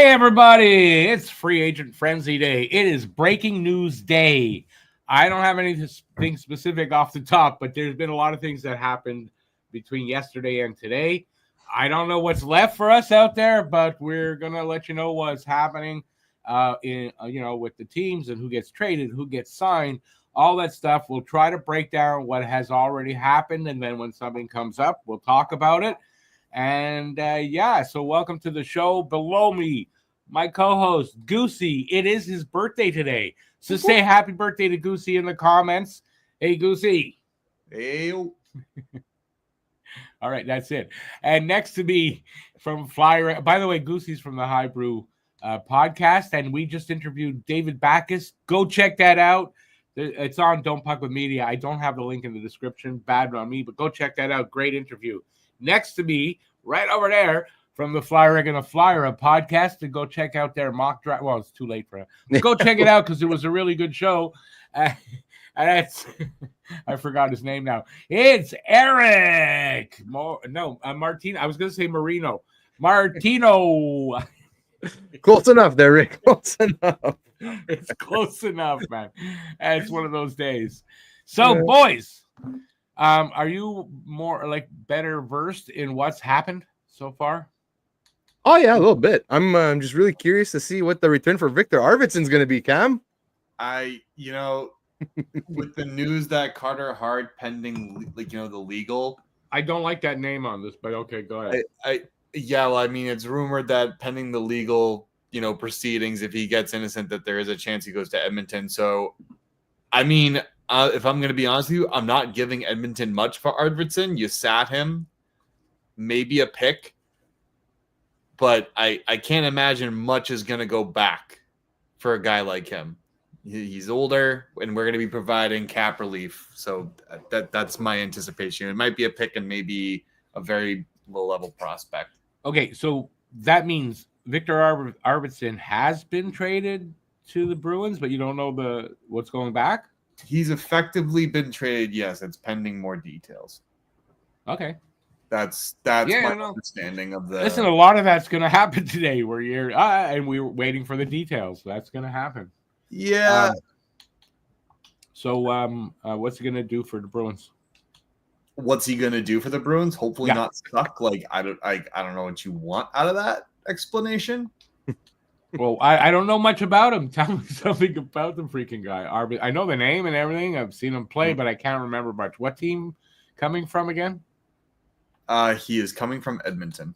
Hey everybody, it's Free Agent Frenzy Day. It is breaking news day. I don't have anything specific off the top, but there's been a lot of things that happened between yesterday and today. I don't know what's left for us out there, but we're gonna let you know what's happening with the teams and who gets traded, who gets signed, all that stuff. We'll try to break down what has already happened, and then when something comes up, we'll talk about it. And so welcome to the show. Below me, my co-host Goosey. It is his birthday today, so say happy birthday to Goosey in the comments. Hey Goosey. Hey. All right, that's it. And next to me from Flyer. By the way, Goosey's from the High Brew podcast, and we just interviewed David Backus. Go check that out. It's on Don't Puck with Media. I don't have the link in the description. Bad on me, but go check that out. Great interview. Next to me, right over there, from the Flyer and a Flyer podcast, to go check out their mock draft. Well, it's too late for it. Go check it out because it was a really good show. And that's I forgot his name now. It's Eric. Martino. I was going to say Marino. Martino. Close enough there, Rick. Close enough. It's close enough, man. It's one of those days. So, boys. Are you more better versed in what's happened so far? Oh yeah, a little bit. I'm just really curious to see what the return for Victor Arvidsson's going to be, Cam. With the news that Carter Hart pending, the legal. I don't like that name on this, but okay, go ahead. It's rumored that pending the legal, proceedings, if he gets innocent, that there is a chance he goes to Edmonton. So, if I'm going to be honest with you, I'm not giving Edmonton much for Arvidsson. You sat him, maybe a pick, but I can't imagine much is going to go back for a guy like him. He's older, and we're going to be providing cap relief. So that's my anticipation. It might be a pick and maybe a very low-level prospect. Okay, so that means Victor Arvidsson has been traded to the Bruins, but you don't know what's going back? He's effectively been traded. Yes, it's pending more details. Okay, that's my understanding of the. Listen, a lot of that's going to happen today. And we're waiting for the details. That's going to happen. Yeah. What's he going to do for the Bruins? What's he going to do for the Bruins? Hopefully not suck. I don't know what you want out of that explanation. Well, I don't know much about him. Tell me something about the freaking guy. I know the name and everything. I've seen him play, but I can't remember much. What team coming from again? He is coming from Edmonton.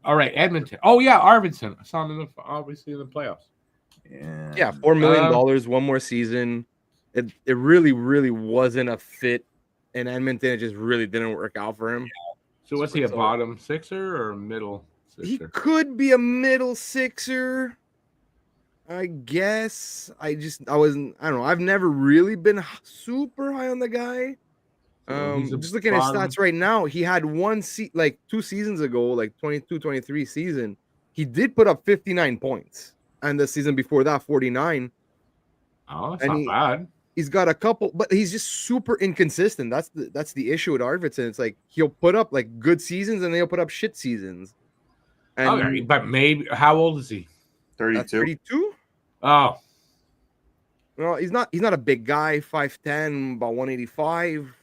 All right, Edmonton. Oh, yeah, Arvidsson. I saw him obviously in the playoffs. Yeah, $4 million, one more season. It really, really wasn't a fit in Edmonton. It just really didn't work out for him. Yeah. So what's he, a bottom sixer or a middle sixer? He could be a middle sixer, I guess. I don't know. I've never really been super high on the guy. Just looking at his stats right now, he had 2 seasons ago, 22-23 season, he did put up 59 points. And the season before that, 49. Oh, that's not bad. He's got a couple, but he's just super inconsistent. That's the issue with Arvidsson. It's he'll put up good seasons and then he'll put up shit seasons. And but maybe how old is he? 32. 32? Oh. Well, he's not a big guy, 5'10", about 185.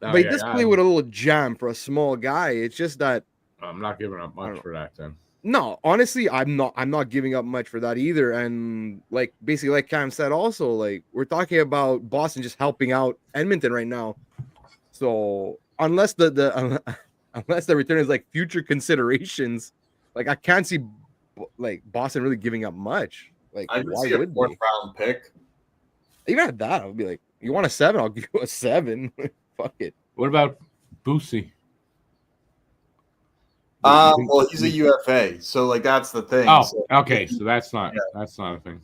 But he does play with a little jam for a small guy. It's just that I'm not giving up much for that then. No, honestly, I'm not giving up much for that either. And basically, like Cam said, also we're talking about Boston just helping out Edmonton right now. So unless the return is future considerations, I can't see Boston really giving up much. I would see a 4th round pick. Even at that, I would be you want a 7? I'll give you a 7. Fuck it. What about Boosie? Well, he's a UFA, so that's the thing. Oh, okay, so that's not a thing.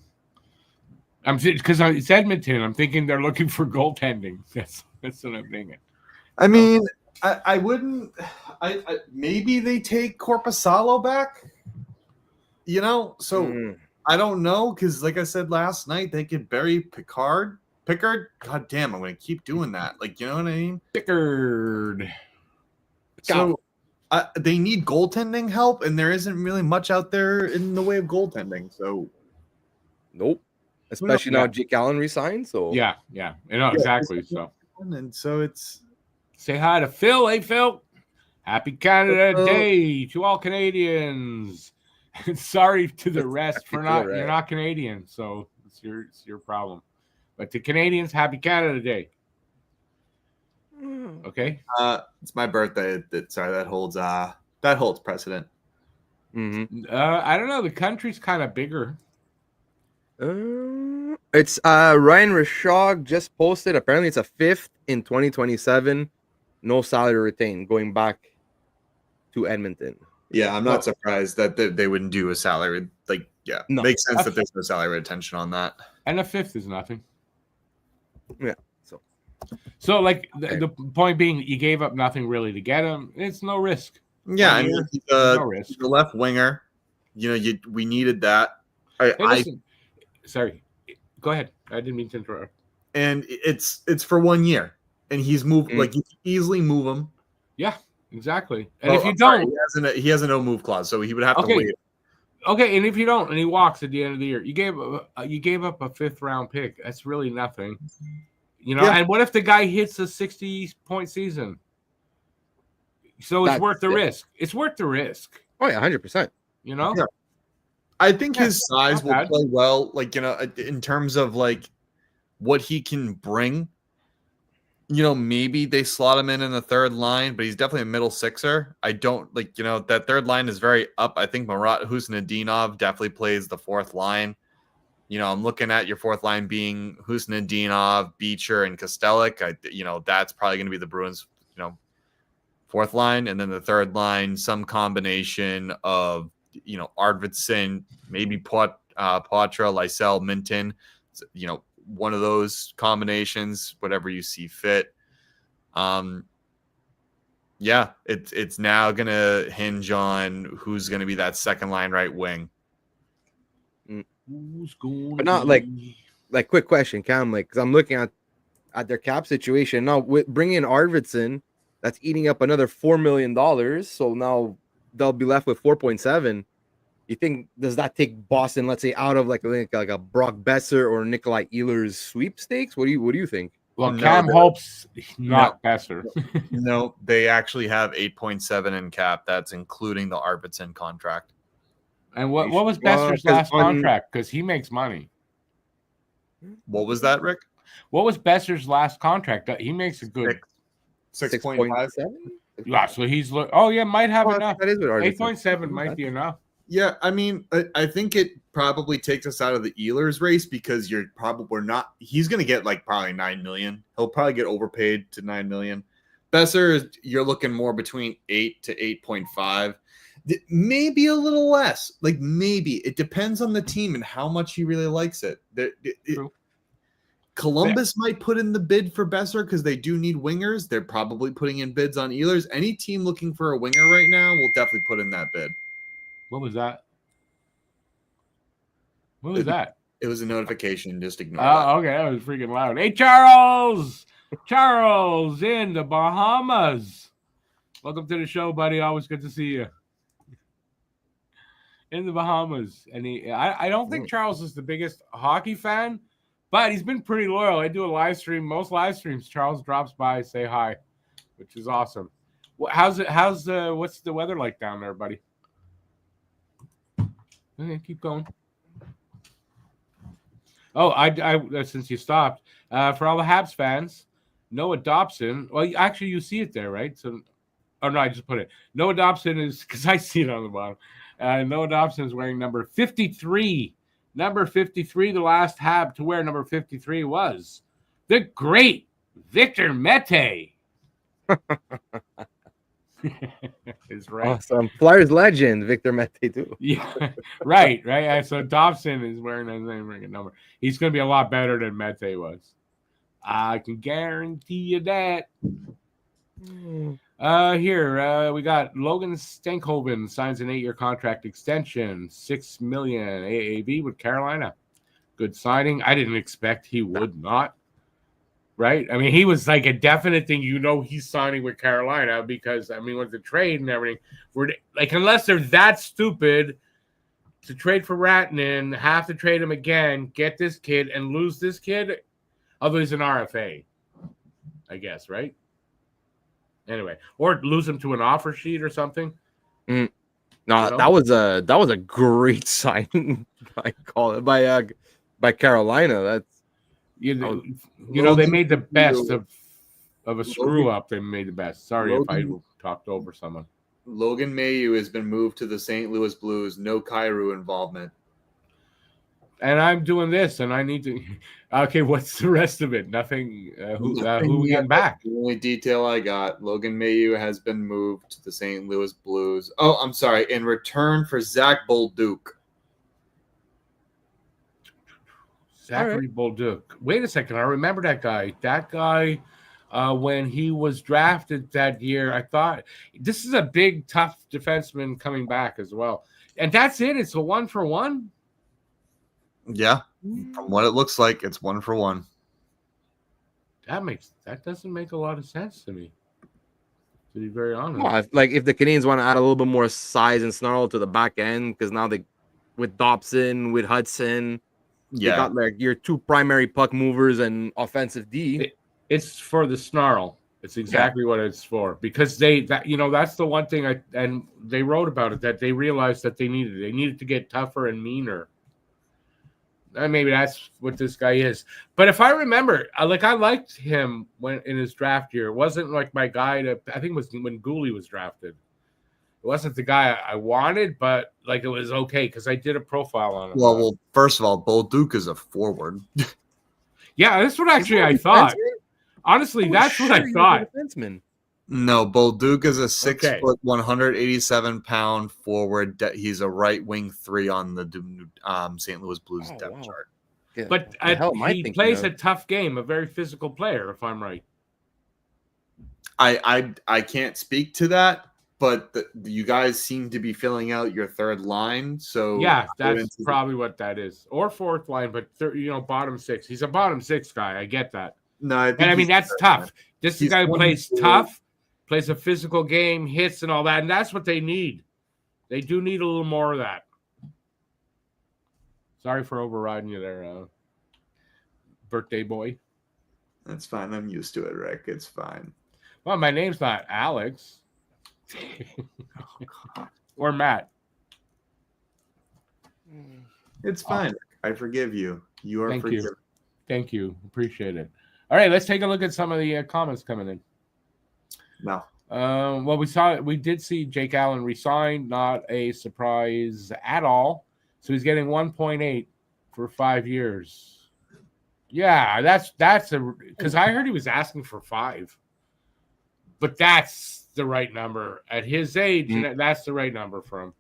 Because it's Edmonton. I'm thinking they're looking for goaltending. That's what I'm thinking. I wouldn't. Maybe they take Korpisalo back. I don't know because, like I said last night, they could bury Pickard. God damn, I'm gonna keep doing that. You know what I mean? Pickard. So they need goaltending help, and there isn't really much out there in the way of goaltending. So, nope. Especially now Jake Allen resigned. So yeah, exactly. So and so it's say hi to Phil. Hey, Phil. Happy Canada Day to all Canadians. Sorry to the rest for not. You're not Canadian, so it's your problem. But to Canadians, happy Canada Day. Okay. It's my birthday. That holds precedent. Mm-hmm. I don't know. The country's kind of bigger. It's Ryan Rishaug just posted. Apparently, it's a 5th in 2027. No salary retained going back to Edmonton. Yeah, I'm not surprised that they wouldn't do a salary. No. Makes sense that there's no salary retention on that. And a 5th is nothing. Yeah. So like the point being, you gave up nothing really to get him. It's no risk. Yeah, I mean, he's a left winger. We needed that. Sorry, go ahead. I didn't mean to interrupt. And it's for 1 year, and he's moved. Like you can easily move him. Yeah, exactly. And if you don't, he has a no move clause, so he would have to wait. Okay, and if you don't, and he walks at the end of the year, you gave up a 5th round pick. That's really nothing. And what if the guy hits a 60-point season? So it's worth the risk. It's worth the risk. Oh yeah, 100%. Yeah. I think his size will play well, in terms of what he can bring. Maybe they slot him in the third line, but he's definitely a middle sixer. I don't that third line is very up. I think Marat Husnudinov definitely plays the fourth line. I'm looking at your fourth line being Husnudinov, Beecher, and Kostelic. That's probably going to be the Bruins, fourth line. And then the third line, some combination of, Arvidsson, maybe Poitras, Lysell, Minton, one of those combinations, whatever you see fit. It's now going to hinge on who's going to be that second line right wing. But not quick question, Cam, because I'm looking at their cap situation now with bringing in Arvidsson, that's eating up another $4 million. So now they'll be left with 4.7. You think does that take Boston, let's say, out of like a Brock Besser or Nikolai Ehlers sweepstakes? What do you think? Well, Cam hopes not Besser. No, they actually have 8.7 in cap. That's including the Arvidsson contract. And what was Besser's last contract? Because he makes money. What was that, Rick? What was Besser's last contract? He makes a good 6.5. Yeah, so he's might have enough. 8.7 might be enough. Yeah, I mean, I think it probably takes us out of the Ehlers race because he's going to get probably $9 million. He'll probably get overpaid to $9 million. Besser, you're looking more between 8 to 8.5. Maybe a little less. Maybe. It depends on the team and how much he really likes it. Columbus might put in the bid for Besser because they do need wingers. They're probably putting in bids on Ehlers. Any team looking for a winger right now will definitely put in that bid. What was that? It was a notification. Just ignore that. Okay. That was freaking loud. Hey, Charles! Charles in the Bahamas. Welcome to the show, buddy. Always good to see you. In the Bahamas. And I don't think Charles is the biggest hockey fan, but he's been pretty loyal. I do a live stream. Most live streams, Charles drops by, say hi, which is awesome. What's the weather like down there, buddy? Okay, keep going. Oh, I since you stopped, for all the Habs fans, Noah Dobson. Well, actually, you see it there, right? So, no, I just put it. Noah Dobson is because I see it on the bottom. Noah Dobson is wearing number 53. Number 53, the last Hab to wear number 53 was the great Victor Mete. Is right. Awesome. Flyers legend, Victor Mete, too. Yeah, right. So Dobson is wearing that same ring number. He's going to be a lot better than Mete was. I can guarantee you that. Here we got Logan Stankhoven signs an 8-year contract extension, $6 million AAV with Carolina. Good signing. I didn't expect he would not. right? I mean, he was like a definite thing. He's signing with Carolina because with the trade and everything, we're like, unless they're that stupid to trade for Rantanen, have to trade him again, get this kid and lose this kid. Although he's an RFA, I guess, right? Anyway, or lose him to an offer sheet or something. No, that was a great signing by Carolina. That's they made the best of a screw up. They made the best. Sorry if I talked over someone. Logan Mailloux has been moved to the St. Louis Blues. No Kyrou involvement. And I'm doing this, and I need to. Okay, what's the rest of it? Nothing. Who we getting back? The only detail I got: Logan Mailloux has been moved to the St. Louis Blues. Oh, I'm sorry. In return for Zach Bolduc. Zachary Bolduc. Wait a second. I remember that guy. That guy, when he was drafted that year, I thought this is a big, tough defenseman coming back as well. And that's it. It's a 1-for-1. Yeah, from what it looks like, it's 1-for-1. That doesn't make a lot of sense to me, to be very honest. Well, like if the Canadians want to add a little bit more size and snarl to the back end, because now with Dobson, with Hudson, they got like your two primary puck movers and offensive D. It's for the snarl. It's exactly what it's for, because that's the one thing and they wrote about it, that they realized that they needed to get tougher and meaner. And maybe that's what this guy is. But if I remember, I liked him when in his draft year. It wasn't like my guy I think it was when Gooley was drafted. It wasn't the guy I wanted, but like it was okay because I did a profile on him. Well, first of all, Bolduc is a forward. Yeah, that's what actually I thought. Honestly, that's what I thought. No, Bolduc is a 6-foot, 187-pound forward. He's a right wing 3 on the St. Louis Blues depth chart. Yeah. But he plays a tough game, a very physical player, if I'm right. I can't speak to that, but you guys seem to be filling out your third line. So yeah, that's probably what that is, or fourth line, but bottom 6. He's a bottom 6 guy. I get that. No, that's tough. This guy plays tough. Plays a physical game, hits and all that, and that's what they need. They do need a little more of that. Sorry for overriding you there, birthday boy. That's fine. I'm used to it, Rick. It's fine. Well, my name's not Alex. Or Matt. It's fine. I forgive you. You are forgiven. Thank you. Appreciate it. All right, let's take a look at some of the comments coming in. No. Well, we did see Jake Allen resign. Not a surprise at all. So he's getting 1.8 for 5 years. Yeah, that's because I heard he was asking for 5, but that's the right number at his age. And that's the right number for him.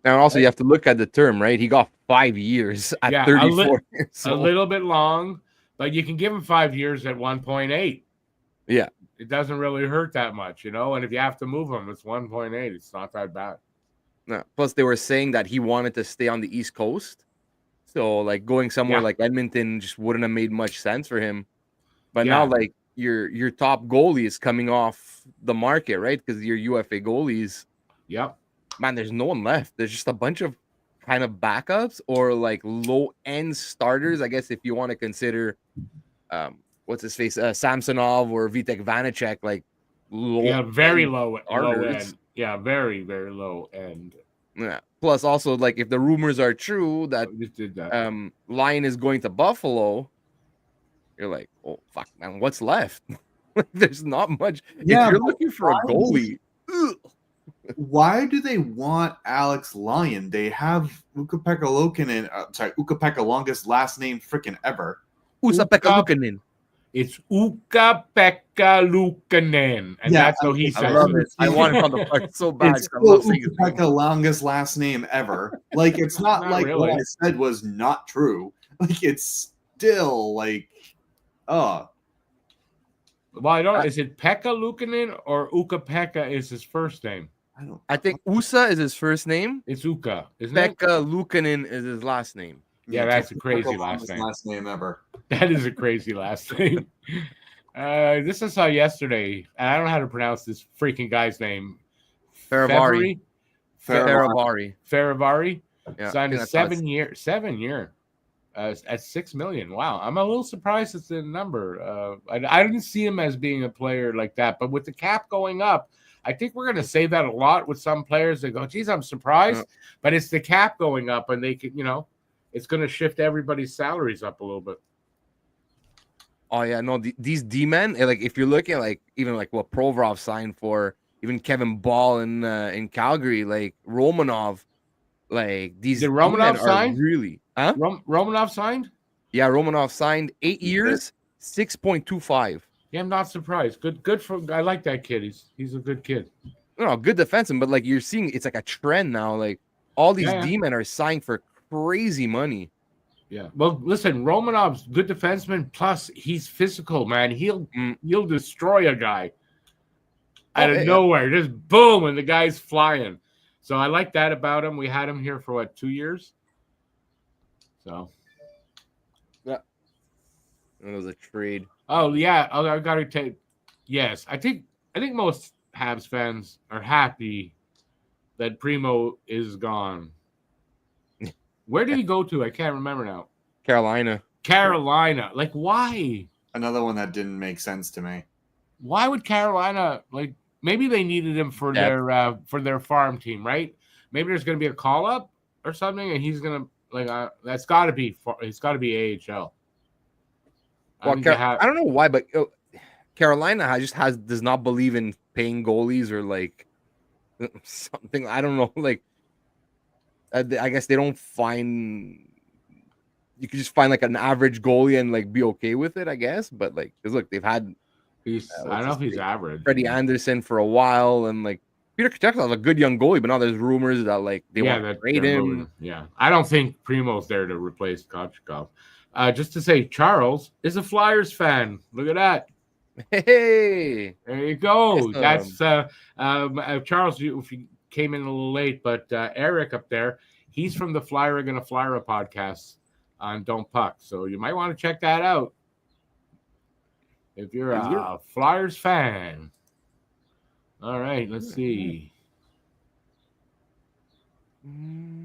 And also, you have to look at the term, right? He got 5 years at 34. A little bit long, but you can give him 5 years at 1.8. Yeah. It doesn't really hurt that much, And if you have to move him, it's 1.8. It's not that bad. No. Plus, they were saying that he wanted to stay on the East Coast. So, like, going somewhere like Edmonton just wouldn't have made much sense for him. But now, like, your top goalie is coming off the market, right? Because your UFA goalies. Yep. Man, there's no one left. There's just a bunch of kind of backups or, like, low-end starters, I guess, if you want to consider what's his face, Samsonov or Vitek Vanacek, like very low end. Yeah, very, very low end. Yeah. Plus, also, like, if the rumors are true that Lyon is going to Buffalo, you're like, oh fuck, man, what's left? There's not much. Yeah, if you're looking for a goalie. Why do they want Alex Lyon? They have Ukko-Pekka Ukko-Pekka, longest last name freaking ever. Usa-Pekka Luukkonen. It's Ukko-Pekka Luukkonen. And that's how he says I love it. I want it on the part so bad. It's Ukko-Pekka, longest last name ever. Like, it's not like really. What I said was not true. Like, it's still like, Well, I don't. Is it Pekka Luukkonen or Ukko-Pekka is his first name? I think Usa is his first name. It's Ukka, isn't Pekka Luukkonen is his last name. Yeah, that's a crazy last name. Last name ever. That is a crazy last name. This I saw yesterday, and I don't know how to pronounce this freaking guy's name. Faravari. Yeah, signed a 7 year at $6 million. Wow, I'm a little surprised it's the number. I didn't see him as being a player like that, but with the cap going up, I think we're going to say that a lot with some players. They go, "Geez, I'm surprised," but it's the cap going up, and they can, it's going to shift everybody's salaries up a little bit. Oh yeah, no, these D-men, like if you're looking at like even like what Provorov signed for, even Kevin Ball in Calgary, like Romanov, like these Did Romanov sign? Really, huh? Romanov signed? Yeah, Romanov signed 8 years, 6.25. Yeah, I'm not surprised. Good for. I like that kid. He's a good kid. No, good defenseman, but like you're seeing, it's like a trend now. Like all these D-men are signed for crazy money. Yeah. Well, listen, Romanov's good defenseman. Plus, he's physical, man. He'll destroy a guy out of nowhere. Just boom, and the guy's flying. So I like that about him. We had him here for 2 years. So. Yeah. It was a trade. Oh yeah. I got to take. Yes, I think most Habs fans are happy that Primo is gone. Where did he go to? I can't remember now. Carolina. Like, why? Another one that didn't make sense to me. Why would Carolina, like, maybe they needed him for their farm team, right? Maybe there's going to be a call up or something, and he's going to, like, it's got to be AHL. Well, I don't know why, but Carolina does not believe in paying goalies or like something. I don't know, like. I guess they don't find. You could just find like an average goalie and like be okay with it, I guess. But like, because look, they've had. I don't know if he's average. Freddie Anderson for a while, and like Peter Tkachuk is a good young goalie, but now there's rumors that like they want to trade him. Yeah, I don't think Primo's there to replace Tkachuk. Just to say, Charles is a Flyers fan. Look at that. Hey, there you go. That's Charles. If you came in a little late, but Eric up there, he's from the Flyer Gonna Flyer podcast on Don't Puck, so you might want to check that out if you're a Flyers fan. All right, let's see.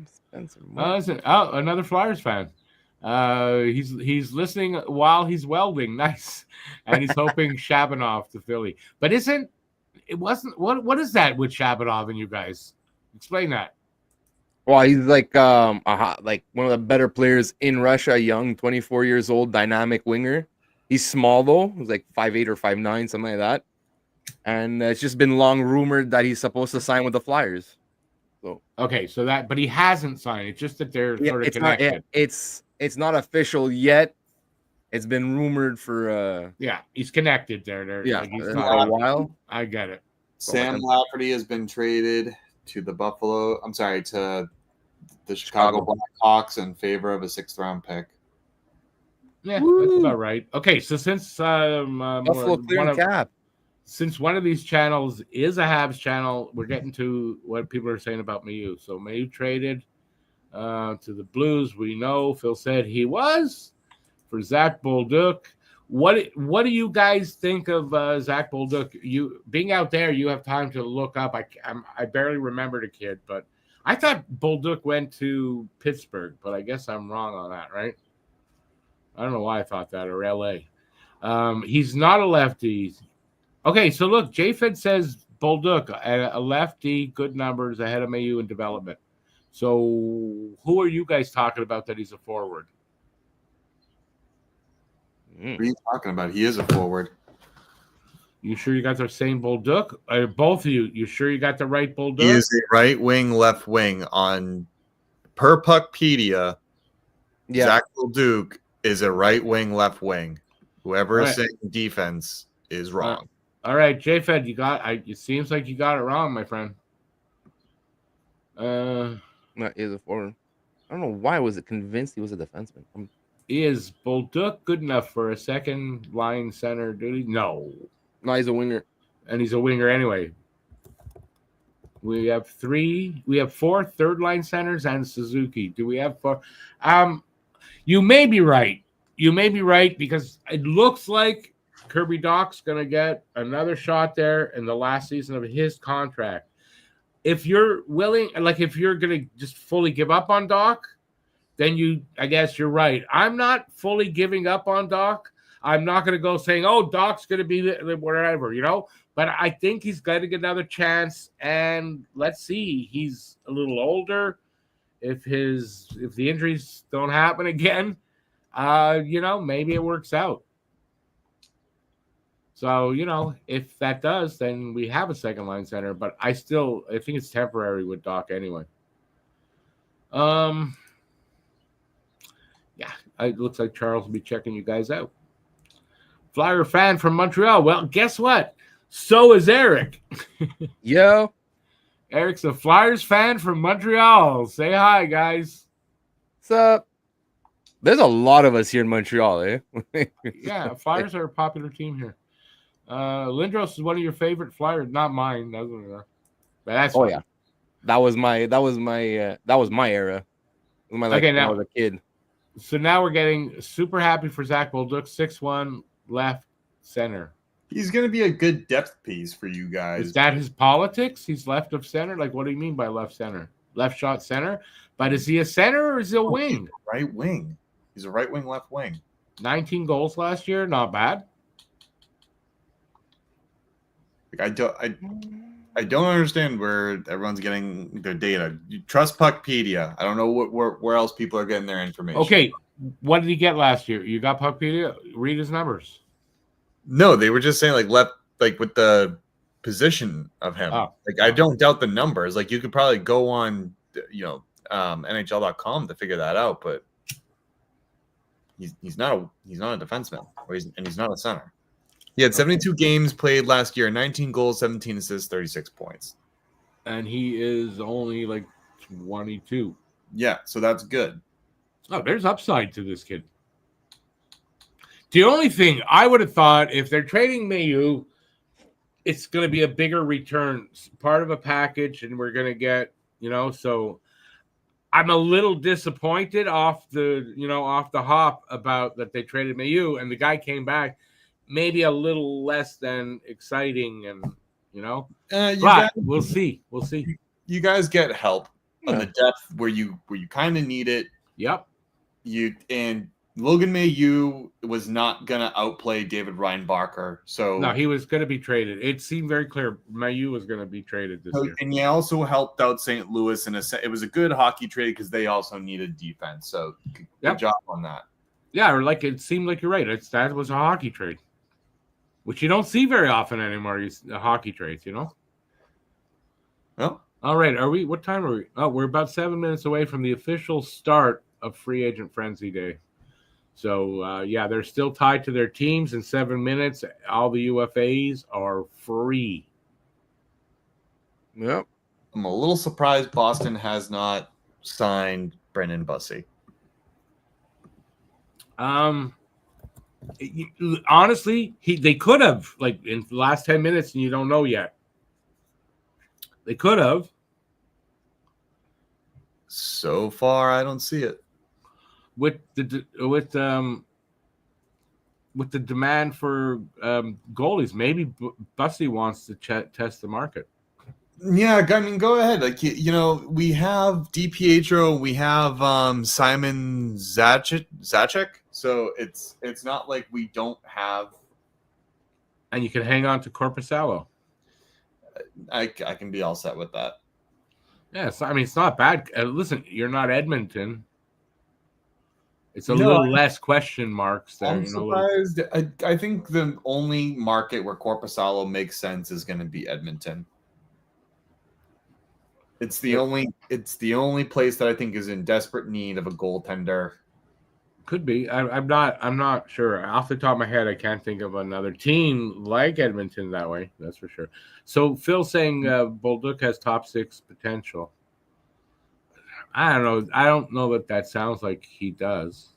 Spencer. Another Flyers fan. He's listening while he's welding. Nice, and he's hoping Shabanov to Philly, but it wasn't. What is that with Shabanov and you guys? Explain that. Well, he's like like one of the better players in Russia, young, 24 years old, dynamic winger. He's small though. He's like 5'8" or 5'9", something like that. And it's just been long rumored that he's supposed to sign with the Flyers. So okay, but he hasn't signed. It's just that they're sort of connected. It's not official yet. It's been rumored for he's connected there. For a while. I get it. Sam Lafferty has been traded to the Chicago Blackhawks in favor of a 6th round pick. Yeah, that's about right. Okay, so since since one of these channels is a Habs channel, we're getting to what people are saying about Mayu. So Mayu traded to the Blues. We know Phil said he was for Zach Bolduc. What do you guys think of Zach Bolduc? You being out there, you have time to look up. I barely remember the kid, but I thought Bolduc went to Pittsburgh, but I guess I'm wrong on that, right? I don't know why I thought that, or LA. He's not a lefty. Okay, so look, JFed says Bolduc, a lefty, good numbers ahead of Mayu in development. So who are you guys talking about that he's a forward? What are you talking about? He is a forward. You sure you got the same Bolduc? Both of you, you sure you got the right Bolduc? He is a right wing, left wing on per Puckpedia. Yeah. Zach Bolduc is a right wing, left wing. Whoever is saying defense is wrong. All right, JFed, it seems like you got it wrong, my friend. That is a forward. I don't know why I was convinced he was a defenseman. Is Bolduc good enough for a second line center duty? No, he's a winger, and he's a winger anyway. We have 4 third line centers and Suzuki. Do we have 4? You may be right. You may be right because it looks like Kirby Dach's going to get another shot there in the last season of his contract. If you're willing, like if you're going to just fully give up on Dach, then I guess you're right. I'm not fully giving up on Dach. I'm not going to go saying, oh, Dach's going to be whatever, but I think he's going to get another chance. And let's see, he's a little older. If the injuries don't happen again, maybe it works out. So, if that does, then we have a second line center, but I think it's temporary with Dach anyway. Yeah, it looks like Charles will be checking you guys out. Flyer fan from Montreal. Well, guess what? So is Eric. Yo. Eric's a Flyers fan from Montreal. Say hi, guys. What's up? There's a lot of us here in Montreal, eh? Yeah, Flyers are a popular team here. Lindros is one of your favorite Flyers, not mine. But that's yeah, that was my era. When I was a kid. So now we're getting super happy for Zach Bolduc, 6'1", left center. He's going to be a good depth piece for you guys. Is that his politics? He's left of center? Like, what do you mean by left center? Left shot center? But is he a center or is he a wing? Right wing. He's a right wing, left wing. 19 goals last year. Not bad. I don't understand where everyone's getting their data. You trust Puckpedia. I don't know where else people are getting their information. Okay, what did he get last year? You got Puckpedia? Read his numbers. No, they were just saying with the position of him. I don't doubt the numbers. Like you could probably go on, NHL.com to figure that out, but he's not a defenseman, he's not a center. He had 72 games played last year, 19 goals, 17 assists, 36 points. And he is only like 22. Yeah, so that's good. Oh, there's upside to this kid. The only thing I would have thought, if they're trading Mayu, it's going to be a bigger return, part of a package, and we're going to get, so I'm a little disappointed off the hop about that they traded Mayu, and the guy came back. Maybe a little less than exciting, and but we'll see. We'll see. You guys get help on the depth where you kind of need it. Yep. And Logan Mailloux was not gonna outplay David Reinbacher, so no, he was gonna be traded. It seemed very clear Mailloux was gonna be traded this year. And he also helped out St. Louis it was a good hockey trade because they also needed defense. So good job on that. Yeah, or it seemed like you're right. That was a hockey trade, which you don't see very often anymore. Hockey trades, Well, all right. What time are we? Oh, we're about 7 minutes away from the official start of Free Agent Frenzy Day. So, they're still tied to their teams in 7 minutes. All the UFAs are free. Yep. I'm a little surprised Boston has not signed Brendan Bussey. Honestly, they could have, in the last 10 minutes, and you don't know yet. They could have. So far, I don't see it. With the demand for goalies, maybe Bussey wants to test the market. Yeah, I mean, go ahead. We have DiPietro, we have Simon Zacic, so it's not like we don't have. And you can hang on to Korpisalo. I can be all set with that. Yeah, it's not bad. Listen, you're not Edmonton. It's a little less question marks there. I'm surprised. I think the only market where Korpisalo makes sense is going to be Edmonton. It's the only place that I think is in desperate need of a goaltender. Could be. I'm not sure. Off the top of my head, I can't think of another team like Edmonton that way. That's for sure. So Phil saying Bolduc has top six potential. I don't know. I don't know that sounds like he does.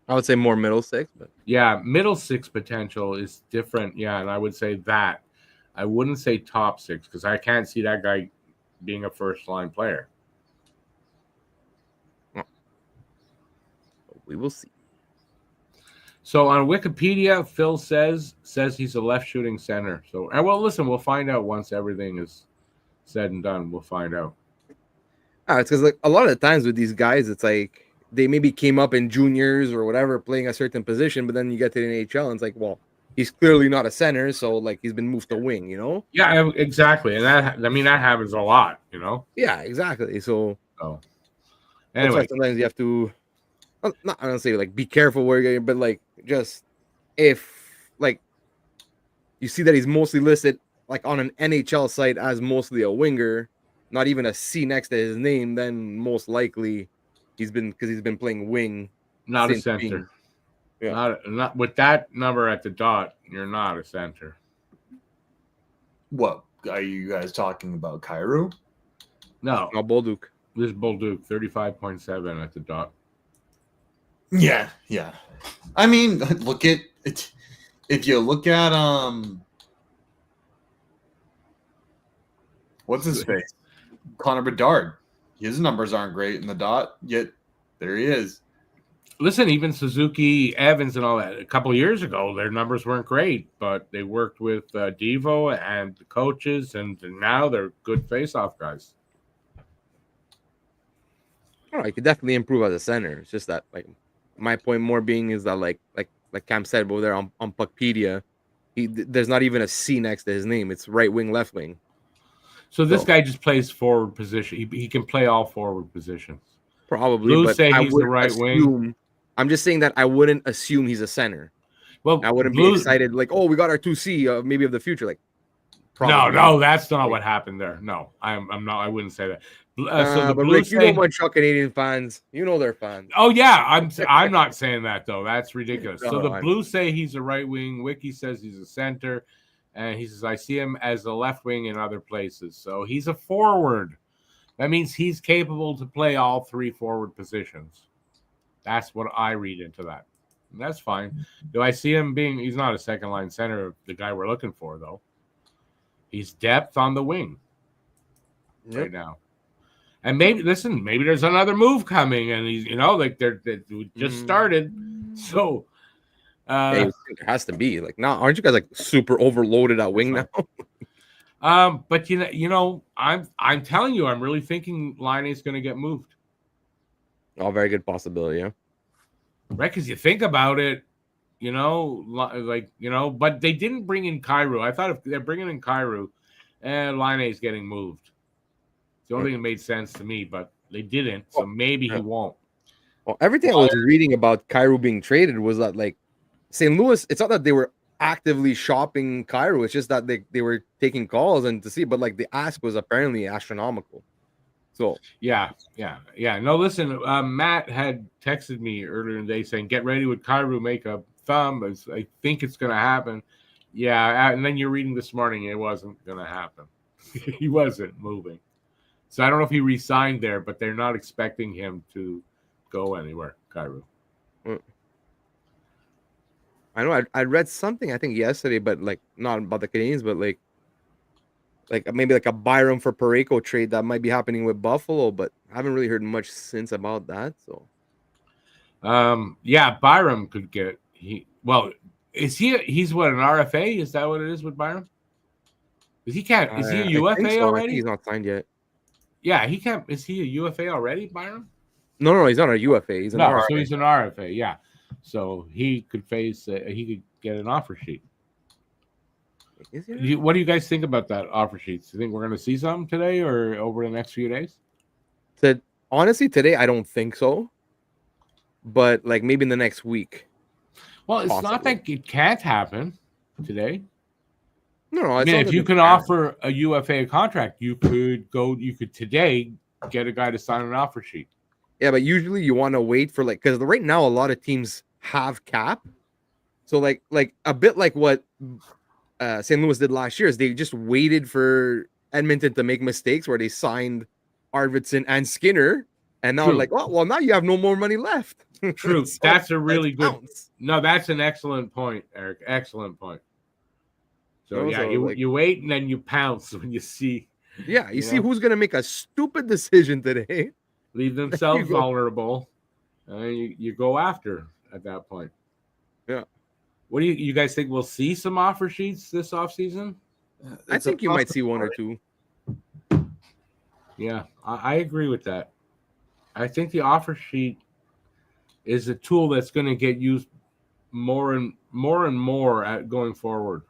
I would say more middle six, but yeah, middle six potential is different. Yeah, and I would say that. I wouldn't say top six because I can't see that guy being a first line player. we will see. So on Wikipedia, Phil says he's a left shooting center. So, well, listen, we'll find out once everything is said and done. We'll find out. It's because like a lot of the times with these guys, it's like they maybe came up in juniors or whatever, playing a certain position, but then you get to the NHL and it's like, well, he's clearly not a center, so like he's been moved to wing, you know? Yeah, exactly. And that happens a lot, you know? Yeah, exactly. So anyway, that's why sometimes you have to not I don't say like be careful where you're getting, but like just if like you see that he's mostly listed like on an NHL site as mostly a winger, not even a C next to his name, then most likely he's been playing wing. not a center. Not with that number at the dot, you're not a center. What are you guys talking about, Kyrou? No, Bolduc. This is Bolduc, 35.7 at the dot. Yeah. I mean, look at it. If you look at what's his face? Connor Bedard. His numbers aren't great in the dot, yet there he is. Listen, even Suzuki, Evans, and all that, a couple of years ago, their numbers weren't great, but they worked with Devo and the coaches, and now they're good face-off guys. All right, could definitely improve as a center. It's just that, like, my point more being is that, like Cam said over there on Puckpedia, there's not even a C next to his name. It's right wing, left wing. So this guy just plays forward position. He can play all forward positions. Probably, Blues but say he's the right wing. I'm just saying that I wouldn't assume he's a center. Well, I wouldn't be excited like, oh, we got our 2C maybe of the future. Like, no, that's not what happened there. No, I'm not. I wouldn't say that. So the but Blues Rick, you know what Canadian fans, you know they're fans. Oh yeah, I'm not saying that though. That's ridiculous. No, so the Blues say he's a right wing. Wiki says he's a center, and he says I see him as a left wing in other places. So he's a forward. That means he's capable to play all three forward positions. That's what I read into that. And that's fine. Do I see him being? He's not a second line center. The guy we're looking for though. He's depth on the wing right now. And maybe there's another move coming, and he's like they just started. So there has to be like now. Aren't you guys like super overloaded at wing now? But I'm telling you, I'm really thinking Line is going to get moved. Oh, very good possibility, yeah. Right, because you think about it, but they didn't bring in Kyrou. I thought if they're bringing in Kyrou, Line is getting moved. It's the only thing that made sense to me, but they didn't, so maybe he won't. Well, everything I was reading about Kyrou being traded was that, like, St. Louis, it's not that they were actively shopping Kyrou, it's just that they were taking calls and to see, but, like, the ask was apparently astronomical. So yeah. No, listen, Matt had texted me earlier in the day saying, get ready with Kyrou, make a thumb. I think it's going to happen. Yeah, and then you're reading this morning, it wasn't going to happen. He wasn't moving. So I don't know if he re-signed there, but they're not expecting him to go anywhere, Kyrou. I know I read something, I think yesterday, but like not about the Canadiens, but like maybe like a Byram for Parayko trade that might be happening with Buffalo, but I haven't really heard much since about that. So, yeah, Byram could get he's what, an RFA? Is that what it is with Byram? Is he a UFA already? I think he's not signed yet. Yeah, he can't. Is he a UFA already, Byram? No, he's not a UFA. He's an RFA. So he's an RFA. Yeah, so he could he could get an offer sheet. What do you guys think about that offer sheet? Do you think we're going to see something today or over the next few days? Honestly, today I don't think so, but like maybe in the next week. Well, it's not that it can't happen today. No. I mean, if you can offer a UFA contract, you could today get a guy to sign an offer sheet. Yeah, but usually you want to wait for because right now a lot of teams have cap, so like a bit like what St. Louis did last year is they just waited for Edmonton to make mistakes where they signed Arvidsson and Skinner, and now like, oh well, now you have no more money left. True, so that's a really good. Bounce. No, that's an excellent point, Eric. Excellent point. So you wait and then you pounce when you see. Yeah, you see who's gonna make a stupid decision today. Leave themselves vulnerable. You go after at that point. Yeah. What do you guys think? We'll see some offer sheets this offseason? I think you might see one or two. Yeah, I agree with that. I think the offer sheet is a tool that's going to get used more and more at going forward.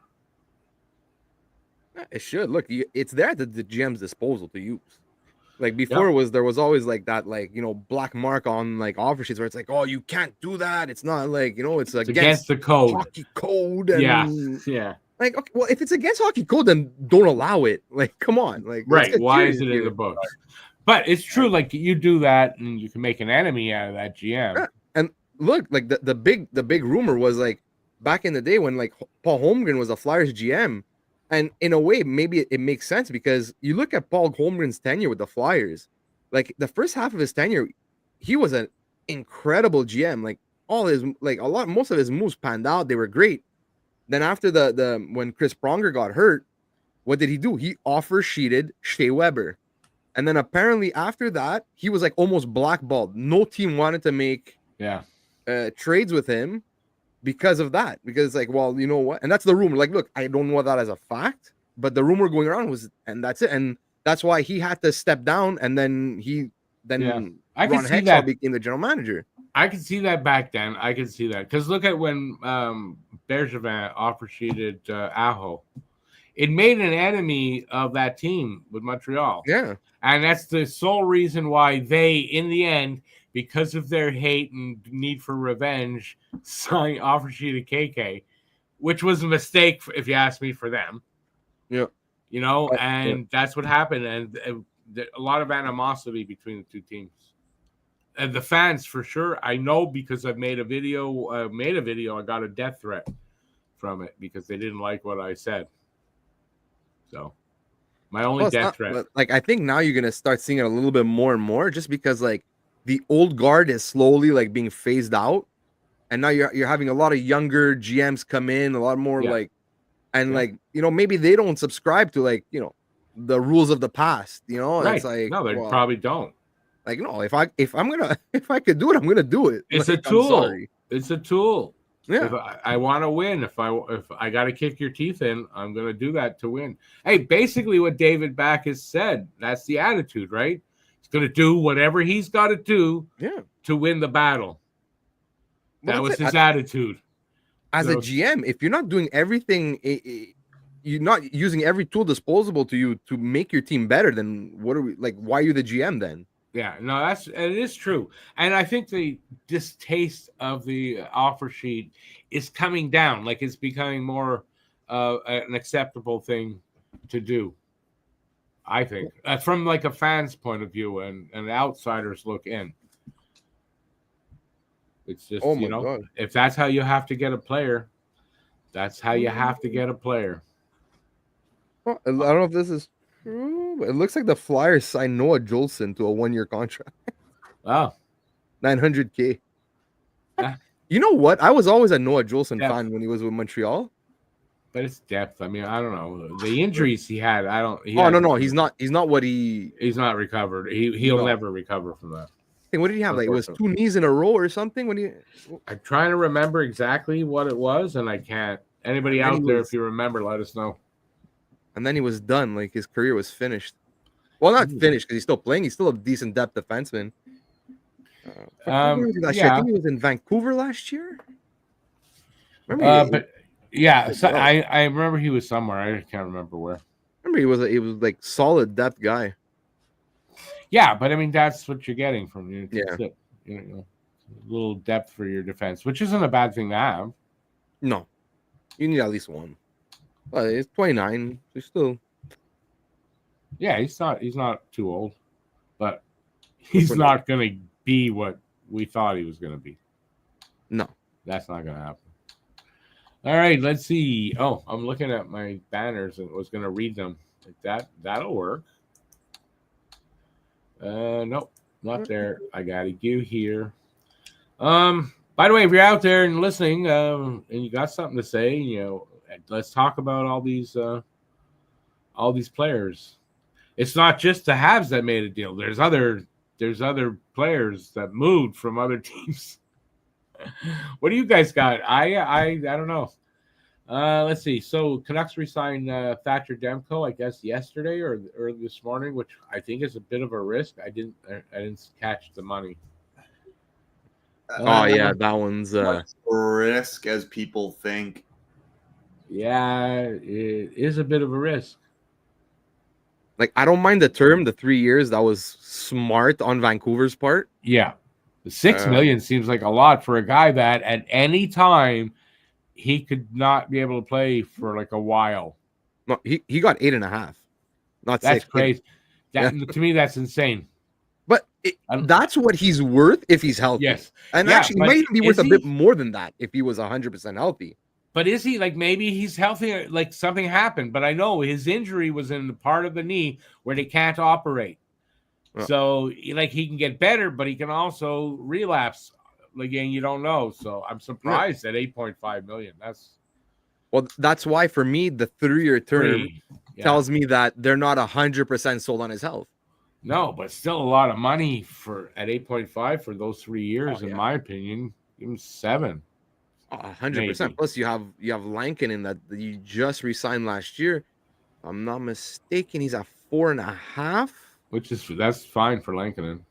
It should. Look, it's there at the GM's disposal to use. Like before, there was always like that, like, black mark on like offer sheets where it's like, oh, you can't do that. It's not like, it's against the code, hockey code. And yeah. Like, okay, well, if it's against hockey code, then don't allow it. Like, come on. Like, right? Why is it in the books? But it's true. Like, you do that, and you can make an enemy out of that GM. Yeah. And look, like the big rumor was like back in the day when like Paul Holmgren was a Flyers GM. And in a way, maybe it makes sense because you look at Paul Holmgren's tenure with the Flyers, like the first half of his tenure, he was an incredible GM. Like most of his moves panned out. They were great. Then after when Chris Pronger got hurt, what did he do? He offer sheeted Shea Weber. And then apparently after that, he was like almost blackballed. No team wanted to make trades with him because of that. Because like, well, you know what? And that's the rumor. Like, look, I don't know that as a fact, but the rumor going around was, and that's it. And that's why he had to step down. And then I can Ron see Hextall that became the general manager. I can see that back then. I can see that because look at when Bergevin offer sheeted Aho. It made an enemy of that team with Montreal. Yeah. And that's the sole reason why they, in the end, because of their hate and need for revenge, signed offer sheeted KK, which was a mistake, if you ask me, for them. Yeah. That's what happened. And a lot of animosity between the two teams. And the fans, for sure, I know because I've made a video. I got a death threat from it because they didn't like what I said. So, my only death threat. Like, I think now you're gonna start seeing it a little bit more and more, just because like the old guard is slowly like being phased out, and now you're having a lot of younger GMs come in, a lot more like, and like maybe they don't subscribe to like the rules of the past. Right. It's like no, they probably don't. Like, no, if I could do it, I'm gonna do it. It's like, a tool. It's a tool. Yeah. If I want to win, if I got to kick your teeth in, I'm gonna do that to win. Hey, basically what David Back has said, that's the attitude, right? He's gonna do whatever he's got to do to win the battle. That was his attitude. As a GM, if you're not doing everything, you're not using every tool disposable to you to make your team better, then what are we like? Why are you the GM then? Yeah, no, it is true. And I think the distaste of the offer sheet is coming down. Like it's becoming more an acceptable thing to do. I think from like a fan's point of view and outsiders look in. It's just, God. If that's how you have to get a player, that's how you have to get a player. Well, I don't know if this is true, but it looks like the Flyers signed Noah Jolson to a 1-year contract. Wow. $900K. You know what? I was always a Noah Jolson fan when he was with Montreal. But it's depth. I mean, I don't know. The injuries he had, no. He's not what he... He's not recovered. He'll never recover from that. Hey, what did he have? Like, it was 2 knees in a row or something? I'm trying to remember exactly what it was, and I can't. Anybody out there, if you remember, let us know. And then he was done. Like, his career was finished. Well, not finished, because he's still playing. He's still a decent depth defenseman. I think he was in Vancouver last year. I remember he was somewhere. I can't remember where. He was like solid depth guy. Yeah, but I mean that's what you're getting from you. Yeah, a little depth for your defense, which isn't a bad thing to have. No, you need at least one. But he's 29. He's still. Yeah, he's not too old, but he's not going to be what we thought he was going to be. No, that's not going to happen. All right, let's see. Oh, I'm looking at my banners and was going to read them. Like that'll work. Nope, not there. I got to go here. By the way, if you're out there and listening, and you got something to say, let's talk about all these players. It's not just the Habs that made a deal. There's other there's other players that moved from other teams. What do you guys got? I don't know. Let's see. So Canucks resigned Thatcher Demko, I guess yesterday or early this morning, which I think is a bit of a risk. I didn't catch the money. Oh yeah, that one's risk as people think. Yeah, it is a bit of a risk. Like, I don't mind the term, the 3 years. That was smart on Vancouver's part. Yeah, the $6 million seems like a lot for a guy that at any time he could not be able to play for like a while. No, he got 8.5. Not that's 6. Crazy. To me, that's insane. But that's what he's worth if he's healthy. Yes, and actually, he might even be worth a bit more than that if he was 100% healthy. But is he, like, maybe he's healthy, like something happened, but I know his injury was in the part of the knee where they can't operate. Oh. So, like, he can get better, but he can also relapse again. You don't know. So I'm surprised at $8.5 million. That's why for me, the 3-year term tells me that they're not 100% sold on his health. No, but still a lot of money at 8.5 for those 3 years, in my opinion. Give him 7. 100%. Plus, you have Lankinen that you just re-signed last year. If I'm not mistaken, he's at 4.5. That's fine for Lankinen.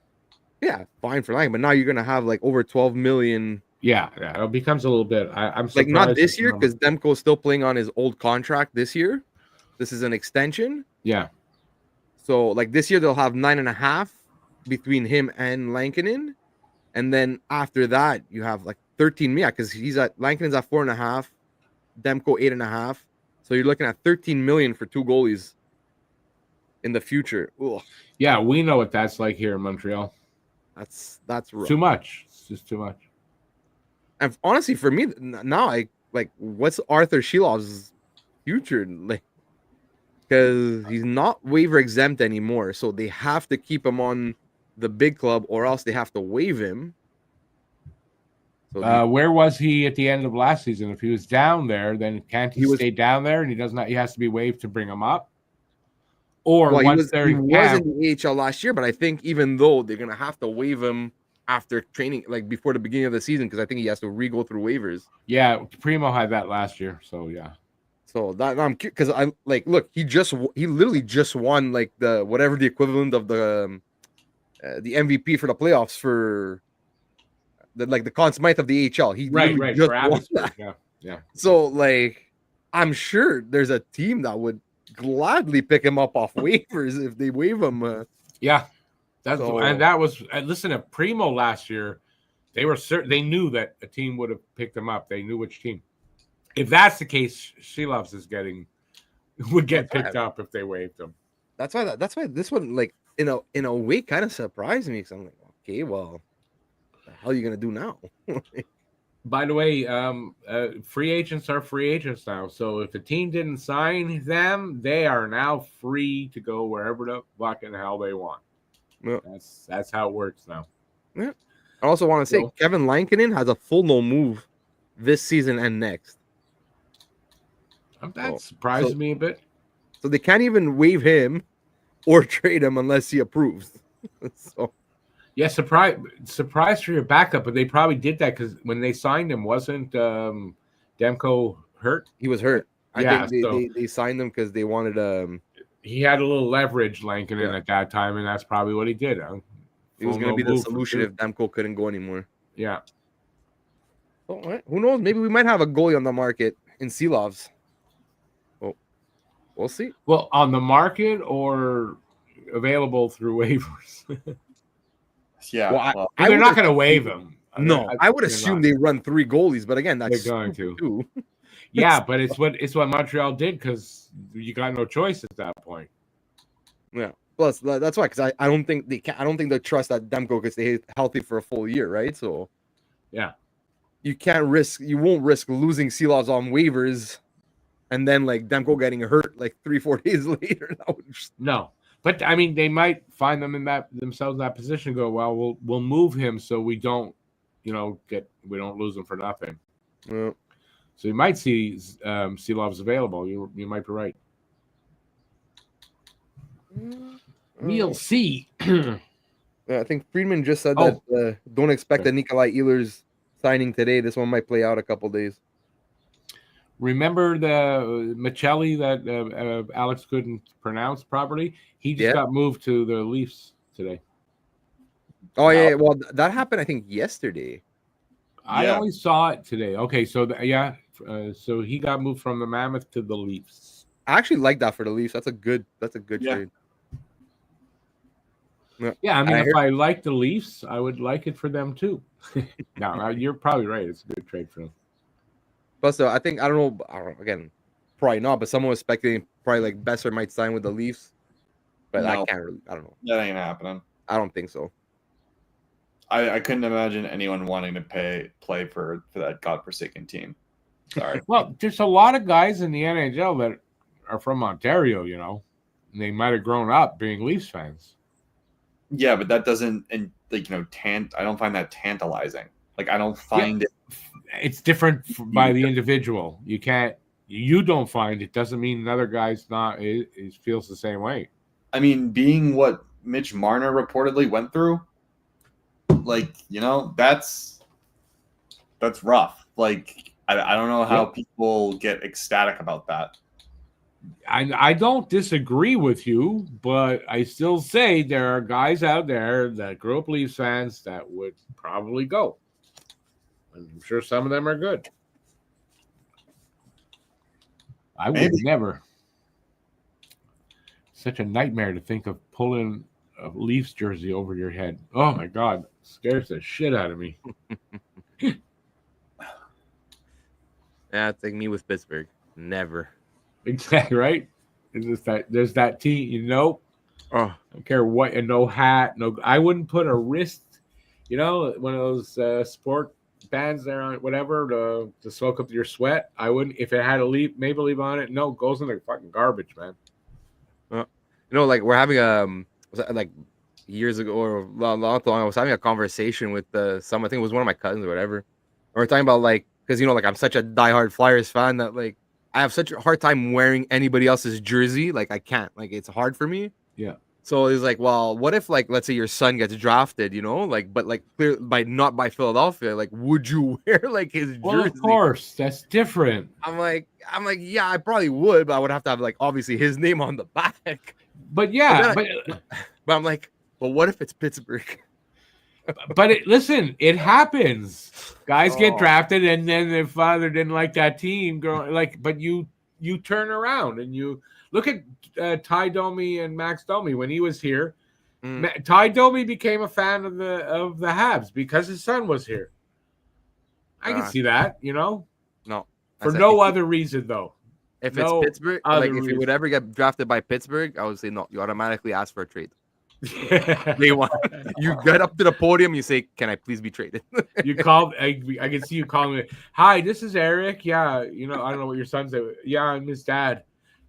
Yeah, fine for Lankinen. But now you're gonna have like over 12 million. Yeah, it becomes a little bit. I'm surprised. Like, not this year because Demko's still playing on his old contract this year. This is an extension. Yeah. So like this year they'll have 9.5 between him and Lankinen, and then after that you have like 13 million because Lankinen's at 4.5, Demko 8.5. So you're looking at 13 million for 2 goalies in the future. Ugh. Yeah, we know what that's like here in Montreal. That's rough. Too much. It's just too much. And honestly, for me now, what's Arthur Shilov's future like? Because he's not waiver exempt anymore, so they have to keep him on the big club, or else they have to waive him. So where was he at the end of last season? If he was down there, then can't he stay down there, and he does not? He has to be waived to bring him up. Or he was in the AHL last year, but I think even though they're gonna have to waive him after training, like before the beginning of the season, because I think he has to re-go through waivers. Yeah, Primo had that last year, so yeah. So that I'm because I look, he literally just won like the whatever the equivalent of the MVP for the playoffs for the Conn Smythe of the AHL. He right just won that. Yeah. So like, I'm sure there's a team that would gladly pick him up off waivers if they waive him. Yeah, that was listen to Primo last year. They were certain they knew that a team would have picked him up. They knew which team. If that's the case, Shilovs would get picked up if they waived him. That's why this one, like, in a way, kind of surprised me because I'm like, okay, well, what the hell are you gonna do now? By the way, free agents are free agents now. So if the team didn't sign them, they are now free to go wherever the fucking hell they want. Yeah. That's how it works now. Yeah. I also want to say Kevin Lankinen has a full no move this season and next. That surprises me a bit. So they can't even waive him or trade him unless he approves. So yeah, surprise for your backup, but they probably did that because when they signed him, wasn't Demko hurt? He was hurt. I think they signed him because they wanted he had a little leverage, Lankinen, at that time, and that's probably what he did. It was going to be the solution if Demko couldn't go anymore. Yeah. Well, who knows? Maybe we might have a goalie on the market in Silovs. We'll see. Well, on the market or available through waivers? Yeah. Well, they're not going to waive him. No, I would assume they run 3 goalies, but again, that's they're going to. Yeah, but it's what Montreal did because you got no choice at that point. Yeah. Plus, that's why, because I don't think they can. I don't think they trust that Demko could stay healthy for a full year, right? So, yeah, you won't risk losing Silovs on waivers. And then, like, Demko getting hurt like 3-4 days later. No, but I mean, they might find themselves in that position. And go, well, we'll move him so we don't, we don't lose him for nothing. Yeah. So you might see Silovs available. You might be right. We'll see. I think Friedman just said Oh. that don't expect that Nikolai Ehlers signing today. This one might play out a couple days. Remember the Michelli that Alex couldn't pronounce properly? He just got moved to the Leafs today. Oh, yeah. Well, that happened, I think, yesterday. I only saw it today. Okay, so so he got moved from the Mammoth to the Leafs. I actually like that for the Leafs. That's a good trade. Yeah, I mean, if I like the Leafs, I would like it for them too. No, you're probably right. It's a good trade for them. Plus, though, I don't know. Again, probably not. But someone was speculating probably like Besser might sign with the Leafs. But I can't really. I don't know. That ain't happening. I don't think so. I couldn't imagine anyone wanting to play for that godforsaken team. Sorry. Well, there's a lot of guys in the NHL that are from Ontario, and they might have grown up being Leafs fans. Yeah, but that doesn't, and like I don't find that tantalizing. Like I don't find it. It's different by the individual. You don't find it doesn't mean another guy's not. It feels the same way. I mean, being what Mitch Marner reportedly went through, like that's rough. Like I don't know how people get ecstatic about that. I don't disagree with you, but I still say there are guys out there that grew up Leafs fans that would probably go. I'm sure some of them are good. I would never. Such a nightmare to think of pulling a Leafs jersey over your head. Oh my God, it scares the shit out of me. Yeah, it's like me with Pittsburgh. Never. Exactly right. There's that team. Oh, I don't care what. And no hat. No. I wouldn't put a wrist. One of those sport bands there on whatever to soak up your sweat. I wouldn't if it had a Maple Leaf on it. No, it goes in the fucking garbage, man. Like we're having like years ago or long I was having a conversation with some. I think it was one of my cousins or whatever. And we're talking about like because like I'm such a diehard Flyers fan that like I have such a hard time wearing anybody else's jersey. Like I can't. Like it's hard for me. Yeah. So it's like, well, what if like let's say your son gets drafted, but like clear not by Philadelphia, like would you wear like his jersey? Well, of course, that's different. I'm like, yeah, I probably would, but I would have to have like obviously his name on the back. But yeah, but I'm like, well, what if it's Pittsburgh? But listen, it happens. Guys get drafted, and then their father didn't like that team. But you turn around and you look at Ty Domi and Max Domi when he was here. Ty Domi became a fan of the Habs because his son was here. I can see that, No, for no other reason though. If it's Pittsburgh, like if you would ever get drafted by Pittsburgh, I would say no. You automatically ask for a trade. You get up to the podium, you say, "Can I please be traded?" You call. I can see you calling me. Hi, this is Eric. Yeah, I don't know what your son's. Yeah, I'm his dad.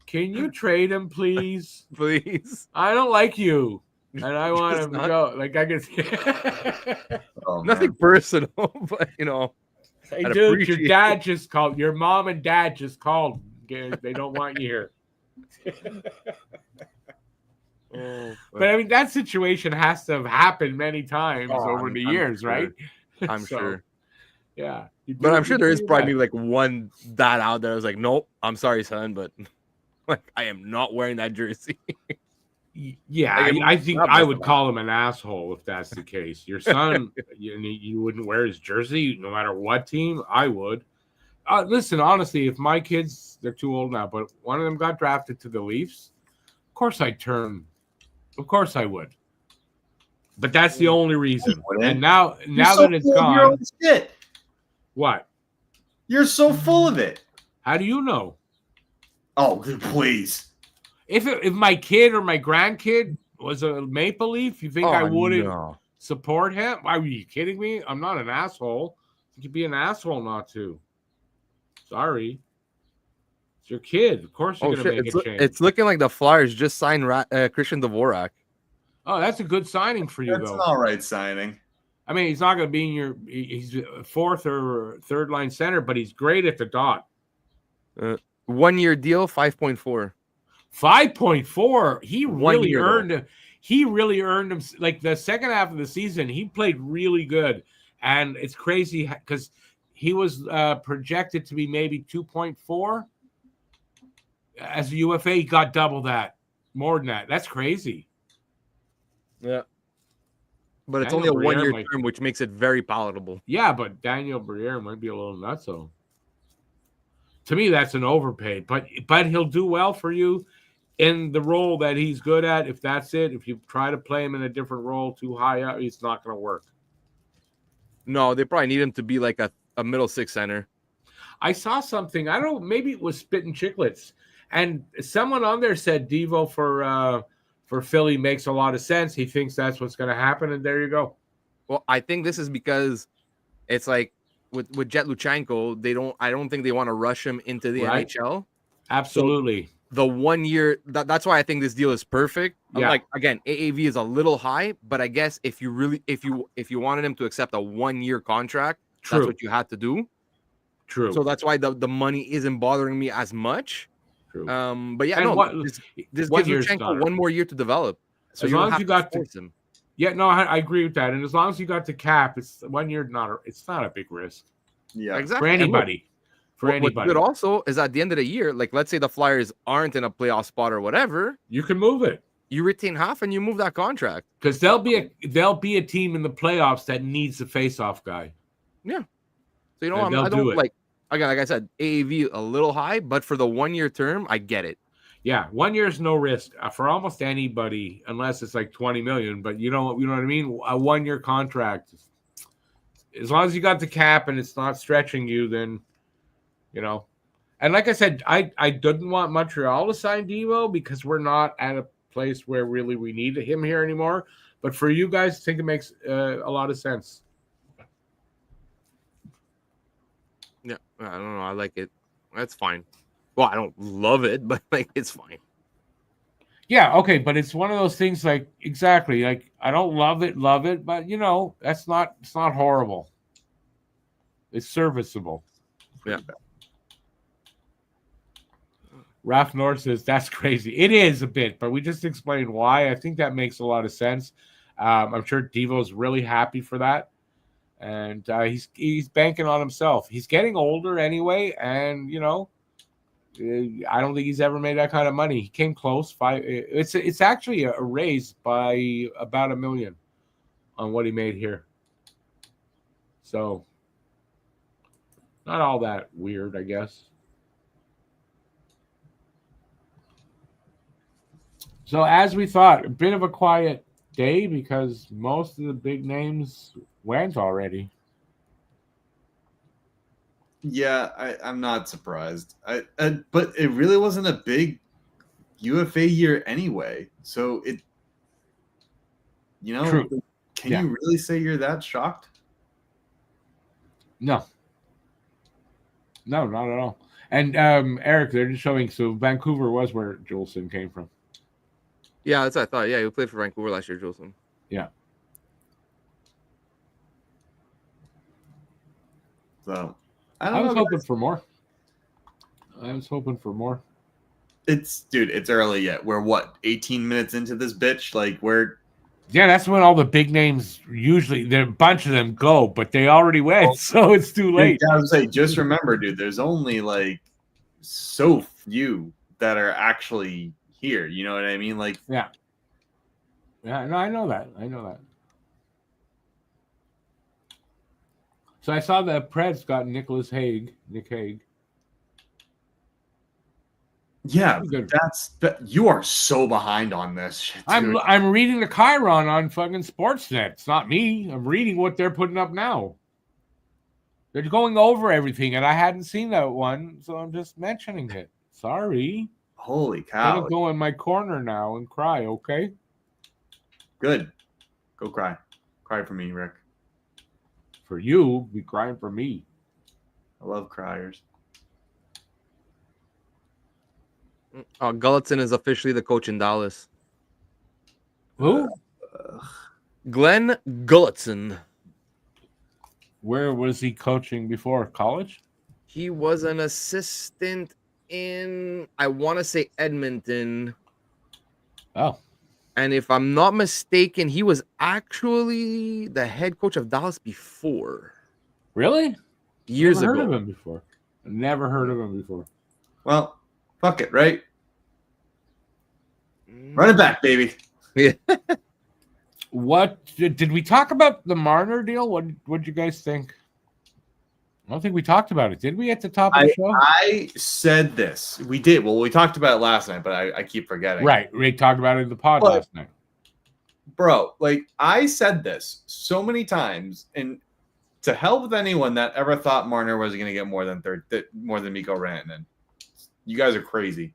Can you trade him, please? Please. I don't like you, and I want him to go. Like I can see. Nothing personal, but Hey, dude, your dad just called. Your mom and dad just called. They don't want you here. But I mean, that situation has to have happened many times over the years, sure. right? I'm sure. Yeah. But I'm sure there is probably like one dad out there who's like, nope, I'm sorry, son, but like I am not wearing that jersey. Yeah, like, I think I would call him an asshole if that's the case. Your son, you wouldn't wear his jersey no matter what team. I would. Listen, honestly, if my kids, they're too old now, but one of them got drafted to the Leafs, of course I'd turn. Of course I would. But that's the only reason. And now that it's gone. Shit. What? You're so full of it. How do you know? Oh, please. If my kid or my grandkid was a Maple Leaf, you think I wouldn't support him? Why were you kidding me? I'm not an asshole. You'd be an asshole not to. Sorry. It's your kid. Of course you're going to make a change. It's looking like the Flyers just signed Christian Dvorak. Oh, that's a good signing for you, That's though. An all right signing. I mean, he's not going to be in he's fourth or third line center, but he's great at the dot. 1 year deal, 5.4. 5.4. He really earned. he really earned him. Like the second half of the season, he played really good, and it's crazy because he was projected to be maybe 2.4 as a UFA. He got double that, more than that. That's crazy. Yeah. But it's Daniel only a 1-year Briere term, which makes it very palatable. Yeah, but Daniel Briere might be a little nutso. To me, that's an overpaid, but he'll do well for you in the role that he's good at. If that's it, if you try to play him in a different role too high up, it's not going to work. No, they probably need him to be like a middle six center. I saw something. I don't know. Maybe it was Spittin' Chicklets, and someone on there said Devo for Philly makes a lot of sense. He thinks that's what's going to happen, and there you go. Well, I think this is because it's like with Jet Luchenko, I don't think they want to rush him into the NHL. Absolutely. So the 1 year, that's why I think this deal is perfect. Yeah. Like again, AAV is a little high, but I guess if you wanted him to accept a 1-year contract, True. that's what you had to do. True. So that's why the money isn't bothering me as much. True. But yeah, this gives Luchenko 1 more year to develop. So as you long don't as have you to got force him. Yeah, no, I agree with that. And as long as you got the cap, it's 1 year. It's not a big risk. Yeah, exactly. For anybody. What's good also is at the end of the year, like let's say the Flyers aren't in a playoff spot or whatever, you can move it. You retain half and you move that contract because there'll be a team in the playoffs that needs the face-off guy. Yeah, so you know I don't like again, like I said, AAV a little high, but for the 1 year term, I get it. Yeah, 1 year is no risk for almost anybody unless it's like 20 million. But you know what I mean. A 1 year contract, as long as you got the cap and it's not stretching you, then. And like I said, I didn't want Montreal to sign Devo because we're not at a place where really we need him here anymore. But for you guys, I think it makes a lot of sense. Yeah, I don't know. I like it. That's fine. Well, I don't love it, but like it's fine. Yeah, okay, but it's one of those things like exactly like I don't love it, but it's not horrible. It's serviceable. Yeah. Ralph North says that's crazy. It is a bit, but we just explained why. I think that makes a lot of sense. I'm sure Devo's really happy for that, and he's banking on himself. He's getting older anyway, and I don't think he's ever made that kind of money. He came close. It's actually a raise by about $1 million on what he made here. So not all that weird, I guess. So as we thought, a bit of a quiet day because most of the big names went already. Yeah, I'm not surprised. But it really wasn't a big UFA year anyway. So True. Can you really say you're that shocked? No, not at all. And Eric, they're just showing. So Vancouver was where Juleson came from. Yeah, that's what I thought. Yeah, he played for Vancouver last year, Juleson. Yeah. So I was hoping for more. It's early yet. We're 18 minutes into this bitch? Like yeah, that's when all the big names usually a bunch of them go, but they already went, so it's too late. I was say, just remember, dude, there's only like so few that are actually here. You know what I mean? Like yeah, no, I know that. So I saw that Preds got Nick Hague. Yeah, you are so behind on this shit. Dude. I'm reading the Chiron on fucking Sportsnet. It's not me. I'm reading what they're putting up now. They're going over everything, and I hadn't seen that one, so I'm just mentioning it. Sorry. Holy cow! I'm gonna go in my corner now and cry. Okay. Good. Go cry. Cry for me, Rick. For you, be crying for me. I love criers. Gulutzon is officially the coach in Dallas. Who? Glenn Gulutzon. Where was he coaching before? College? He was an assistant in, I want to say, Edmonton. Oh. And if I'm not mistaken, he was actually the head coach of Dallas before. Really? Years Never ago. heard of him before. Never heard of him before. Well, fuck it, right? Run it back, baby. Yeah. What did we talk about the Marner deal? What'd you guys think? I don't think we talked about it. Did we at the top of the show? I said this. We did. Well, we talked about it last night, but I keep forgetting. Right. We talked about it in the pod last night. Bro, like I said this so many times, and to hell with anyone that ever thought Marner was going to get more than Mikko Rantanen. You guys are crazy.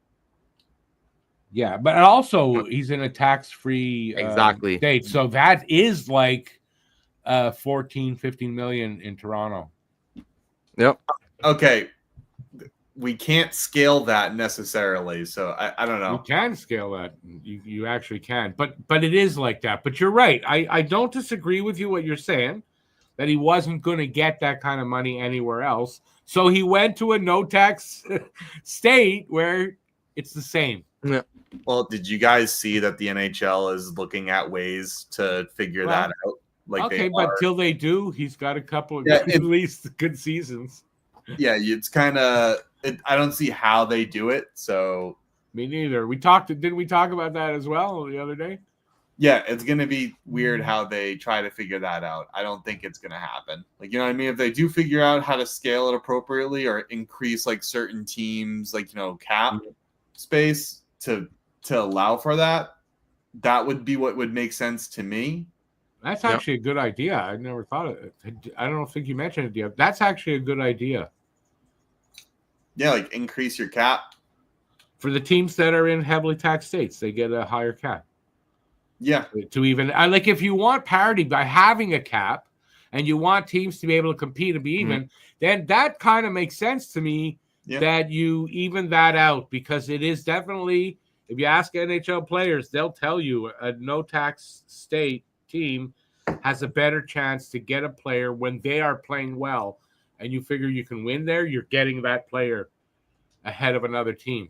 Yeah, but also he's in a tax-free exactly state, so that is like 14, 15 million in Toronto. Yep. Okay. We can't scale that necessarily, so I don't know. You can scale that. You actually can, but it is like that. But you're right. I don't disagree with you what you're saying, that he wasn't going to get that kind of money anywhere else. So he went to a no-tax state where it's the same. Yeah. Well, did you guys see that the NHL is looking at ways to figure that out? Like, okay, but till they do, he's got a couple of at least good seasons. Yeah, it's kind of. I don't see how they do it. So me neither. Didn't we talk about that as well the other day? Yeah, it's gonna be weird how they try to figure that out. I don't think it's gonna happen. Like, you know what I mean? If they do figure out how to scale it appropriately or increase like certain teams, like, you know, cap space to allow for that, that would be what would make sense to me. That's actually a good idea. I never thought of it. I don't think you mentioned it yet. That's actually a good idea. Yeah, like increase your cap. For the teams that are in heavily taxed states, they get a higher cap. Yeah. To even like if you want parity by having a cap and you want teams to be able to compete and be even, then that kind of makes sense to me that you even that out, because it is definitely, if you ask NHL players, they'll tell you a no tax state team has a better chance to get a player when they are playing well, and you figure you can win there, you're getting that player ahead of another team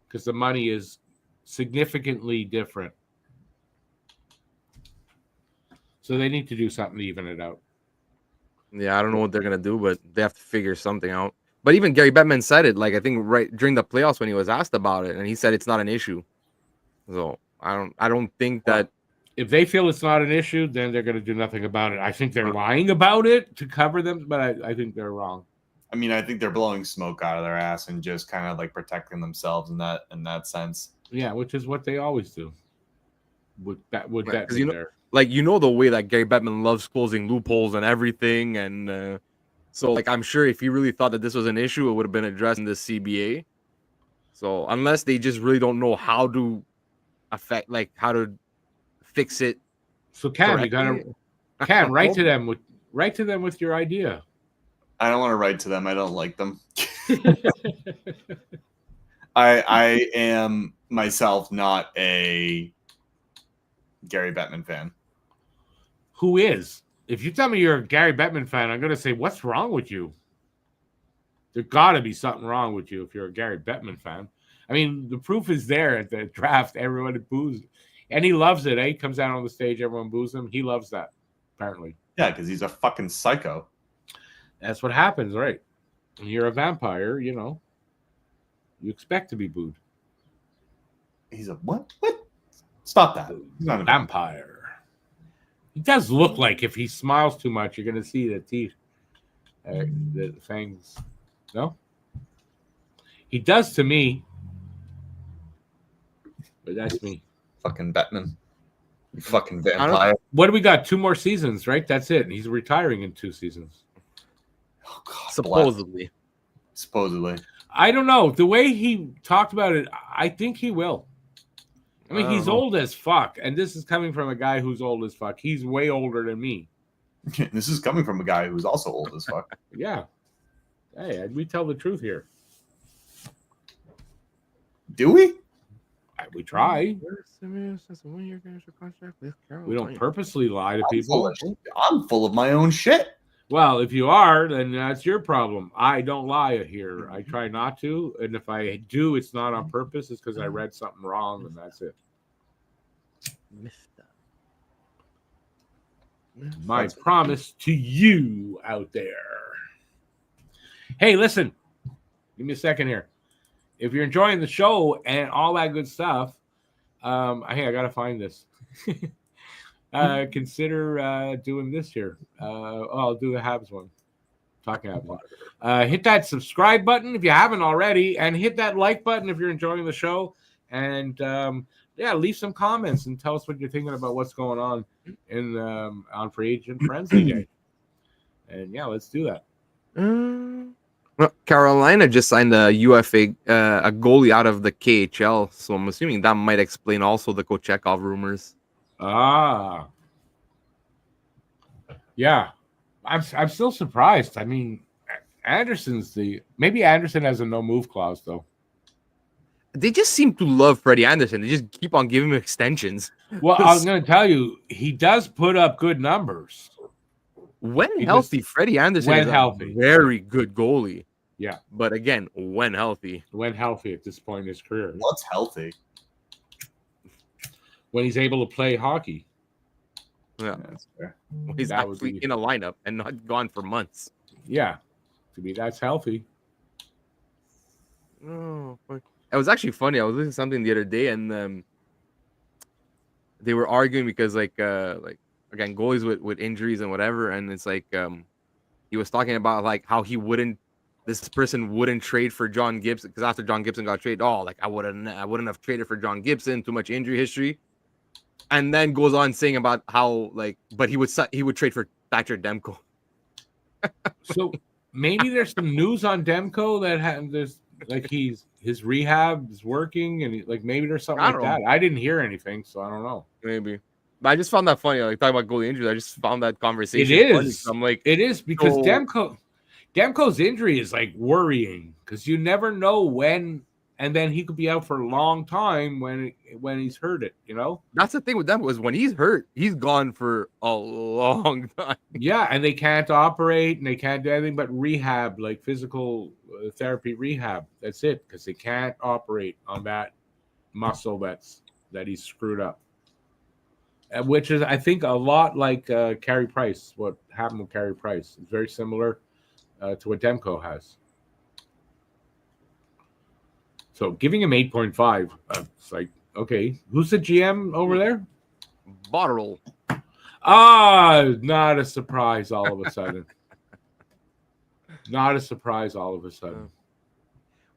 because the money is significantly different. So they need to do something to even it out. Yeah, I don't know what they're gonna do, but they have to figure something out. But even Gary Bettman said it, like I think right during the playoffs when he was asked about it, and he said it's not an issue. So I don't think that if they feel it's not an issue, then they're going to do nothing about it. I think they're lying about it to cover them, but I think they're wrong. I mean, I think they're blowing smoke out of their ass and just kind of like protecting themselves in that sense. Yeah, which is what they always do. Would that you know, like, you know, the way that Gary Bettman loves closing loopholes and everything, and so like I'm sure if he really thought that this was an issue, it would have been addressed in the CBA. So unless they just really don't know how to how to fix it. So Cam, you gotta write to them with your idea. I don't want to write to them. I don't like them. I am myself not a Gary Bettman fan. Who is? If you tell me you're a Gary Bettman fan, I'm going to say, what's wrong with you? There got to be something wrong with you if you're a Gary Bettman fan. I mean, the proof is there at the draft. Everyone boos. And he loves it, eh? He comes out on the stage, everyone boos him. He loves that, apparently. Yeah, because he's a fucking psycho. That's what happens, right? When you're a vampire, you know, you expect to be booed. He's a what? What? Stop that. He's not a vampire. He does look like if he smiles too much, you're going to see the teeth, the fangs. No? He does to me. But that's me. Fucking Bettman. You fucking vampire. What do we got? 2 more seasons, right? That's it. He's retiring in 2 seasons. Oh, God, Supposedly. I don't know. The way he talked about it, I think he will. I mean, he's old as fuck. And this is coming from a guy who's old as fuck. He's way older than me. This is coming from a guy who's also old as fuck. Yeah. Hey, we tell the truth here. Do we? We try. We don't purposely lie to people. I'm full of my own shit. Well, if you are, then that's your problem. I don't lie here. I try not to. And if I do, it's not on purpose. It's because I read something wrong, and that's it. My promise to you out there. Hey, listen. Give me a second here. If you're enjoying the show and all that good stuff, hey, I gotta find this. Consider doing this here. I'll do the Habs one. Talking Habs. Hit that subscribe button if you haven't already, and hit that like button if you're enjoying the show. And leave some comments and tell us what you're thinking about what's going on in on Free Agent Frenzy Day. And let's do that. Well, Carolina just signed a UFA, a goalie out of the KHL, so I'm assuming that might explain also the Kochekov rumors. Yeah, I'm still surprised. I mean, maybe Anderson has a no move clause though. They just seem to love Freddie Anderson. They just keep on giving him extensions. Well, I'm going to tell you, he does put up good numbers. When healthy, Freddie Anderson is a very good goalie. Yeah. But again, when healthy. When healthy at this point in his career. What's healthy? When he's able to play hockey. Yeah. That's fair. He's actually in a lineup and not gone for months. Yeah. To me, that's healthy. Oh, fuck. It was actually funny. I was listening to something the other day, and they were arguing because, like again, goalies with injuries and whatever, and it's like he was talking about like how this person wouldn't trade for John Gibson because after John Gibson got traded, I wouldn't have traded for John Gibson, too much injury history, and then goes on saying about how but he would trade for Thatcher Demko. So maybe there's some news on Demko that there's his rehab is working, and maybe there's something like that. I didn't hear anything, so I don't know. Maybe, but I just found that funny. Like talking about goalie injuries, I just found that conversation. It is. Funny. I'm like, it is because Demko's injury is worrying because you never know when, and then he could be out for a long time when he's hurt it. That's the thing with Demko is when he's hurt, he's gone for a long time. Yeah, and they can't operate and they can't do anything but rehab, like physical therapy rehab. That's it, because they can't operate on that muscle that he's screwed up. Which is, I think, a lot like Carey Price. What happened with Carey Price? It's very similar to what Demko has. So giving him 8.5, it's like, okay, who's the GM over there? Botterill. Not a surprise all of a sudden. Not a surprise all of a sudden.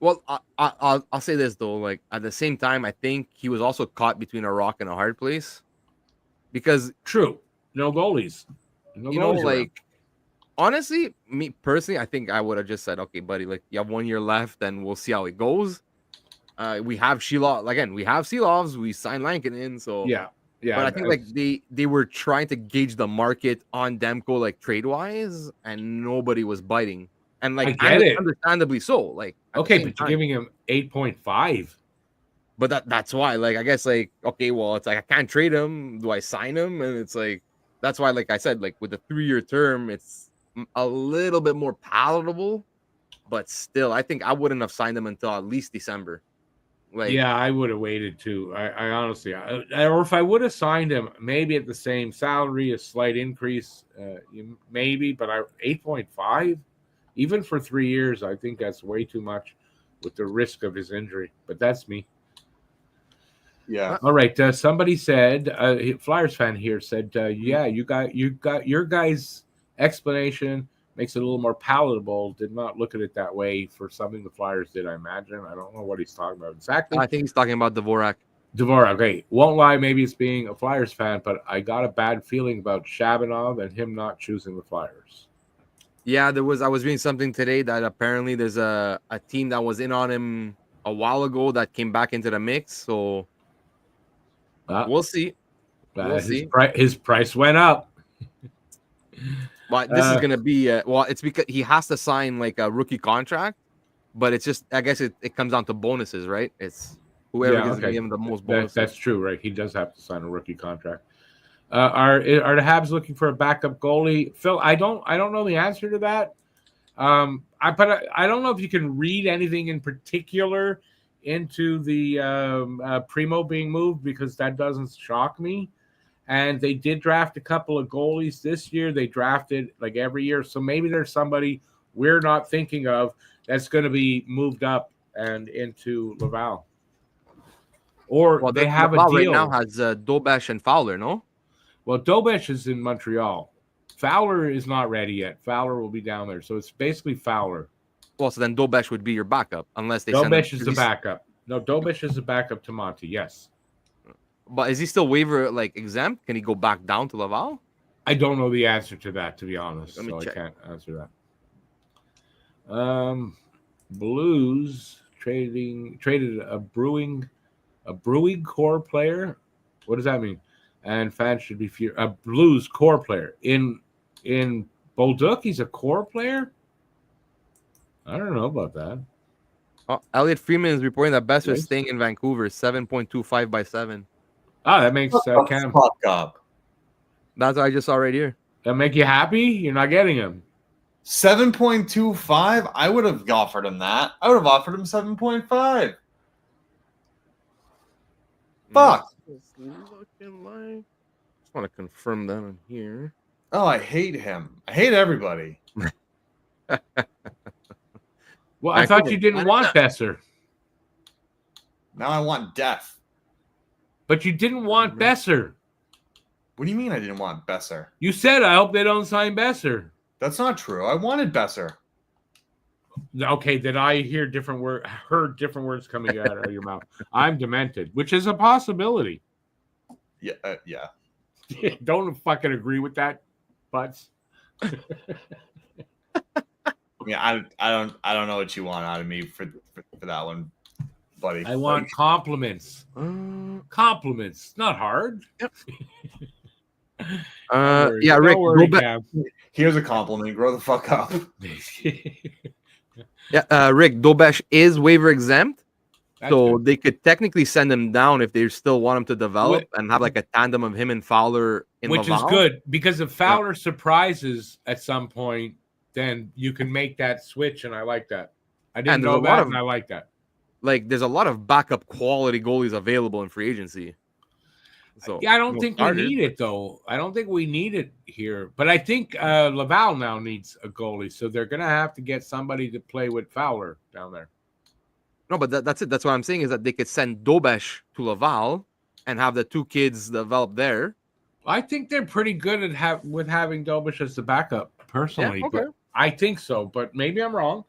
Well, I'll say this though, at the same time, I think he was also caught between a rock and a hard place. Because true, no goalies. Honestly, me personally, I think I would have just said, okay, buddy, you have 1 year left, and we'll see how it goes. We have Sheilov again. We have Seilovs. We signed Lankinen, so yeah. But I think they were trying to gauge the market on Demko trade wise, and nobody was biting. And I get it, understandably so. Okay, but you're giving him 8.5. But that's why, I guess, okay, well, it's I can't trade him. Do I sign him? And it's that's why, I said, with the 3-year term, it's a little bit more palatable. But still, I think I wouldn't have signed him until at least December. I would have waited too. I honestly, or if I would have signed him, maybe at the same salary, a slight increase, maybe. But 8.5, even for 3 years, I think that's way too much with the risk of his injury. But that's me. Yeah. All right. Somebody said, Flyers fan here said, you got your guys' explanation makes it a little more palatable. Did not look at it that way for something the Flyers did, I imagine. I don't know what he's talking about exactly. I think he's talking about Dvorak. Okay. Won't lie, maybe it's being a Flyers fan, but I got a bad feeling about Shabunov and him not choosing the Flyers. Yeah, I was reading something today that apparently there's a team that was in on him a while ago that came back into the mix, so we'll see. His price went up. But this is going to be it's because he has to sign a rookie contract, but it's just, I guess it comes down to bonuses, right? It's whoever gets to give him the most bonuses. That's true, right? He does have to sign a rookie contract. Are the Habs looking for a backup goalie? Phil, I don't know the answer to that. I don't know if you can read anything in particular into the Primo being moved because that doesn't shock me. And they did draft a couple of goalies this year. They drafted like every year. So maybe there's somebody we're not thinking of that's going to be moved up and into Laval. Or they have Laval a deal. right now has Dobesh and Fowler, no? Well, Dobesh is in Montreal. Fowler is not ready yet. Fowler will be down there. So it's basically Fowler. Well, so then Dobesh would be your backup unless they Dobesh is the backup. No, Dobesh is the backup to Monty, yes. But is he still waiver exempt? Can he go back down to Laval? I don't know the answer to that, to be honest. Let me check. I can't answer that. Blues traded a brewing core player. What does that mean? And fans should be a Blues core player in Bolduc. He's a core player. I don't know about that. Oh, Elliot Freeman is reporting that Besser is staying in Vancouver, 7.25 by 7. Ah, that makes Cam. Fuck up. That's what I just saw right here. That make you happy? You're not getting him. 7.25? I would have offered him that. I would have offered him 7.5. Fuck. Just want to confirm that on here. Oh, I hate him. I hate everybody. Well, I thought you didn't want Besser. Now I want death. But you didn't want Besser. What do you mean I didn't want Besser? You said, I hope they don't sign Besser. That's not true. I wanted Besser. Okay, did I heard different words coming out of your mouth? I'm demented, which is a possibility. Yeah, yeah. Don't fucking agree with that, butts. Yeah, I don't know what you want out of me for that one, buddy. I want compliments. Compliments, not hard. Yep. Yeah, Rick. Here's a compliment. Grow the fuck up. Yeah, Rick. Dobesh is waiver exempt, so they could technically send him down if they still want him to develop and have like a tandem of him and Fowler in which Laval. Is good because if Fowler surprises at some point, then you can make that switch, and I like that. I didn't know that, and I like that. Like, there's a lot of backup quality goalies available in free agency. So yeah, I don't think we need it, though. I don't think we need it here. But I think Laval now needs a goalie, so they're going to have to get somebody to play with Fowler down there. No, but that's it. That's what I'm saying is that they could send Dobesh to Laval and have the two kids develop there. I think they're pretty good at with having Dobesh as the backup, personally. Yeah, okay. But I think so, but maybe I'm wrong.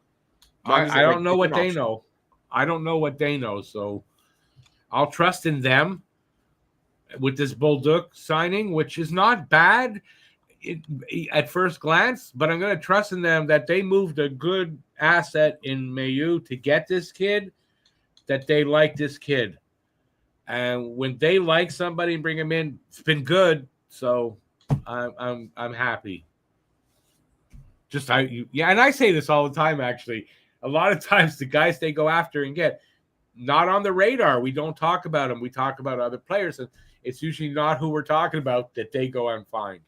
I don't know what they know. I don't know what they know, so I'll trust in them with this Bolduc signing, which is not bad at first glance, but I'm going to trust in them that they moved a good asset in Mayu to get this kid, that they like this kid. And when they like somebody and bring him in, it's been good, so I'm happy. And I say this all the time, actually. A lot of times the guys they go after and get, not on the radar. We don't talk about them. We talk about other players, and it's usually not who we're talking about that they go and find.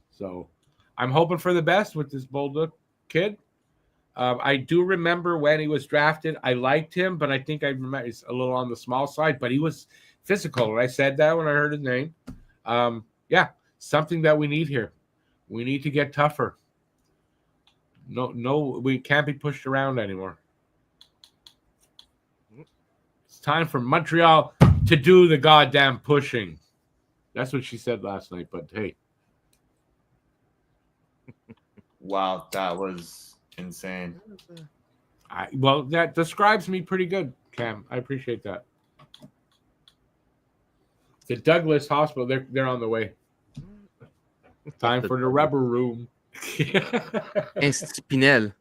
So I'm hoping for the best with this Bolduc kid. I do remember when he was drafted, I liked him, but I think I remember he's a little on the small side, but he was physical. I said that when I heard his name. Yeah, something that we need here. We need to get tougher. No, we can't be pushed around anymore. It's time for Montreal to do the goddamn pushing. That's what she said last night, but hey. Wow, that was insane. Well, that describes me pretty good, Cam. I appreciate that. The Douglas Hospital, they're on the way. Time for the rubber room. Spinel.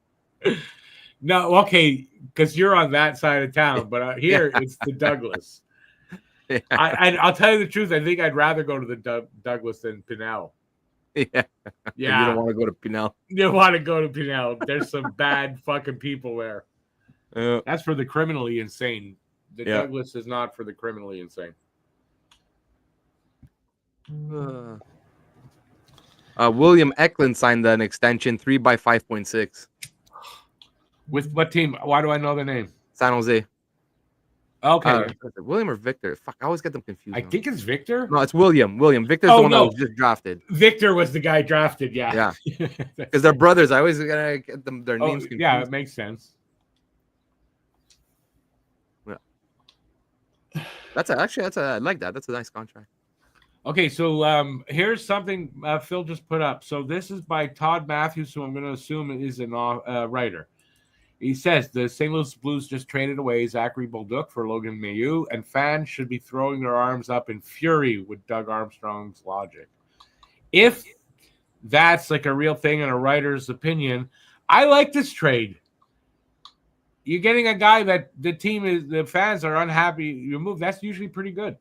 No, okay, because you're on that side of town, but here it's the Douglas. Yeah. I'll tell you the truth. I think I'd rather go to the Douglas than Pinel. Yeah. You don't want to go to Pinel. You want to go to Pinel. There's some bad fucking people there. That's for the criminally insane. The Douglas is not for the criminally insane. William Eklund signed an extension 3 by 5.6. With what team? Why do I know the name? San Jose. Okay. William or Victor? Fuck, I always get them confused. I think it's Victor. No, it's William. Victor's the one that was just drafted. Victor was the guy drafted. Yeah. Yeah. Because they're brothers. I always gotta get them their names confused. Yeah, it makes sense. Yeah. I like that. That's a nice contract. Okay, so here's something Phil just put up. So this is by Todd Matthews, who I'm going to assume is a writer. He says the St. Louis Blues just traded away Zachary Bolduc for Logan Mailloux, and fans should be throwing their arms up in fury with Doug Armstrong's logic. If that's like a real thing and a writer's opinion, I like this trade. You're getting a guy that the fans are unhappy you move. That's usually pretty good.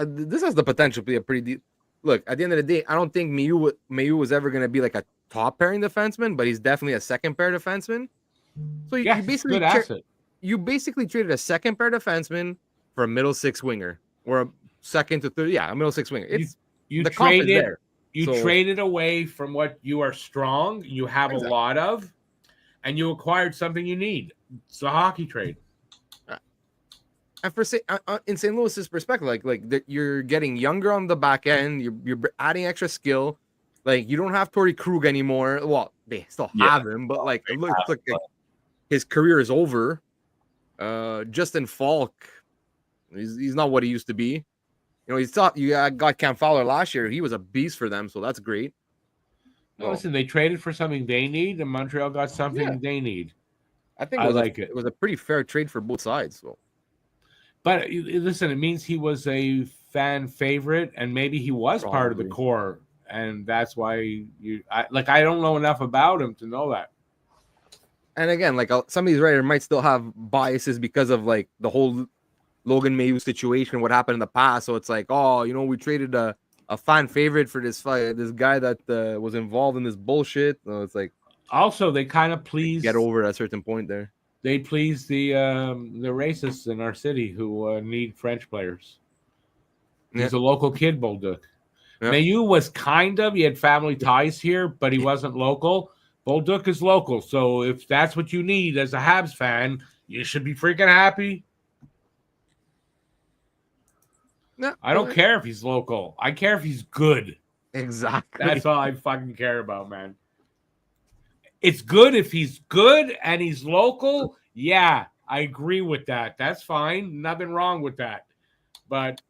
This has the potential to be a pretty deep. Look, at the end of the day, I don't think Mailloux was ever going to be like a top pairing defenseman, but he's definitely a second pair defenseman. So you basically traded a second pair defenseman for a middle six winger or a second to third. Yeah, a middle six winger. You traded away from what you are strong, you have a lot of, and you acquired something you need. It's a hockey trade. And for in St. Louis's perspective, like you're getting younger on the back end, you're adding extra skill. Like you don't have Torrey Krug anymore. Well, they still have him, but like it looks like his career is over. Justin Falk, he's not what he used to be. You know, you got Cam Fowler last year. He was a beast for them, so that's great. Well, listen, they traded for something they need, and Montreal got something they need. I think it was a pretty fair trade for both sides. So. But listen, it means he was a fan favorite, and maybe he was part of the core, and that's why I don't know enough about him to know that. And again, like some of these writers might still have biases because of like the whole Logan Mailloux situation, what happened in the past. So it's like, we traded a fan favorite for this guy that was involved in this bullshit. So it's like, also they kind of get over at a certain point there. They please the racists in our city who need French players. He's a local kid, Bolduc. Yeah. Mailloux was he had family ties here, but he wasn't local. Bolduc is local. So if that's what you need as a Habs fan, you should be freaking happy. No, I don't care if he's local. I care if he's good. Exactly. That's all I fucking care about, man. It's good if he's good and he's local. Yeah, I agree with that. That's fine. Nothing wrong with that. But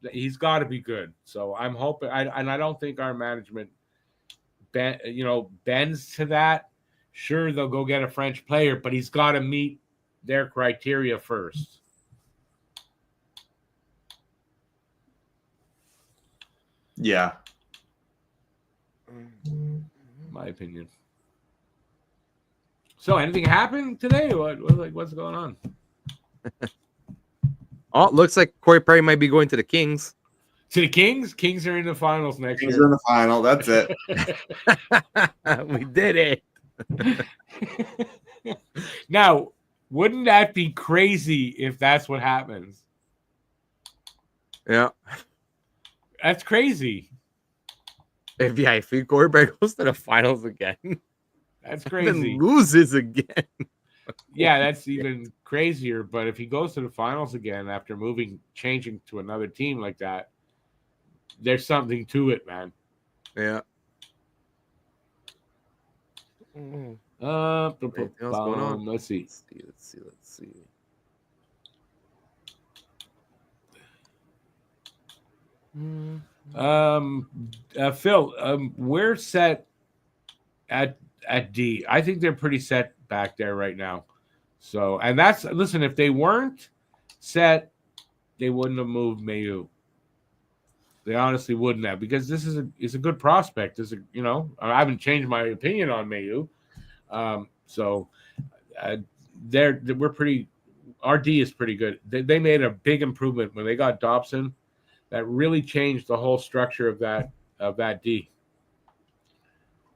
he's got to be good. So I'm hoping, and I don't think our management bends to that. Sure, they'll go get a French player, but he's got to meet their criteria first. Yeah. My opinion. So, anything happened today? What's going on? It looks like Corey Perry might be going to the Kings. To the Kings? Kings are in the finals next year. Kings are in the final. That's it. We did it. Now, wouldn't that be crazy if that's what happens? Yeah. That's crazy. If Corey Perry goes to the finals again. That's crazy. Then loses again. Yeah, that's even crazier. But if he goes to the finals again after changing to another team like that, there's something to it, man. Yeah. What's going on? Let's see. Phil, we're set at D. I think they're pretty set back there right now. So, and listen, if they weren't set, they wouldn't have moved Mailloux. They honestly wouldn't have, because this is a good prospect. I haven't changed my opinion on Mailloux. We're pretty. Our D is pretty good. They made a big improvement when they got Dobson. That really changed the whole structure of that D.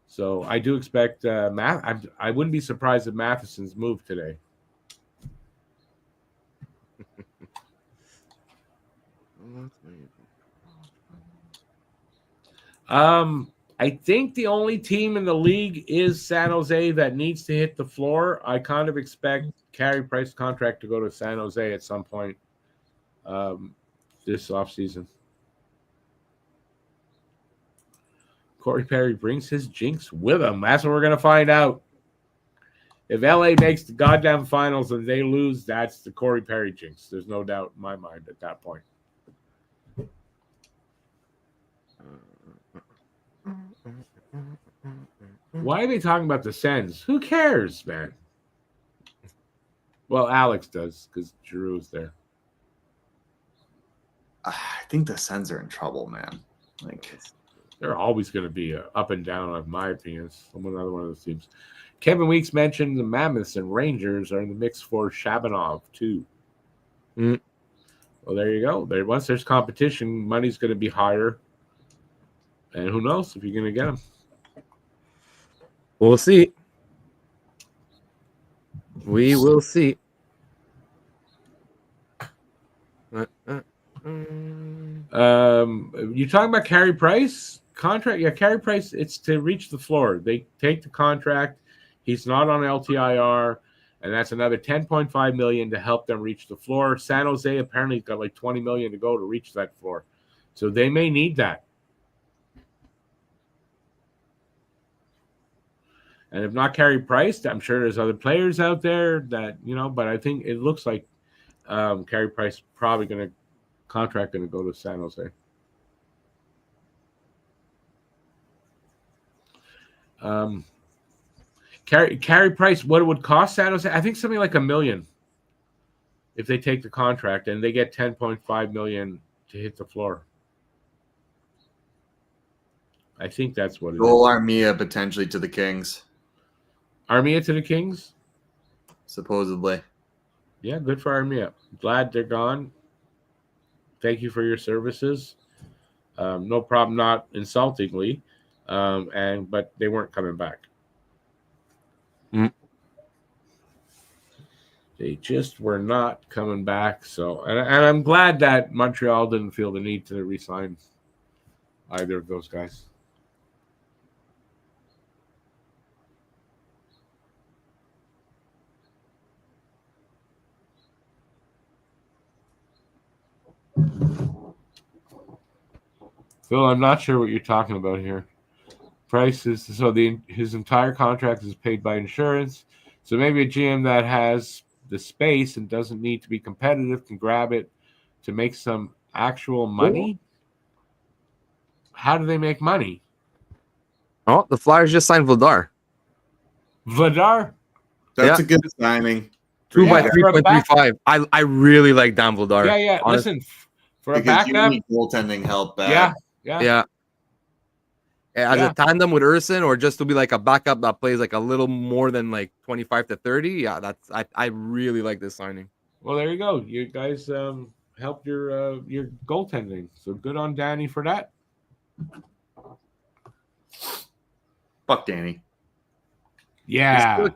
So I do expect I wouldn't be surprised if Matheson's moved today. I think the only team in the league is San Jose that needs to hit the floor. I kind of expect Carey Price contract to go to San Jose at some point this offseason. Corey Perry brings his jinx with him. That's what we're going to find out. If LA makes the goddamn finals and they lose, that's the Corey Perry jinx. There's no doubt in my mind at that point. Why are they talking about the Sens? Who cares, man? Well, Alex does because Giroux's there. I think the Sens are in trouble, man. Like, they're always going to be up and down, in my opinion. Another one of those teams. Kevin Weeks mentioned the Mammoths and Rangers are in the mix for Shabanov, too. Mm. Well, there you go. Once there's competition, money's going to be higher. And who knows if you're going to get them. We'll see. We will see. You talking about Carey Price contract? Yeah, Carey Price. It's to reach the floor. They take the contract. He's not on LTIR, and that's another $10.5 million to help them reach the floor. San Jose apparently got like $20 million to go to reach that floor, so they may need that. And if not Carey Price, I'm sure there's other players out there that, but I think it looks like Carey Price probably going to go to San Jose. Carey Price, what it would cost San Jose? I think something like $1 million if they take the contract, and they get $10.5 million to hit the floor. I think that's what it is. Armia potentially to the Kings. Armia to the Kings? Supposedly. Yeah, good for Armia. Glad they're gone. Thank you for your services. No problem, not insultingly, but they weren't coming back. Mm. They just were not coming back. So, and I'm glad that Montreal didn't feel the need to re-sign either of those guys. Phil, I'm not sure what you're talking about here. Price is his entire contract is paid by insurance. So maybe a GM that has the space and doesn't need to be competitive can grab it to make some actual money. How do they make money? Oh, the Flyers just signed Vladar. That's a good signing. 2 by 3.35. I really like Dan Vladar. Yeah. Honestly. Listen, for a backup, you need goaltending help. Bad. Yeah. As a tandem with Urson, or just to be like a backup that plays like a little more than like 25 to 30. Yeah, I really like this signing. Well, there you go. You guys helped your goaltending. So good on Danny for that. Fuck Danny. Yeah.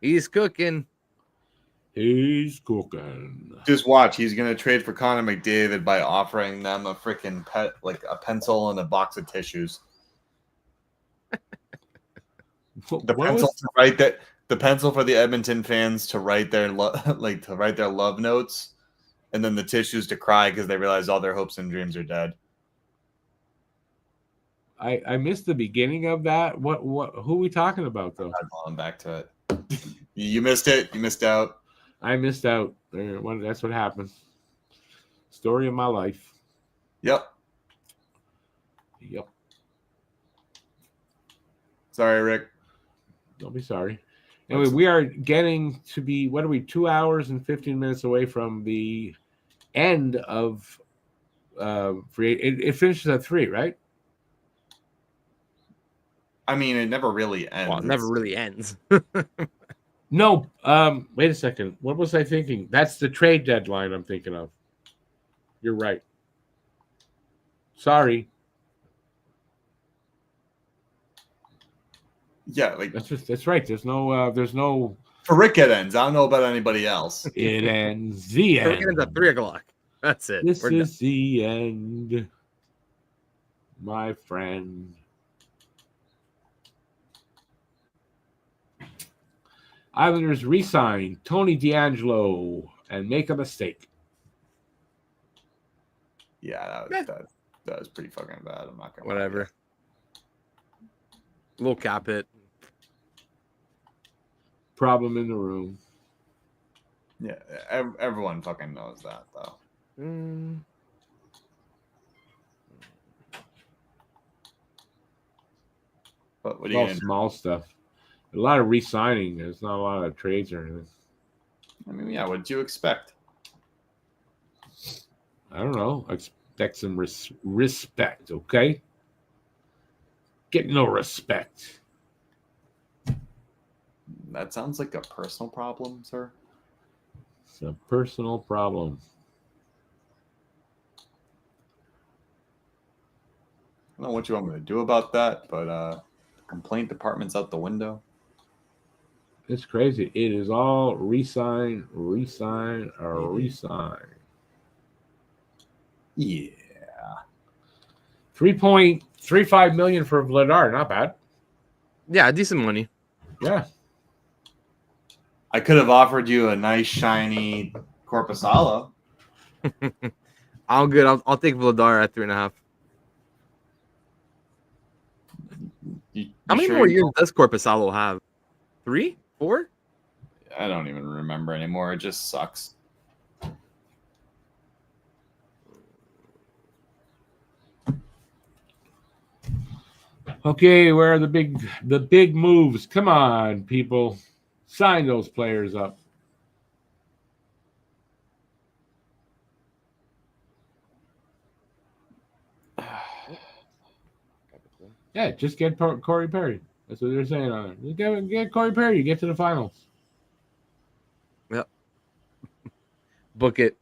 He's cooking. Just watch. He's going to trade for Connor McDavid by offering them a freaking a pencil and a box of tissues. The pencil for the Edmonton fans to write their love notes, and then the tissues to cry because they realize all their hopes and dreams are dead. I missed the beginning of that. Who are we talking about though? I'm going back to it. You missed it. You missed out. I missed out. That's what happened. Story of my life. Yep. Sorry, Rick. Don't be sorry. Anyway, we are getting to be, 2 hours and 15 minutes away from the end of free. It finishes at 3, right? I mean, it never really ends. Well, it never really ends. No. Wait a second. What was I thinking? That's the trade deadline I'm thinking of. You're right. Sorry. Yeah, that's right. There's no. For Rick, it ends. I don't know about anybody else. It ends. The end. It ends at 3:00. That's it. This is the end, my friend. Islanders re-sign Tony DeAngelo and make a mistake. Yeah, that was pretty fucking bad. I'm not gonna Whatever. Little cap hit. Problem in the room. Yeah, everyone fucking knows that though. But what It's all small stuff. A lot of re-signing. There's not a lot of trades or anything. I mean, yeah. What did you expect? I don't know. I expect some respect. Okay. Get no respect. That sounds like a personal problem, sir. It's a personal problem. I don't know what you want me to do about that, but the complaint department's out the window. It's crazy. It is all resign, or resign. Yeah. 3.35 million for Vladar. Not bad. Yeah, decent money. Yeah. I could have offered you a nice shiny Corpusalo. I'm good. I'll take Vladar at 3.5. How many more years does Corpusalo have? 3? 4? I don't even remember anymore. It just sucks. Okay, where are the big moves? Come on, people. Sign those players up. Yeah, just get Corey Perry. That's what they're saying on it. Get Corey Perry. You get to the finals. Yep. Book it.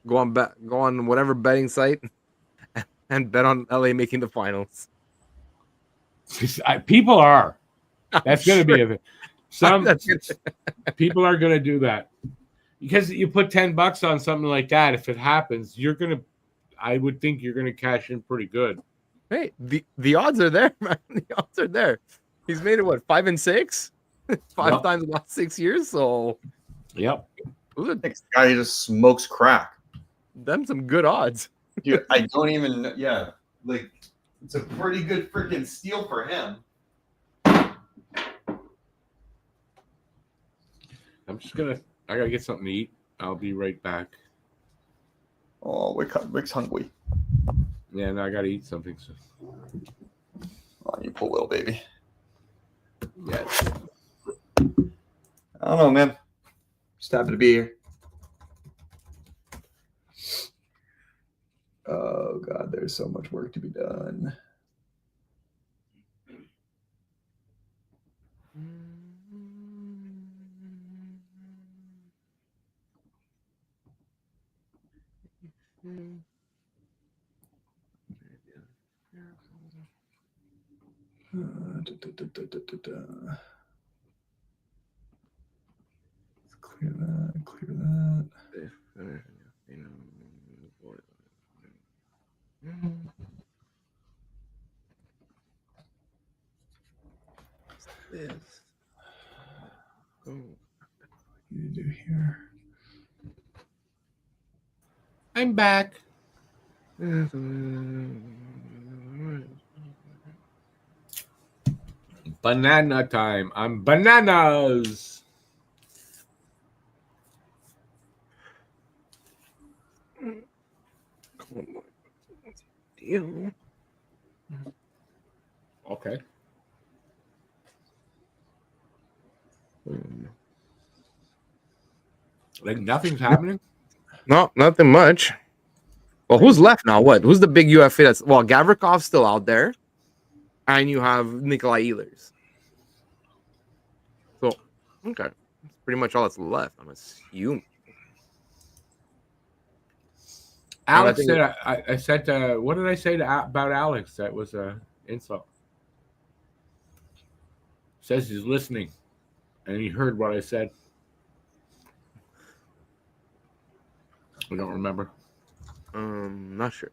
Go on whatever betting site and bet on LA making the finals. People are. That's going to be a some people are going to do that because you put $10 on something like that. If it happens, I would think you're gonna cash in pretty good. Hey, the odds are there, man. The odds are there. He's made it what 5 and 6, 5 times in the last 6 years. So, yep. Next guy who just smokes crack. Them some good odds. Dude, I don't even know. Yeah, like it's a pretty good freaking steal for him. I gotta get something to eat. I'll be right back. Oh, Rick's hungry. Yeah, and I gotta eat something. So. Oh, you poor little baby. Yeah. I don't know, man. Just happy to be here. Oh God, there's so much work to be done. Let's clear that. Clear that. This. What do you do here? I'm back. Banana time. I'm bananas. Deal. Okay. Like nothing's happening? No, nothing much. Well, who's left now? What? Who's the big UFA that's Gavrikov's still out there. And you have Nikolai Ehlers. So, okay. That's pretty much all that's left, I'm assuming. Alex said, I said, what did I say about Alex? That was an insult. Says he's listening. And he heard what I said. I don't remember. Not sure.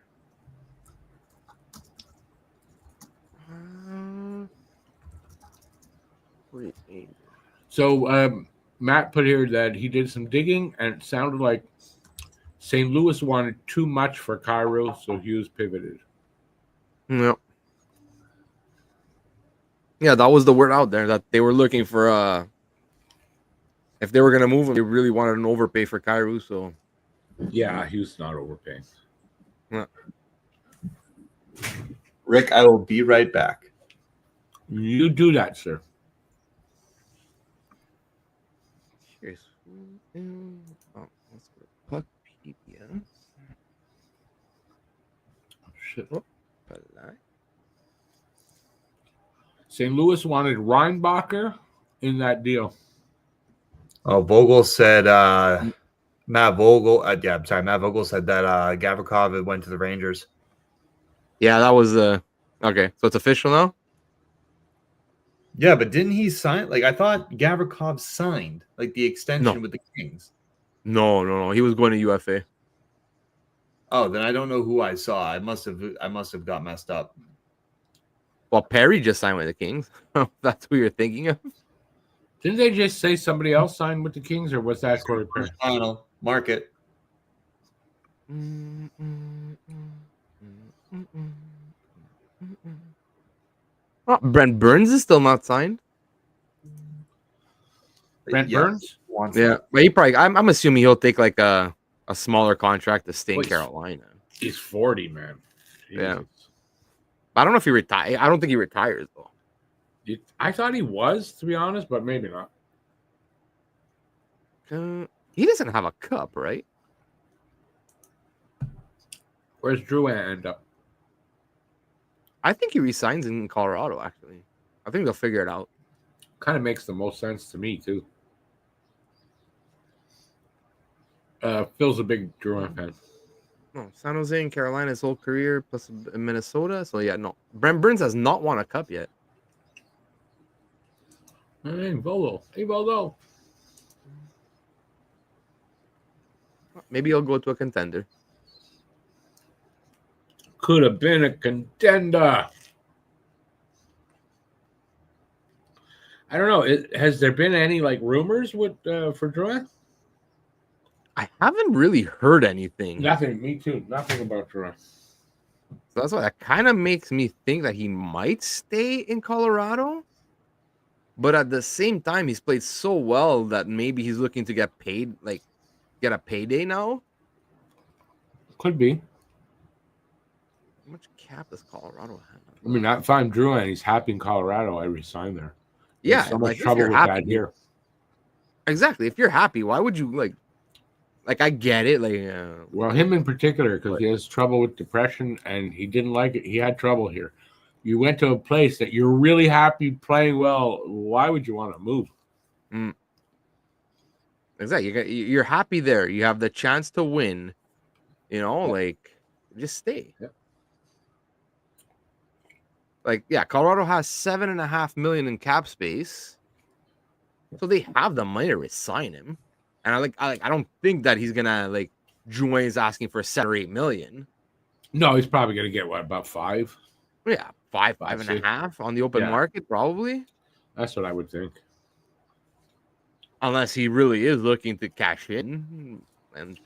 So Matt put here that he did some digging, and it sounded like St. Louis wanted too much for Cairo, so Hughes pivoted. Yep. Yeah, that was the word out there that they were looking for. If they were gonna move him, they really wanted an overpay for Cairo. So yeah, Hughes not overpaying. Yeah. Rick, I will be right back. You do that, sir. Here's let's go to Puckpedia. Shit. Oh, St. Louis wanted Reinbacher in that deal. Oh, Vogel said Matt Vogel. Matt Vogel said that Gavrikov went to the Rangers. Yeah, that was okay. So it's official now. Yeah, but didn't he sign? Like I thought Gavrikov signed like the extension with the Kings. No. He was going to UFA. Oh, then I don't know who I saw. I must have got messed up. Well, Perry just signed with the Kings. That's who you're thinking of. Didn't they just say somebody else signed with the Kings, or was that Corey Perry? Final market. Oh, Brent Burns is still not signed. Brent Burns? Yeah, but he probably. I'm assuming he'll take like a smaller contract to stay in Carolina. He's 40, man. Jesus. Yeah. I don't know if he retires. I don't think he retires though. I thought he was, to be honest, but maybe not. He doesn't have a cup, right? Where's Drouin end up? I think he resigns in Colorado. Actually, I think they'll figure it out. Kind of makes the most sense to me too. Phil's a big Drouin fan. No, San Jose and Carolina his whole career, plus Minnesota. So yeah, no. Brent Burns has not won a cup yet. Hey, Vogel. Hey, Vogel. Maybe he'll go to a contender. Could have been a contender. I don't know. Has there been any like rumors with for Drouin? I haven't really heard anything. Nothing. Me too. Nothing about Drouin. So that's why that kind of makes me think that he might stay in Colorado. But at the same time, he's played so well that maybe he's looking to get paid, like get a payday now. Could be. How much cap does Colorado have? I mean, if I'm Drouin, he's happy in Colorado. I resign there. Yeah, so much trouble with that here. Exactly. If you're happy, why would you like I get it. Well, him in particular, because he has trouble with depression and he didn't like it. He had trouble here. You went to a place that you're really happy playing well. Why would you want to move? Exactly. You're happy there. You have the chance to win. You know, just stay. Yeah. Colorado has $7.5 million in cap space, so they have the money to resign him. And I don't think that he's gonna Drouin is asking for $7 or $8 million. No, he's probably gonna get about 5. Yeah, 5.5 on the open market, probably. That's what I would think. Unless he really is looking to cash in, and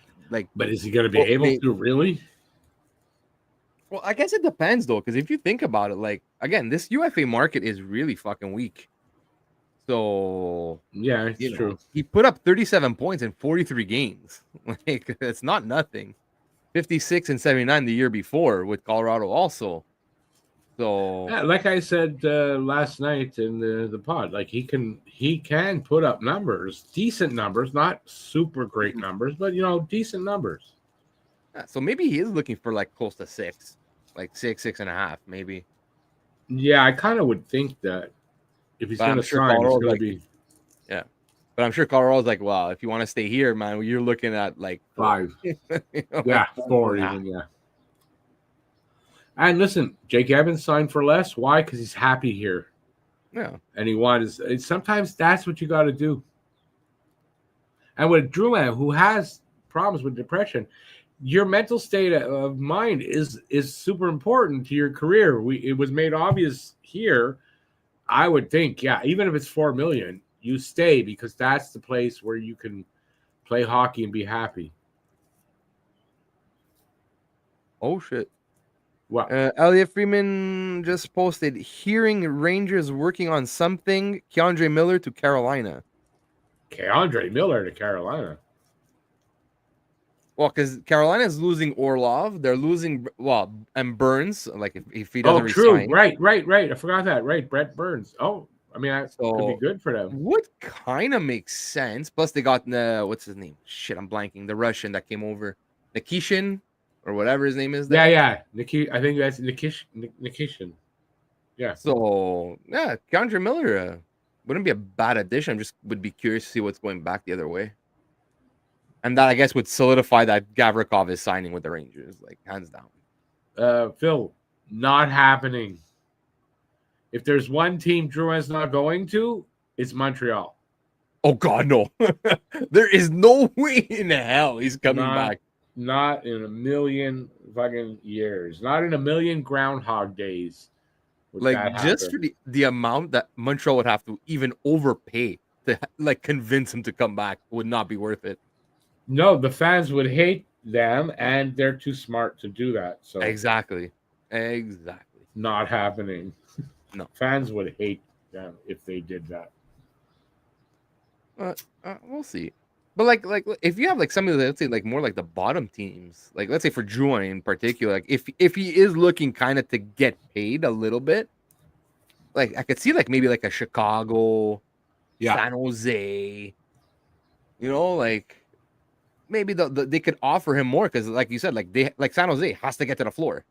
but is he gonna be able to really? Well, I guess it depends though, because if you think about it, again, this UFA market is really fucking weak. So yeah, it's true. He put up 37 points in 43 games. It's not nothing. 56 and 79 the year before with Colorado also. So yeah, like I said last night in the pod, he can put up numbers, decent numbers, not super great numbers, but decent numbers. Yeah, so maybe he is looking for close to 6, 6.5, maybe. Yeah, I kind of would think that. If he's going to sign, it's going to be. Yeah. But I'm sure Colorado's well, if you want to stay here, man, you're looking at 5. Yeah, 4 even, yeah. And listen, Jake Evans signed for less. Why? Because he's happy here. Yeah. And he wants. Sometimes that's what you got to do. And with Drouin, who has problems with depression, your mental state of mind is super important to your career. It was made obvious here. I would think, even if it's $4 million, you stay because that's the place where you can play hockey and be happy. Oh shit. What? Elliot Freeman just posted hearing Rangers working on something. Keandre Miller to Carolina. Keandre Miller to Carolina. Well, because Carolina's losing Orlov, they're losing and Burns. Like if he doesn't true. resign. Right. I forgot that. Right, Brett Burns. Oh, I mean, that could be good for them. What kind of makes sense. Plus, they got what's his name? Shit, I'm blanking. The Russian that came over, Nikishin, or whatever his name is. There. Yeah. I think that's Nikishin. Yeah. So yeah, Keandre Miller wouldn't be a bad addition. I just would be curious to see what's going back the other way. And that, I guess, would solidify that Gavrikov is signing with the Rangers, like, hands down. Phil, not happening. If there's one team Drouin's not going to, it's Montreal. Oh, God, no. There is no way in hell he's coming back. Not in a million fucking years. Not in a million Groundhog Days. Like, just for the amount that Montreal would have to even overpay to, like, convince him to come back would not be worth it. No, the fans would hate them, and they're too smart to do that. So exactly, not happening. No, fans would hate them if they did that. We'll see. But like if you have like some of the, let's say, like more like the bottom teams, like let's say for Drouin in particular, like if he is looking kind of to get paid a little bit, like I could see like maybe like a Chicago, San Jose, like. Maybe they could offer him more because, like you said, like San Jose has to get to the floor,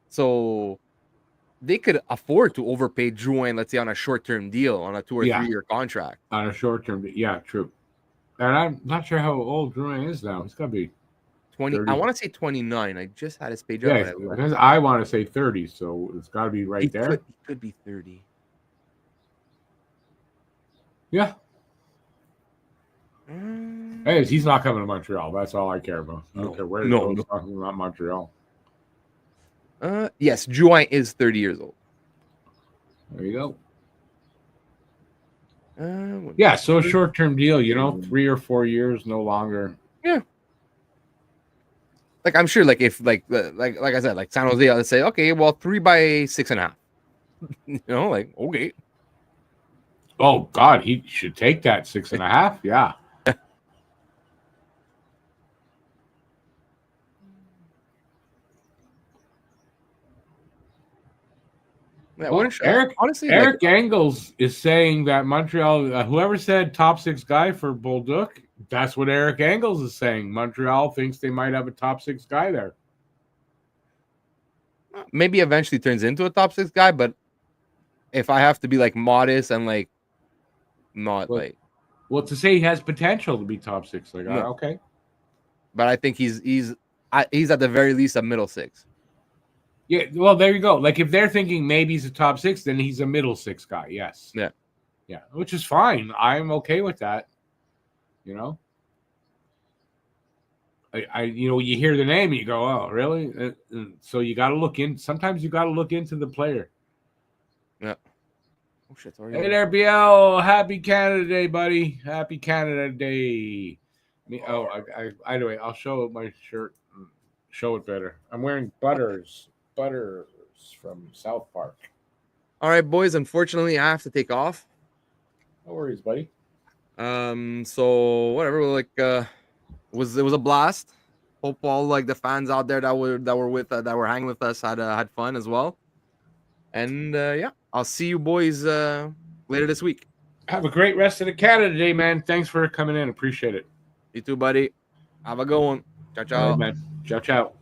so they could afford to overpay Drouin, let's say, on a short-term deal, on a 2 or 3 year contract. On a short-term, yeah, true. And I'm not sure how old Drouin is now. He's got to be 20. 30. I want to say 29. I just had his page up. Yeah, because I want to say 30, so it's got to be right there. It could be 30. Yeah. Hey, he's not coming to Montreal. That's all I care about. I don't care where he goes. Not Montreal. Yes, Drouin is 30 years old. There you go. Yeah, so a short-term deal, 3 or 4 years, no longer. Yeah. Like I'm sure, like if like I said, like San Jose, let's say, okay, well, 3 by 6.5. Like okay. Oh God, he should take that 6.5. Yeah. Eric Engels is saying that Montreal, whoever said top 6 guy for Bolduc, that's what Eric Engels is saying. Montreal thinks they might have a top 6 guy there. Maybe eventually turns into a top 6 guy, but if I have to be like modest and like not well, to say he has potential to be top 6, like okay. But I think he's at the very least a middle 6. Yeah, well, there you go. Like, if they're thinking maybe he's a top 6, then he's a middle 6 guy. Yes. Yeah, which is fine. I'm okay with that. You hear the name and you go, oh, really? So you got to look in. Sometimes you got to look into the player. Yeah. Oh shit! Hey there, BL. Happy Canada Day, buddy. Happy Canada Day. Anyway, I'll show my shirt. Show it better. I'm wearing Butters from South Park. All right, boys. Unfortunately, I have to take off. No worries, buddy. So whatever. Like, it was a blast. Hope all like the fans out there that were hanging with us had fun as well. And yeah, I'll see you boys later this week. Have a great rest of the Canada Day, man. Thanks for coming in. Appreciate it. You too, buddy. Have a good one. Ciao, ciao. All right, man. Ciao, ciao.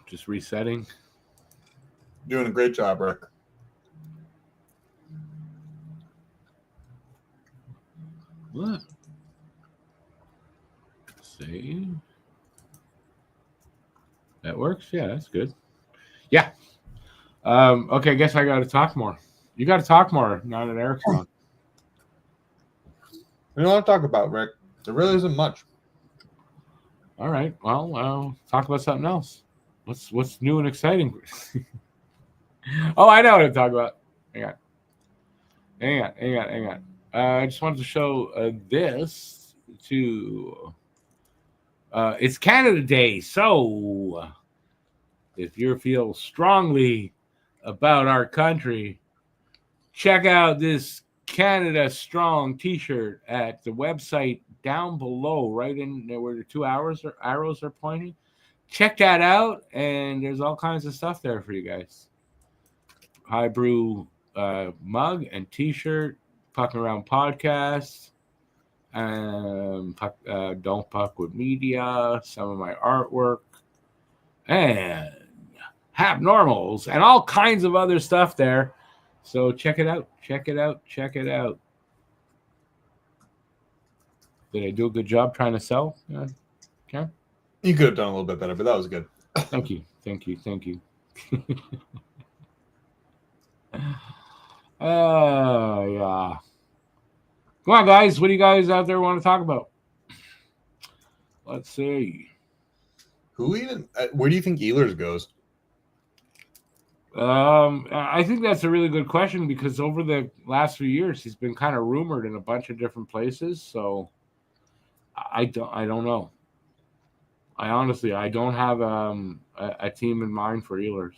Just resetting. Doing a great job, Rick. What? Save. That works? Yeah, that's good. Yeah. Okay, I guess I got to talk more. You got to talk more, not an Eric's on. We don't want to talk about, Rick. There really isn't much. All right. Well, talk about something else. What's new and exciting? Oh, I know what I'm talking about. Hang on. I just wanted to show this to. It's Canada Day, so if you feel strongly about our country, check out this Canada Strong T-shirt at the website down below, right in there where the two arrows are pointing. Check that out, and there's all kinds of stuff there for you guys. High Brew mug and T-shirt, Pucking Around podcast, Don't Puck with Media, some of my artwork, and Hab Normals, and all kinds of other stuff there. So check it out. Did I do a good job trying to sell? Okay. You could have done a little bit better, but that was good. Thank you. Yeah. Come on, guys. What do you guys out there want to talk about? Let's see. Where do you think Ehlers goes? I think that's a really good question because over the last few years, he's been kind of rumored in a bunch of different places. So I don't know. I honestly don't have a team in mind for Ehlers.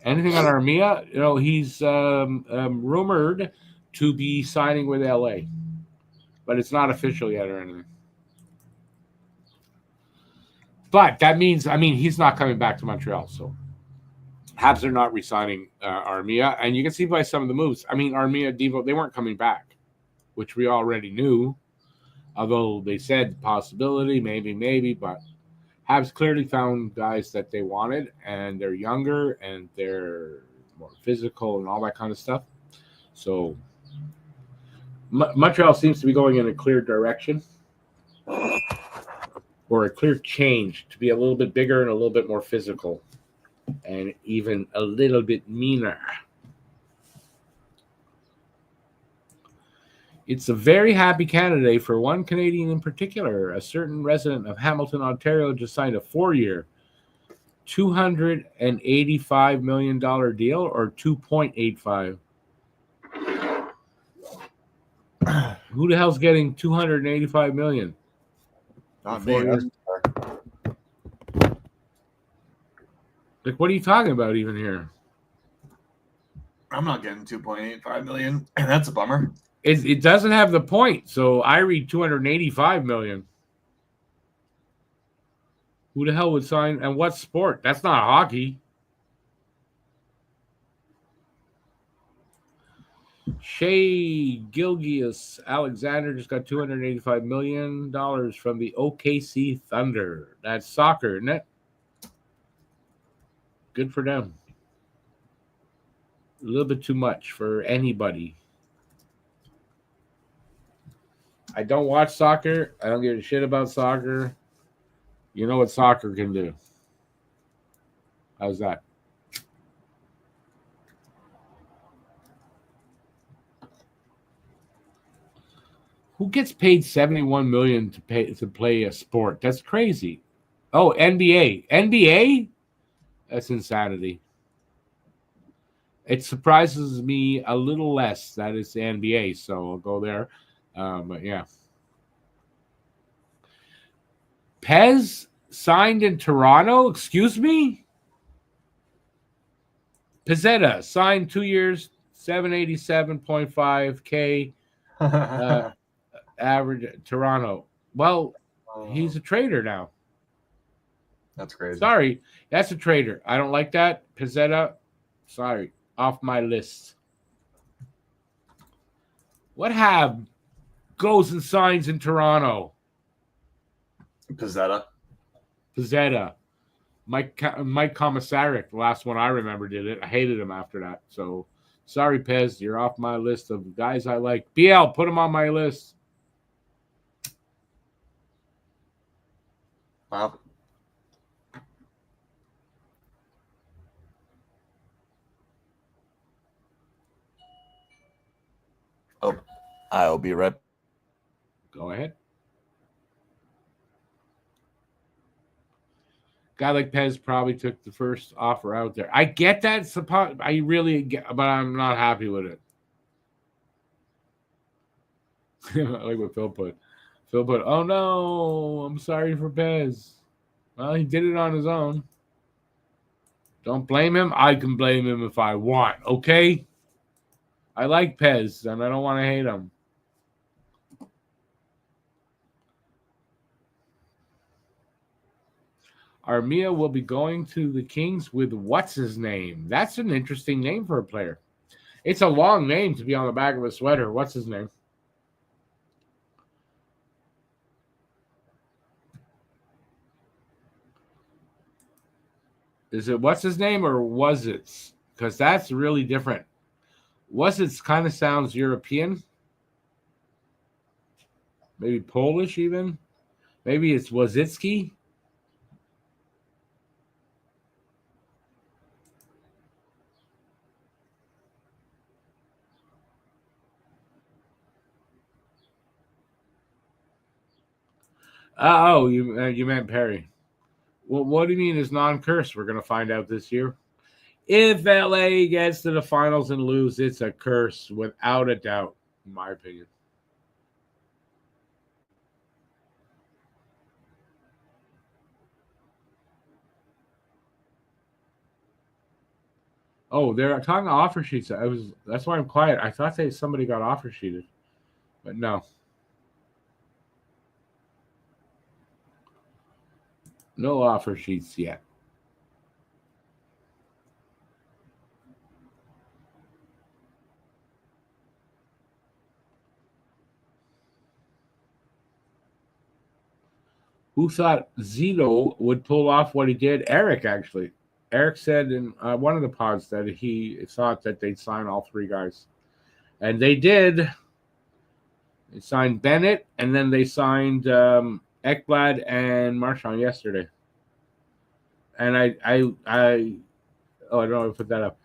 Anything on Armia? You know, he's rumored to be signing with LA, but it's not official yet or anything. But that means, he's not coming back to Montreal. So Habs are not re-signing Armia, and you can see by some of the moves. Armia, Devo, they weren't coming back, which we already knew. Although they said possibility, maybe, but Habs clearly found guys that they wanted, and they're younger and they're more physical and all that kind of stuff. So Montreal seems to be going in a clear direction or a clear change to be a little bit bigger and a little bit more physical and even a little bit meaner. It's a very happy Canada Day for one Canadian in particular. A certain resident of Hamilton, Ontario, just signed a 4-year, $285 million deal, or 2.85. Who the hell's getting $285 million? Not me. Like, what are you talking about even here? I'm not getting 2.85 million, and that's a bummer. It doesn't have the point, so I read 285 million. Who the hell would sign? And what sport? That's not hockey. Shea Gilgeous Alexander just got $285 million from the OKC Thunder. That's soccer, isn't it? Good for them. A little bit too much for anybody. I don't watch soccer. I don't give a shit about soccer. You know what soccer can do. How's that? Who gets paid $71 million to play a sport? That's crazy. Oh, NBA. NBA? That's insanity. It surprises me a little less that it's the NBA, so I'll go there. But yeah. Pez signed in Toronto? Excuse me? Pezzetta signed 2 years, $787.5K average Toronto. Well, he's a trader now. That's crazy. Sorry, that's a trader. I don't like that. Pezzetta, sorry, off my list. What Hab goes and signs in Toronto? Pezzetta. Mike Komisarek, the last one I remember, did it. I hated him after that. So, sorry, Pez, you're off my list of guys I like. BL, put him on my list. Wow. Oh, I'll be right. Go ahead. Guy like Pez probably took the first offer out there. I get that. I really get, but I'm not happy with it. I like what Phil put. Phil put, oh no, I'm sorry for Pez. Well, he did it on his own. Don't blame him. I can blame him if I want, okay? I like Pez, and I don't want to hate him. Armia will be going to the Kings with what's his name? That's an interesting name for a player. It's a long name to be on the back of a sweater. What's his name? Is it what's his name or was it? Because that's really different. Was it kind of sounds European? Maybe Polish even? Maybe it's Wazitsky? Oh, you meant Perry. Well, what do you mean is non-curse? We're going to find out this year. If LA gets to the finals and lose, it's a curse without a doubt, in my opinion. Oh, they're talking offer sheets. That's why I'm quiet. I thought somebody got offer sheeted, but no. No offer sheets yet. Who thought Zito would pull off what he did? Eric, actually. Eric said in one of the pods that he thought that they'd sign all three guys. And they did. They signed Bennett, and then they signed Ekblad and Marchand yesterday. And I don't know if I put that up.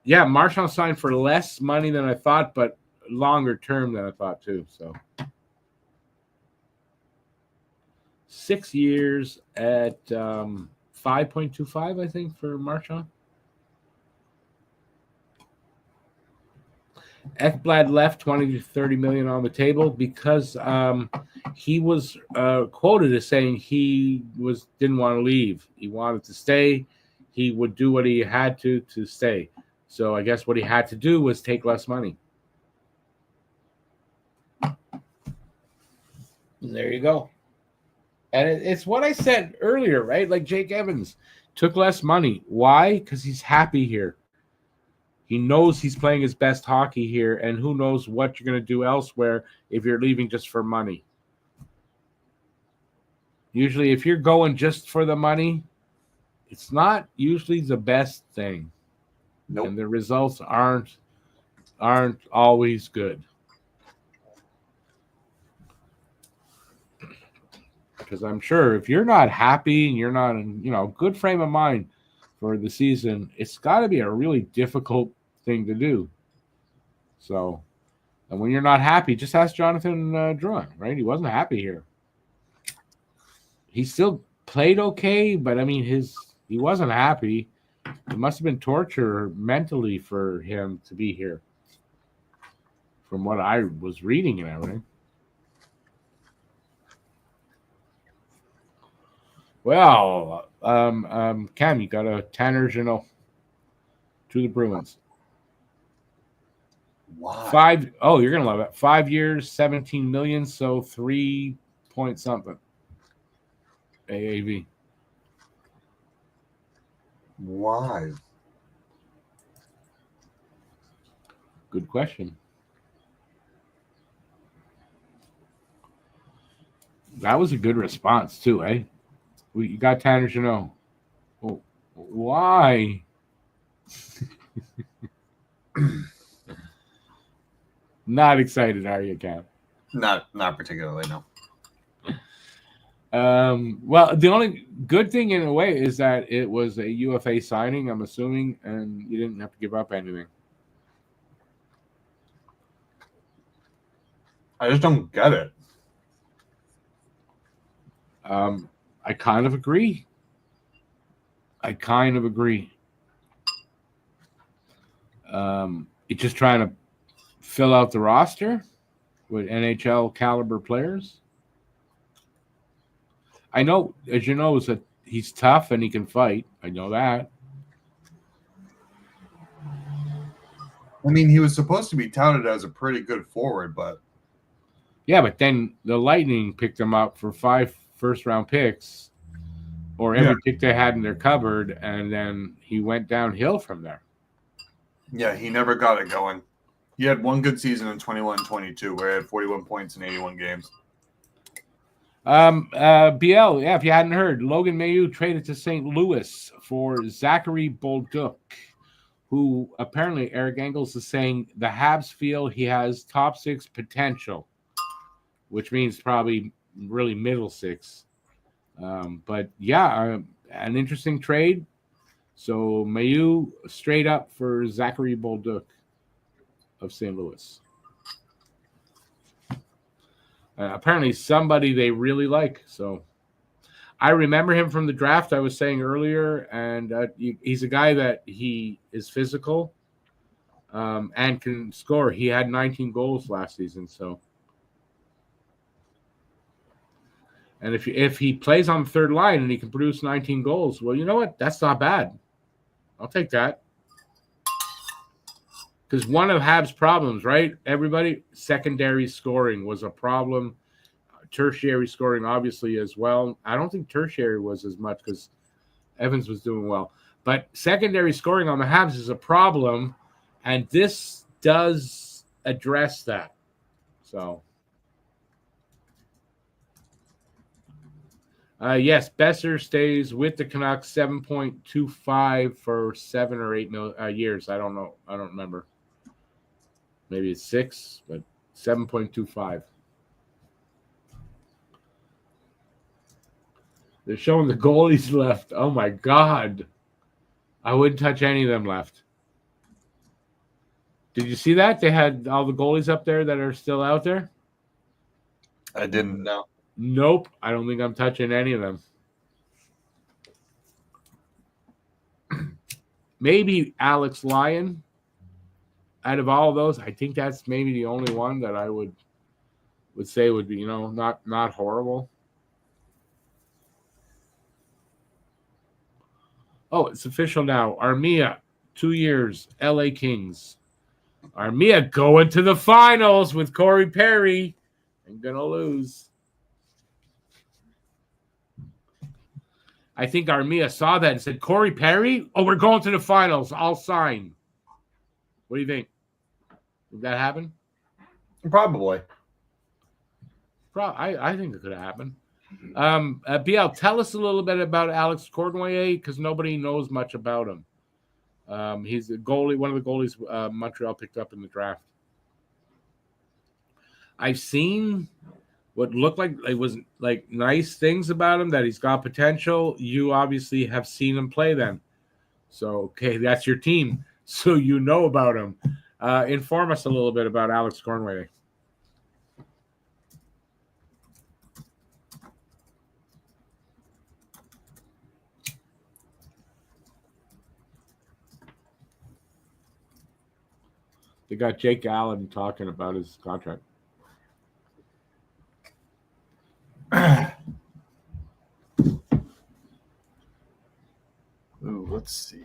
Yeah, Marchand signed for less money than I thought, but longer term than I thought too. So 6 years at 5.25, I think, for Marchand. Ekblad left 20 to 30 million on the table because he was quoted as saying didn't want to leave. He wanted to stay. He would do what he had to stay. So I guess what he had to do was take less money. There you go. And it's what I said earlier, right? Like Jake Evans took less money. Why? Because he's happy here. He knows he's playing his best hockey here, and who knows what you're going to do elsewhere if you're leaving just for money. Usually, if you're going just for the money, it's not usually the best thing. Nope. And the results aren't always good. Because I'm sure if you're not happy and you're not in good frame of mind for the season, it's got to be a really difficult thing to do. So, and when you're not happy, just ask Jonathan Drouin, right? He wasn't happy here. He still played okay, but I mean, he wasn't happy. It must have been torture mentally for him to be here, from what I was reading and everything. Well, Cam, you got a Tanner Jeannot to the Bruins. Why? You're gonna love it. 5 years, 17 million, so 3 point something. AAV. Why? Good question. That was a good response too, eh? You got Tanner Jeannot. Oh, why? Not excited, are you, Cam? Not particularly, no. Well, the only good thing in a way is that it was a UFA signing, I'm assuming, and you didn't have to give up anything. I just don't get it. I kind of agree. You're just trying to fill out the roster with NHL caliber players. I know, as you know, is that he's tough and he can fight. I know that. I mean, he was supposed to be touted as a pretty good forward, but yeah, but then the Lightning picked him up for 5 first-round picks, or every pick they had in their cupboard, and then he went downhill from there. Yeah, he never got it going. He had one good season in 21-22 where he had 41 points in 81 games. BL, yeah, if you hadn't heard, Logan Mailloux traded to St. Louis for Zachary Bolduc, who apparently Eric Engels is saying the Habs feel he has top 6 potential, which means probably really middle 6. But yeah, an interesting trade. So Mailloux straight up for Zachary Bolduc of St. Louis. Apparently somebody they really like. So I remember him from the draft I was saying earlier, and he's a guy that he is physical and can score. He had 19 goals last season. So, and if he plays on the third line and he can produce 19 goals, well, you know what? That's not bad. I'll take that. Because one of Habs' problems, right? Everybody, secondary scoring was a problem. Tertiary scoring, obviously, as well. I don't think tertiary was as much because Evans was doing well. But secondary scoring on the Habs is a problem, and this does address that. So, yes, Besser stays with the Canucks 7.25 for 7 or 8 years. I don't know. I don't remember. Maybe it's 6, but 7.25. They're showing the goalies left. Oh, my God. I wouldn't touch any of them left. Did you see that? They had all the goalies up there that are still out there? I didn't know. Nope. I don't think I'm touching any of them. Maybe Alex Lyon. Out of all of those, I think that's maybe the only one that I would say would be, not horrible. Oh, it's official now. Armia, 2 years, LA Kings. Armia going to the finals with Corey Perry and going to lose. I think Armia saw that and said, Corey Perry? Oh, we're going to the finals. I'll sign. What do you think? Did that happen? Probably. I think it could have happened. BL, tell us a little bit about Alex Cournoyer because nobody knows much about him. He's a goalie, one of the goalies Montreal picked up in the draft. I've seen what looked like it was like nice things about him, that he's got potential. You obviously have seen him play then. So, okay, that's your team. So you know about him. Inform us a little bit about Alex Cournoyer. They got Jake Allen talking about his contract. Ooh, let's see.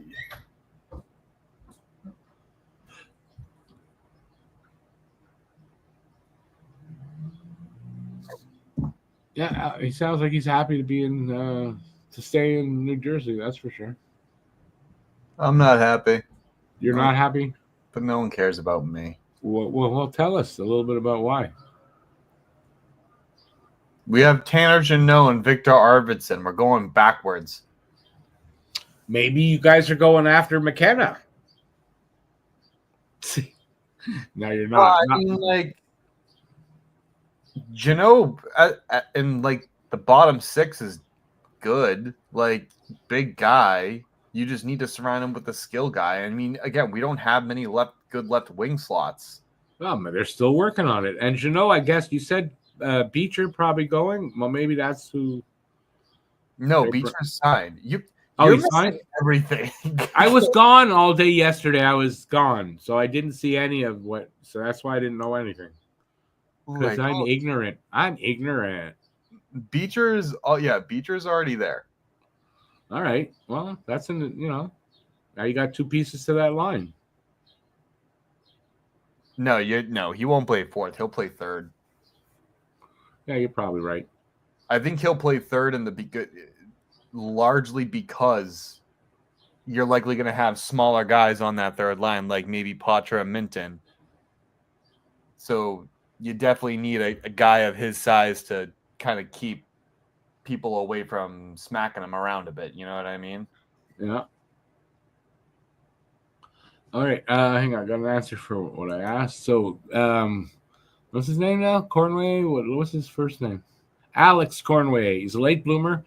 Yeah, he sounds like he's happy to be to stay in New Jersey. That's for sure. I'm not happy. You're not happy? But no one cares about me. Well, tell us a little bit about why. We have Tanner Jeannot and Victor Arvidsson. We're going backwards. Maybe you guys are going after McKenna. No, you're not. I mean, like, Jeannot in like the bottom 6 is good. Like, big guy. You just need to surround him with a skill guy. I mean, again, we don't have many good left wing slots. Well, they're still working on it. And Jeannot, I guess you said Beecher probably going. Well, maybe that's who No, Beecher's signed. You're he missing signed everything. I was gone all day yesterday. I was gone, so I didn't see any of what. So that's why I didn't know anything. Because I'm ignorant. I'm ignorant. Beecher's. Beecher's already there. All right. Well, that's now you got two pieces to that line. No, he won't play fourth. He'll play third. Yeah, you're probably right. I think he'll play third largely because you're likely going to have smaller guys on that third line, like maybe Patra and Minton. So you definitely need a guy of his size to kind of keep people away from smacking him around a bit. You know what I mean? Yeah. All right. Hang on. I got an answer for what I asked. So, what's his name now? Cornway? What's his first name? Alex Cornway. He's a late bloomer.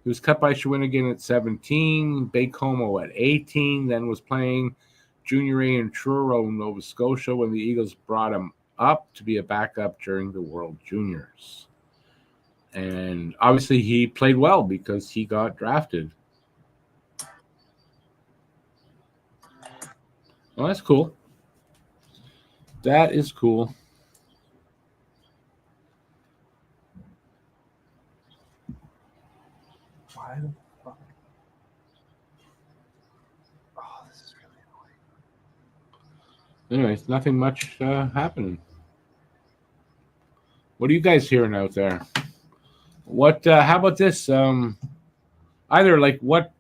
He was cut by Shawinigan at 17, Baie-Comeau at 18, then was playing Junior A in Truro, Nova Scotia, when the Eagles brought him up to be a backup during the World Juniors. And obviously he played well because he got drafted. Well, that's cool. That is cool. Why the fuck? Oh, this is really annoying. Anyways, nothing much happening. What are you guys hearing out there? What? How about this? Either like what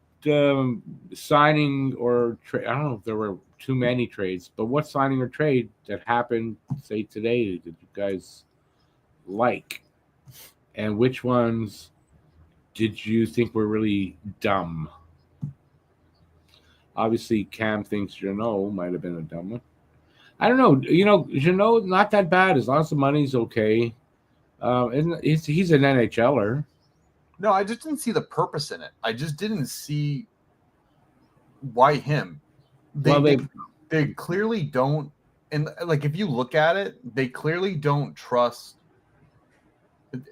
signing or trade? I don't know if there were too many trades, but what signing or trade that happened, say today, did you guys like? And which ones did you think were really dumb? Obviously, Cam thinks Jeannot might have been a dumb one. I don't know. Jeannot, not that bad as long as the money's okay. He's an NHLer. No, I just didn't see the purpose in it. I just didn't see why him. They clearly don't, and like if you look at it, they clearly don't trust.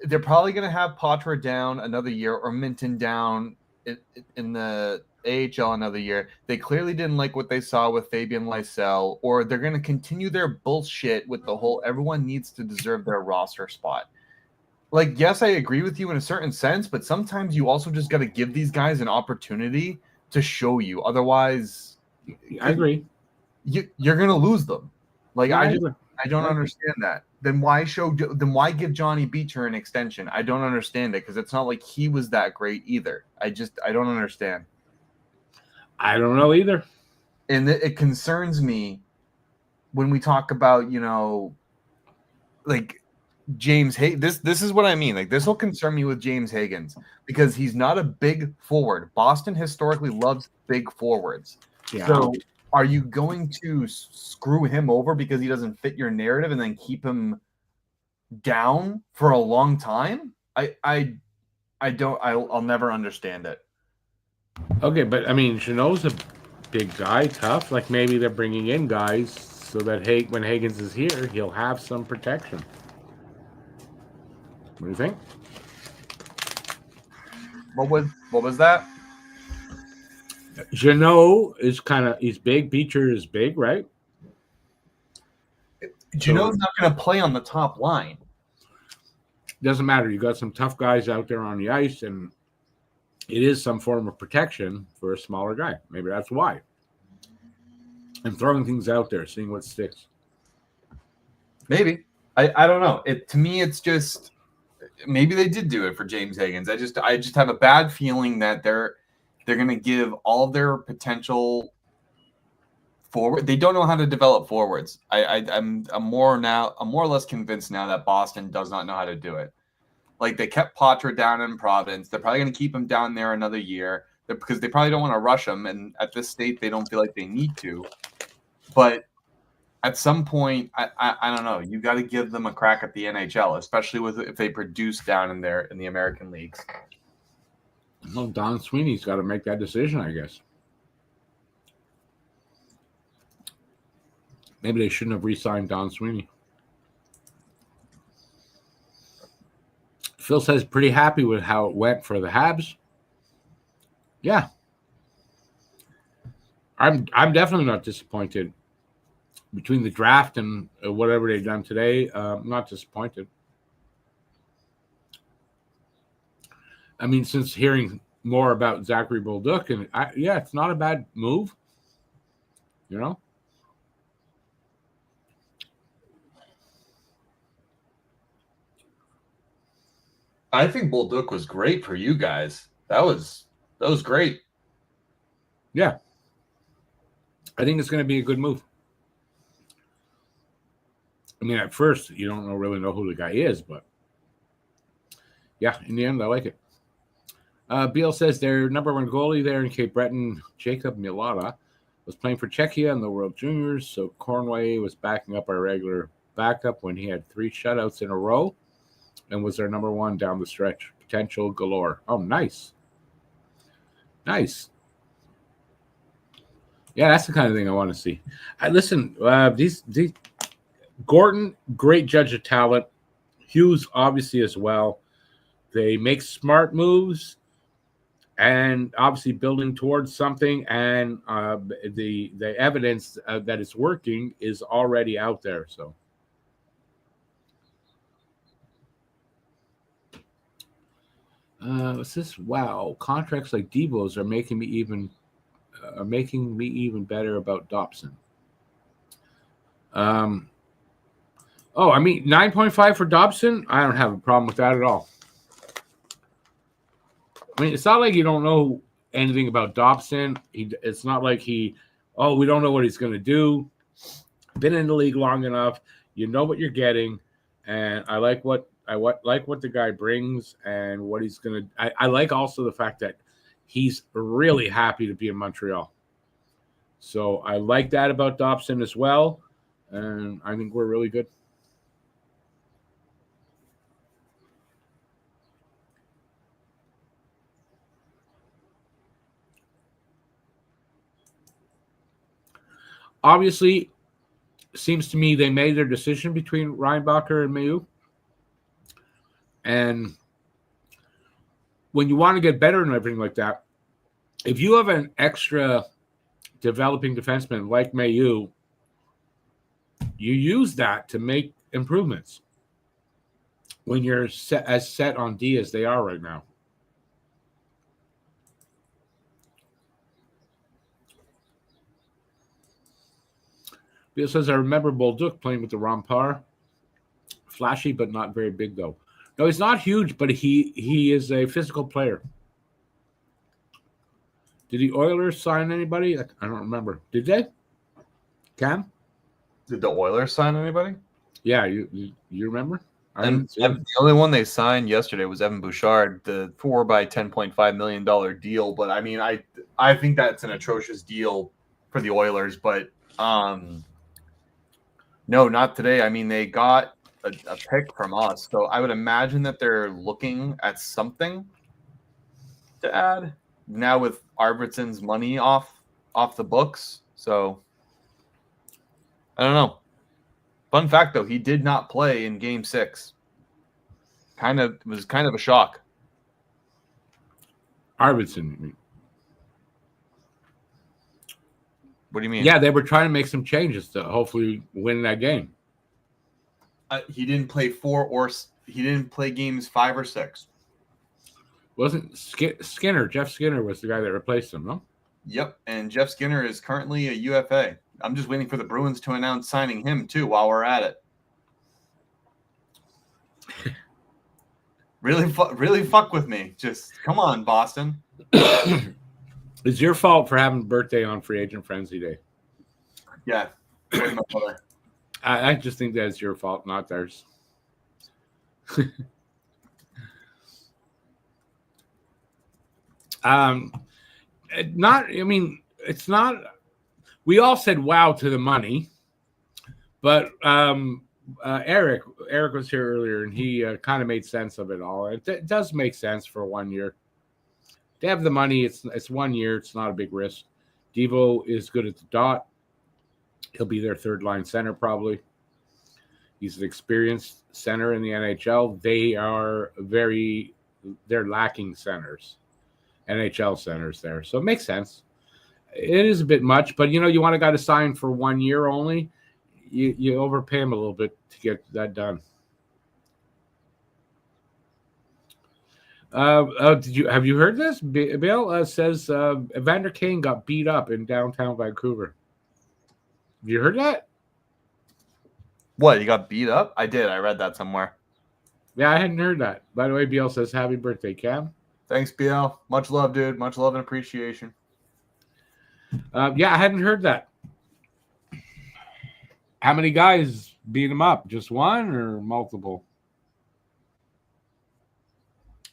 They're probably going to have Patra down another year or Minton down in the AHL another year. They clearly didn't like what they saw with Fabian Lysell, or they're going to continue their bullshit with the whole everyone needs to deserve their roster spot. Like, yes, I agree with you in a certain sense, but sometimes you also just got to give these guys an opportunity to show you. Otherwise, I agree. You're going to lose them. Like, yeah, I don't understand that. Then why give Johnny Beecher an extension? I don't understand it because it's not like he was that great either. I don't understand. I don't know either. And it concerns me when we talk about, like James Higgins. This is what I mean. Like, this will concern me with James Higgins because he's not a big forward. Boston historically loves big forwards. Yeah. So are you going to screw him over because he doesn't fit your narrative and then keep him down for a long time? I'll never understand it. Okay, but I mean, Jeannot's a big guy, tough. Like maybe they're bringing in guys so that when Higgins is here, he'll have some protection. What do you think? What was that? Jeannot is he's big. Beecher is big, right? Jeannot's not going to play on the top line. Doesn't matter. You got some tough guys out there on the ice, and it is some form of protection for a smaller guy. Maybe that's why. And throwing things out there, seeing what sticks. Maybe. I don't know. To me, it's just maybe they did do it for James Higgins. I just have a bad feeling that they're going to give all their potential forward. They don't know how to develop forwards. I'm more or less convinced now that Boston does not know how to do it. Like they kept Patra down in Providence. They're probably going to keep him down there another year because they probably don't want to rush him. And at this state, they don't feel like they need to. But at some point, I don't know. You got to give them a crack at the NHL, especially if they produce down in the American leagues. Well, Don Sweeney's got to make that decision, I guess. Maybe they shouldn't have re-signed Don Sweeney. Phil says pretty happy with how it went for the Habs. Yeah. I'm definitely not disappointed. Between the draft and whatever they've done today, I'm not disappointed. I mean, since hearing more about Zachary Bolduc, and yeah, it's not a bad move. You know? I think Bolduc was great for you guys. That was great. Yeah. I think it's going to be a good move. I mean, at first, you don't really know who the guy is, but yeah, in the end, I like it. Beal says their number one goalie there in Cape Breton, Jacob Milata, was playing for Czechia in the World Juniors, so Cornway was backing up our regular backup when he had 3 shutouts in a row and was their number one down the stretch. Potential galore. Oh, nice. Nice. Yeah, that's the kind of thing I want to see. Listen, these Gordon, great judge of talent. Hughes, obviously, as well. They make smart moves and obviously building towards something. And the evidence that it's working is already out there. So, what's this? Wow, contracts like Devo's are making me even better about Dobson. Oh, I mean, 9.5 for Dobson. I don't have a problem with that at all. I mean, it's not like you don't know anything about Dobson. It's not like we don't know what he's going to do. Been in the league long enough, you know what you're getting, and I like what the guy brings and what he's going to. I like also the fact that he's really happy to be in Montreal. So I like that about Dobson as well, and I think we're really good. Obviously, seems to me they made their decision between Reinbacher and Mayu. And when you want to get better and everything like that, if you have an extra developing defenseman like Mayu, you use that to make improvements when you're set on D as they are right now. Bill says, I remember Bolduc playing with the Rampar. Flashy, but not very big, though. No, he's not huge, but he is a physical player. Did the Oilers sign anybody? I don't remember. Did they? Cam? Did the Oilers sign anybody? Yeah, you remember? The only one they signed yesterday was Evan Bouchard, the 4 by $10.5 million deal. But I mean, I think that's an atrocious deal for the Oilers. But no, not today. I mean, they got a pick from us, so I would imagine that they're looking at something to add now with Arvidsson's money off the books. So I don't know. Fun fact, though, he did not play in Game 6. Was kind of a shock. Arvidsson. What do you mean? Yeah, they were trying to make some changes to hopefully win that game. He didn't play he didn't play games 5 or 6. Wasn't Skinner? Jeff Skinner was the guy that replaced him, no? Yep, and Jeff Skinner is currently a UFA. I'm just waiting for the Bruins to announce signing him too while we're at it. Really fuck with me. Just come on, Boston. It's your fault for having a birthday on Free Agent Frenzy Day. Yeah. I just think that's your fault, not theirs. It's not. We all said wow to the money, but Eric was here earlier, and he kind of made sense of it all. It does make sense for 1 year. They have the money. It's 1 year. It's not a big risk. Devo is good at the dot. He'll be their third line center probably. He's an experienced center in the NHL. They're lacking centers. NHL centers there. So it makes sense. It is a bit much, but you want a guy to sign for 1 year only. You overpay him a little bit to get that done. Have you heard this? Bill says Evander Kane got beat up in downtown Vancouver. Have you heard that? What, he got beat up? I did. I read that somewhere. Yeah, I hadn't heard that. By the way, BL says happy birthday, Cam. Thanks, BL. Much love, dude. Much love and appreciation. Yeah, I hadn't heard that. How many guys beat him up? Just one or multiple?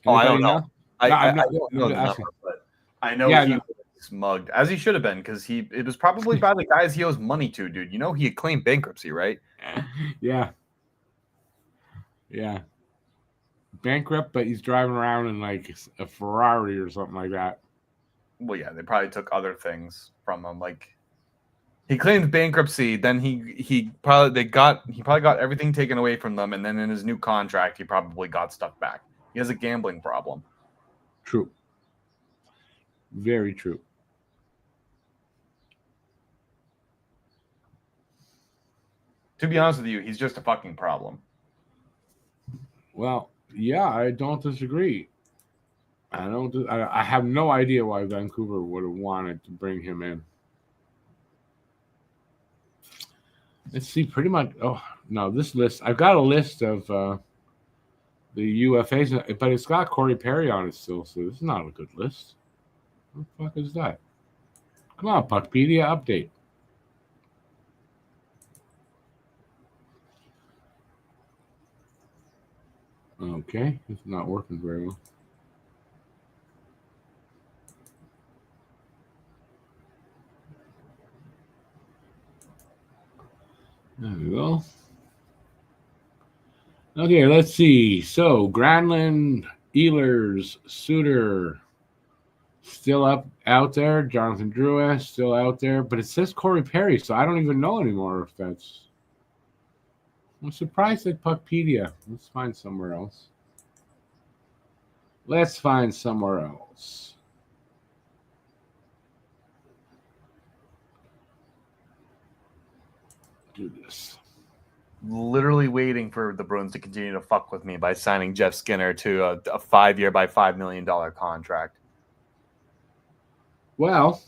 I don't know. I don't know the asking. number, but I know he was mugged, as he should have been, because it was probably by the guys he owes money to, dude. He had claimed bankruptcy, right? Yeah. Bankrupt, but he's driving around in like a Ferrari or something like that. Well, yeah, they probably took other things from him. Like, he claimed bankruptcy, then he probably got everything taken away from them, and then in his new contract, he probably got stuff back. He has a gambling problem. True. Very true. To be honest with you, he's just a fucking problem. Well, yeah, I don't disagree. I have no idea why Vancouver would have wanted to bring him in. Let's see, pretty much. Oh, no, this list. I've got a list of the UFAs, but it's got Corey Perry on it still, so this is not a good list. What the fuck is that? Come on, Puckpedia, update. Okay, it's not working very well. There we go. Okay, let's see. So, Granlund, Ehlers, Suter, still out there. Jonathan Drouin, still out there. But it says Corey Perry, so I don't even know anymore if that's... I'm surprised at Puckpedia. Let's find somewhere else. Do this. Literally waiting for the Bruins to continue to fuck with me by signing Jeff Skinner to a 5-year by $5 million contract. Well,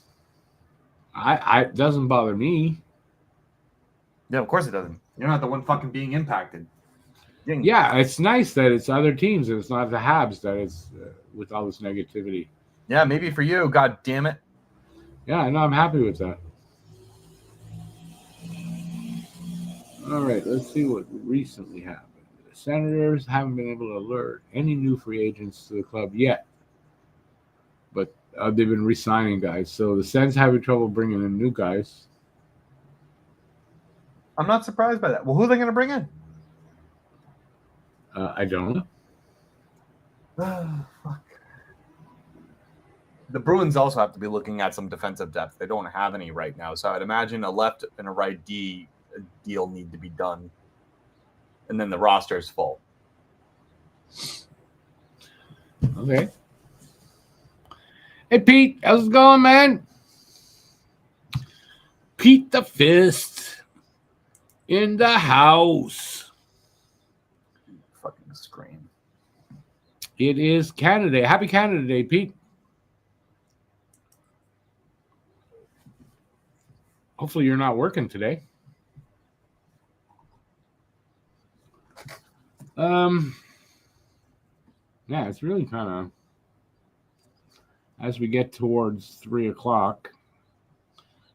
it doesn't bother me. Yeah, of course it doesn't. You're not the one fucking being impacted. Yeah, it's nice that it's other teams and it's not the Habs that it's with all this negativity. Yeah, maybe for you. God damn it. Yeah, no, I'm happy with that. All right, let's see what recently happened. The Senators haven't been able to alert any new free agents to the club yet, but they've been re-signing guys. So the Sens having trouble bringing in new guys. I'm not surprised by that. Well, who are they going to bring in? I don't know. Fuck. The Bruins also have to be looking at some defensive depth. They don't have any right now, so I'd imagine a left and a right D deal need to be done, and then the roster is full. Okay. Hey, Pete, how's it going, man? Pete the Fist in the house. Fucking scream. It is Canada Day. Happy Canada Day, Pete. Hopefully you're not working today. Yeah, it's really kind of as we get towards 3 o'clock,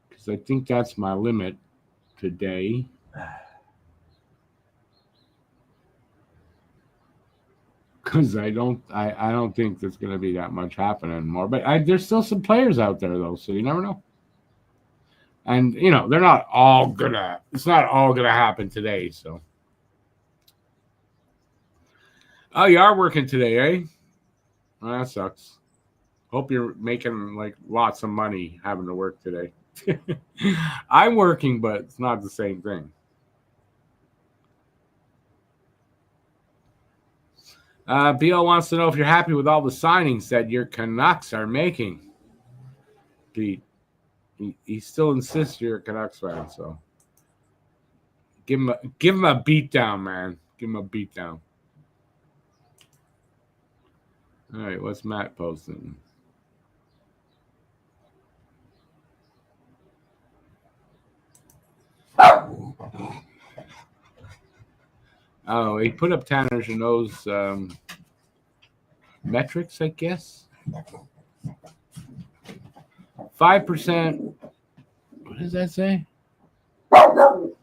because I think that's my limit today. Because I don't think there's going to be that much happening more. But there's still some players out there though, so you never know. And they're not all gonna. It's not all gonna happen today. So. Oh, you are working today, eh? Well, that sucks. Hope you're making lots of money having to work today. I'm working, but it's not the same thing. BL wants to know if you're happy with all the signings that your Canucks are making. Pete, he still insists you're a Canucks fan, so give him a beat down, man. Give him a beat down. All right, what's Matt posting? Oh, he put up Tanner Jeannot's metrics, I guess. 5%. What does that say? 5%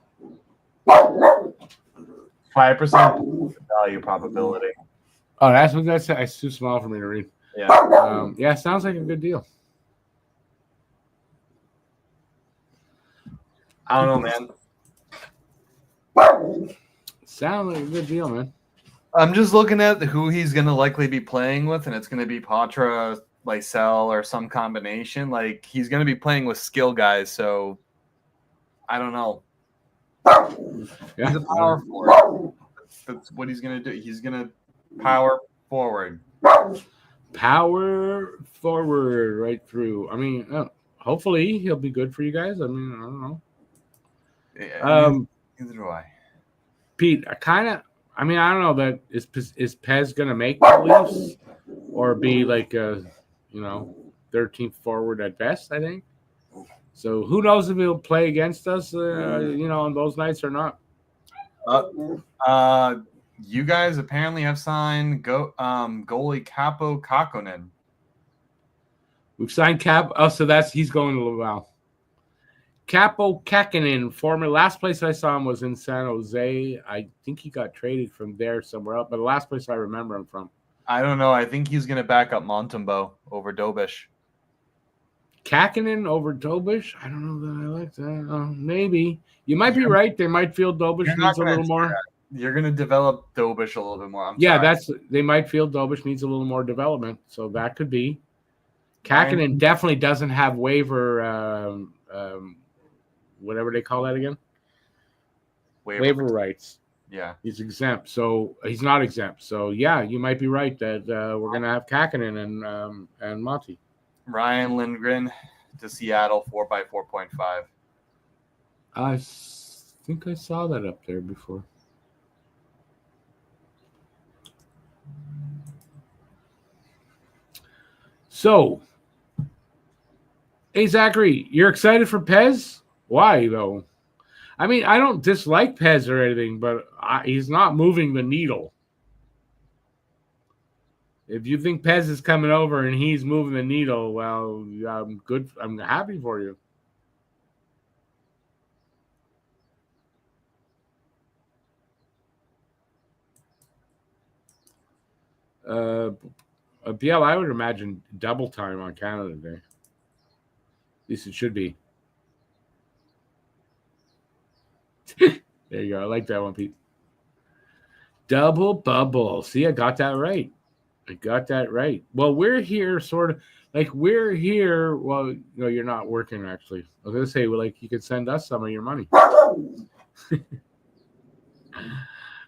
value probability. Oh, that's what that says. It's too small for me to read. Yeah. Yeah, sounds like a good deal. I don't know, man. Sounds like a good deal, man. I'm just looking at who he's going to likely be playing with, and it's going to be Patra, Lysell, or some combination. Like, he's going to be playing with skill guys, so I don't know. Yeah. He's a power forward. That's what he's going to do. He's going to power forward. Power forward right through. I mean, hopefully he'll be good for you guys. I mean, I don't know. Yeah, neither do I. Pete, I don't know that is Pez going to make the Leafs or be like a, 13th forward at best, I think. So who knows if he'll play against us, on those nights or not. You guys apparently have signed goalie Capo Kakkonen. We've signed Cap. Oh, so he's going to Laval. Capo Kakkonen, former last place I saw him was in San Jose. I think he got traded from there somewhere else, but the last place I remember him from. I don't know. I think he's going to back up Montembeault over Dobish. Kakkonen over Dobish? I don't know that I like that. Maybe. You might be right. They might feel Dobish needs a little more. You're going to develop Dobish a little bit more. They might feel Dobish needs a little more development, so that could be. Kakkonen definitely doesn't have waiver whatever they call that again? Waiver rights. Yeah. He's exempt. So he's not exempt. So yeah, you might be right that we're gonna have Kakkonen and Monty. Ryan Lindgren to Seattle 4x4.5. I think I saw that up there before. So, hey Zachary, you're excited for Pez? Why though? I mean, I don't dislike Pez or anything, but he's not moving the needle. If you think Pez is coming over and he's moving the needle, well, I'm good. I'm happy for you. BL, I would imagine double time on Canada Day. At least it should be. There you go. I like that one, Pete. Double bubble. See, I got that right. Well, we're here sort of like we're here. Well, no, you're not working actually. I was going to say, well, like you could send us some of your money.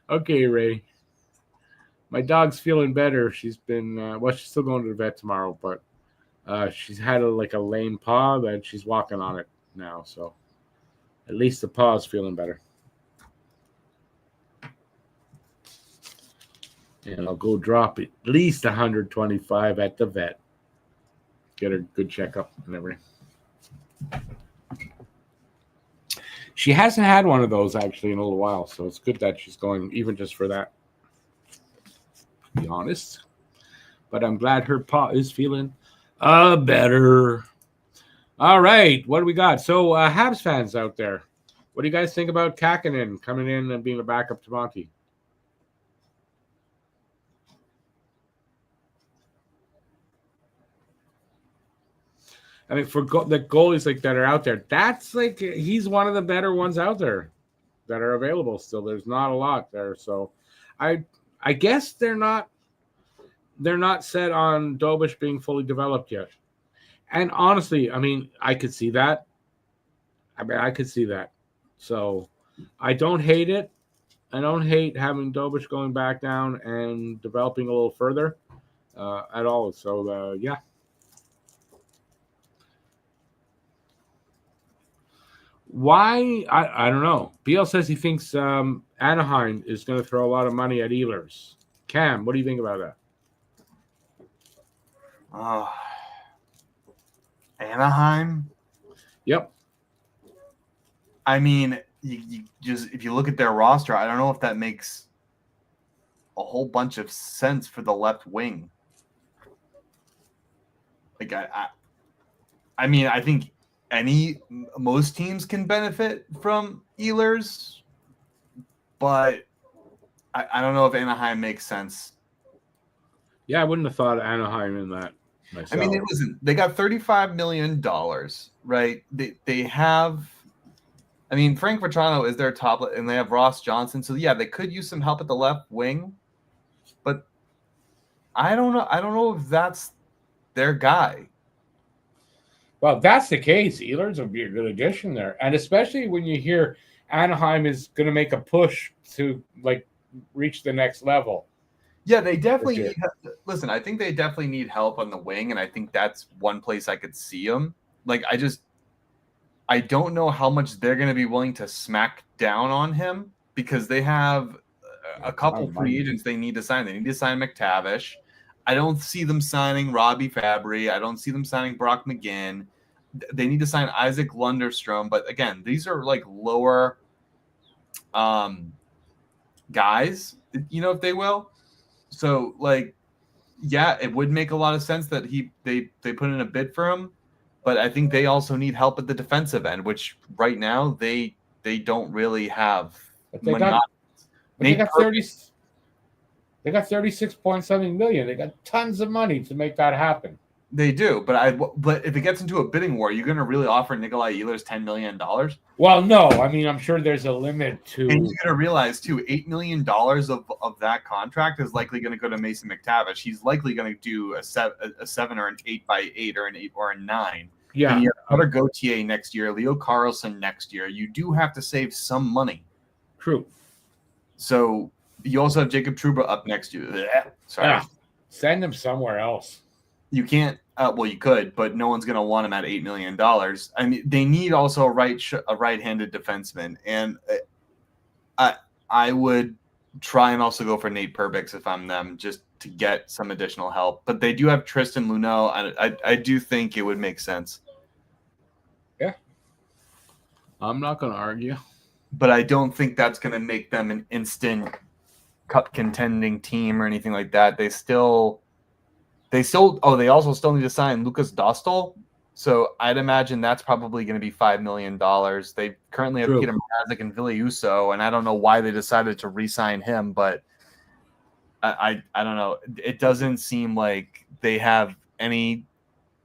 Okay, Ray. My dog's feeling better. She's been, she's still going to the vet tomorrow, but she's had a lame paw that she's walking on it now. So at least the paw's feeling better. And I'll go drop at least 125 at the vet. Get a good checkup and everything. She hasn't had one of those actually in a little while, so it's good that she's going even just for that. To be honest. But I'm glad her paw is feeling better. All right, what do we got? So Habs fans out there, what do you guys think about Kakkonen coming in and being a backup to Monty? I mean, for the goalies that are out there, that's he's one of the better ones out there that are available still. There's not a lot there, so I guess they're not set on Dobish being fully developed yet. And honestly, I mean, I could see that. So I don't hate it. I don't hate having Dobish going back down and developing a little further at all. So, yeah. Why? I don't know. BL says he thinks Anaheim is going to throw a lot of money at Ehlers. Cam, what do you think about that? Anaheim? Yep. I mean, you just if you look at their roster, I don't know if that makes a whole bunch of sense for the left wing. Like I mean, I think most teams can benefit from Ehlers, but I don't know if Anaheim makes sense. Yeah, I wouldn't have thought of Anaheim in that myself. I mean, they got $35 million, right? They have, I mean, Frank Vetrano is their top, and they have Ross Johnson. So yeah, they could use some help at the left wing, but I don't know. I don't know if that's their guy. Well, if that's the case, Ehlers would be a good addition there, and especially when you hear Anaheim is going to make a push to reach the next level. Yeah, they definitely need. Listen, I think they definitely need help on the wing, and I think that's one place I could see them. Like, I don't know how much they're going to be willing to smack down on him because they have a couple free agents they need to sign. They need to sign McTavish. I don't see them signing Robbie Fabry. I don't see them signing Brock McGinn. They need to sign Isaac Lunderstrom. But again, these are like lower guys, if they will. So, yeah, it would make a lot of sense that they put in a bid for him. But I think they also need help at the defensive end, which right now they don't really have. But they got 30. They got 36-point-something million. They got tons of money to make that happen. They do, but if it gets into a bidding war, you're going to really offer Nikolai Ehlers $10 million? Well, no. I mean, I'm sure there's a limit to. And you're going to realize, too, $8 million of that contract is likely going to go to Mason McTavish. He's likely going to do a 7 or an 8x8 or an 8 or a 9. Yeah. And you have Cutter Gauthier next year, Leo Carlson next year. You do have to save some money. True. So you also have Jacob Trouba up next year. Sorry. Send him somewhere else. You can't. Well, you could, but no one's going to want him at $8 million. I mean, they need also a right-handed defenseman, and I would try and also go for Nate Perbix if I'm them, just to get some additional help. But they do have Tristan Luneau. I do think it would make sense. Yeah, I'm not going to argue, but I don't think that's going to make them an instant cup contending team or anything like that. They also still need to sign Lucas Dostal. So I'd imagine that's probably going to be $5 million. They currently have Peter Mrazek and Ville Husso, and I don't know why they decided to re-sign him, but I don't know. It doesn't seem like they have any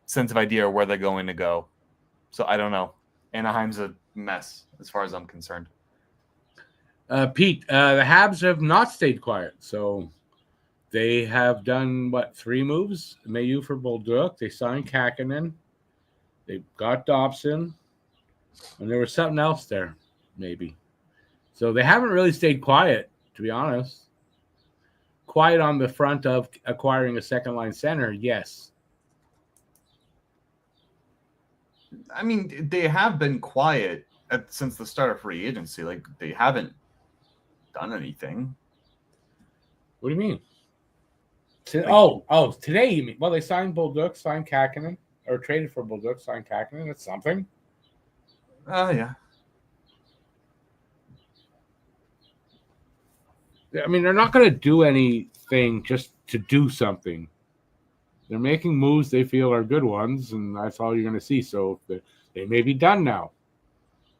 sense of idea where they're going to go. So I don't know. Anaheim's a mess as far as I'm concerned. Pete, the Habs have not stayed quiet, so they have done, 3 moves? Mayu for Bolduc. They signed Kakinen. They got Dobson. And there was something else there, maybe. So they haven't really stayed quiet, to be honest. Quiet on the front of acquiring a second-line center, yes. I mean, they have been quiet since the start of free agency. Like, they haven't done anything. What do you mean? Today you mean? Well, they signed Bolduc, signed Kakinen, or traded for Bolduc, signed Kakinen. That's something. Yeah. I mean, they're not going to do anything just to do something. They're making moves they feel are good ones, and that's all you're going to see. So they may be done now.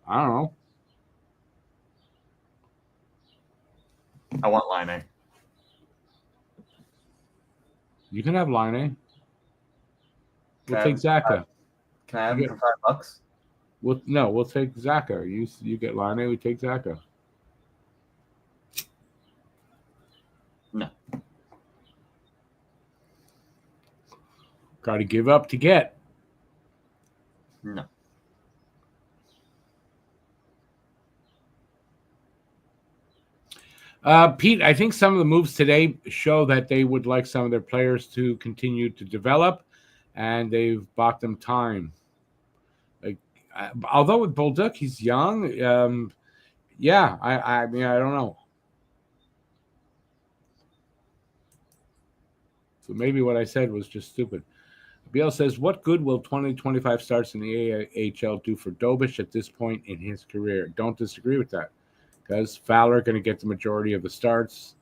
I don't know. I want Laine. You can have Laine. We'll take Zaka. Can I have him for $5? We'll take Zaka. You get Laine, we take Zaka. No. Got to give up to get. No. Pete, I think some of the moves today show that they would like some of their players to continue to develop, and they've bought them time. Like, although with Bolduc, he's young. Yeah, I mean, I don't know. So maybe what I said was just stupid. BL says, what good will 2025 starts in the AHL do for Dobish at this point in his career? Don't disagree with that. Because Fowler going to get the majority of the starts.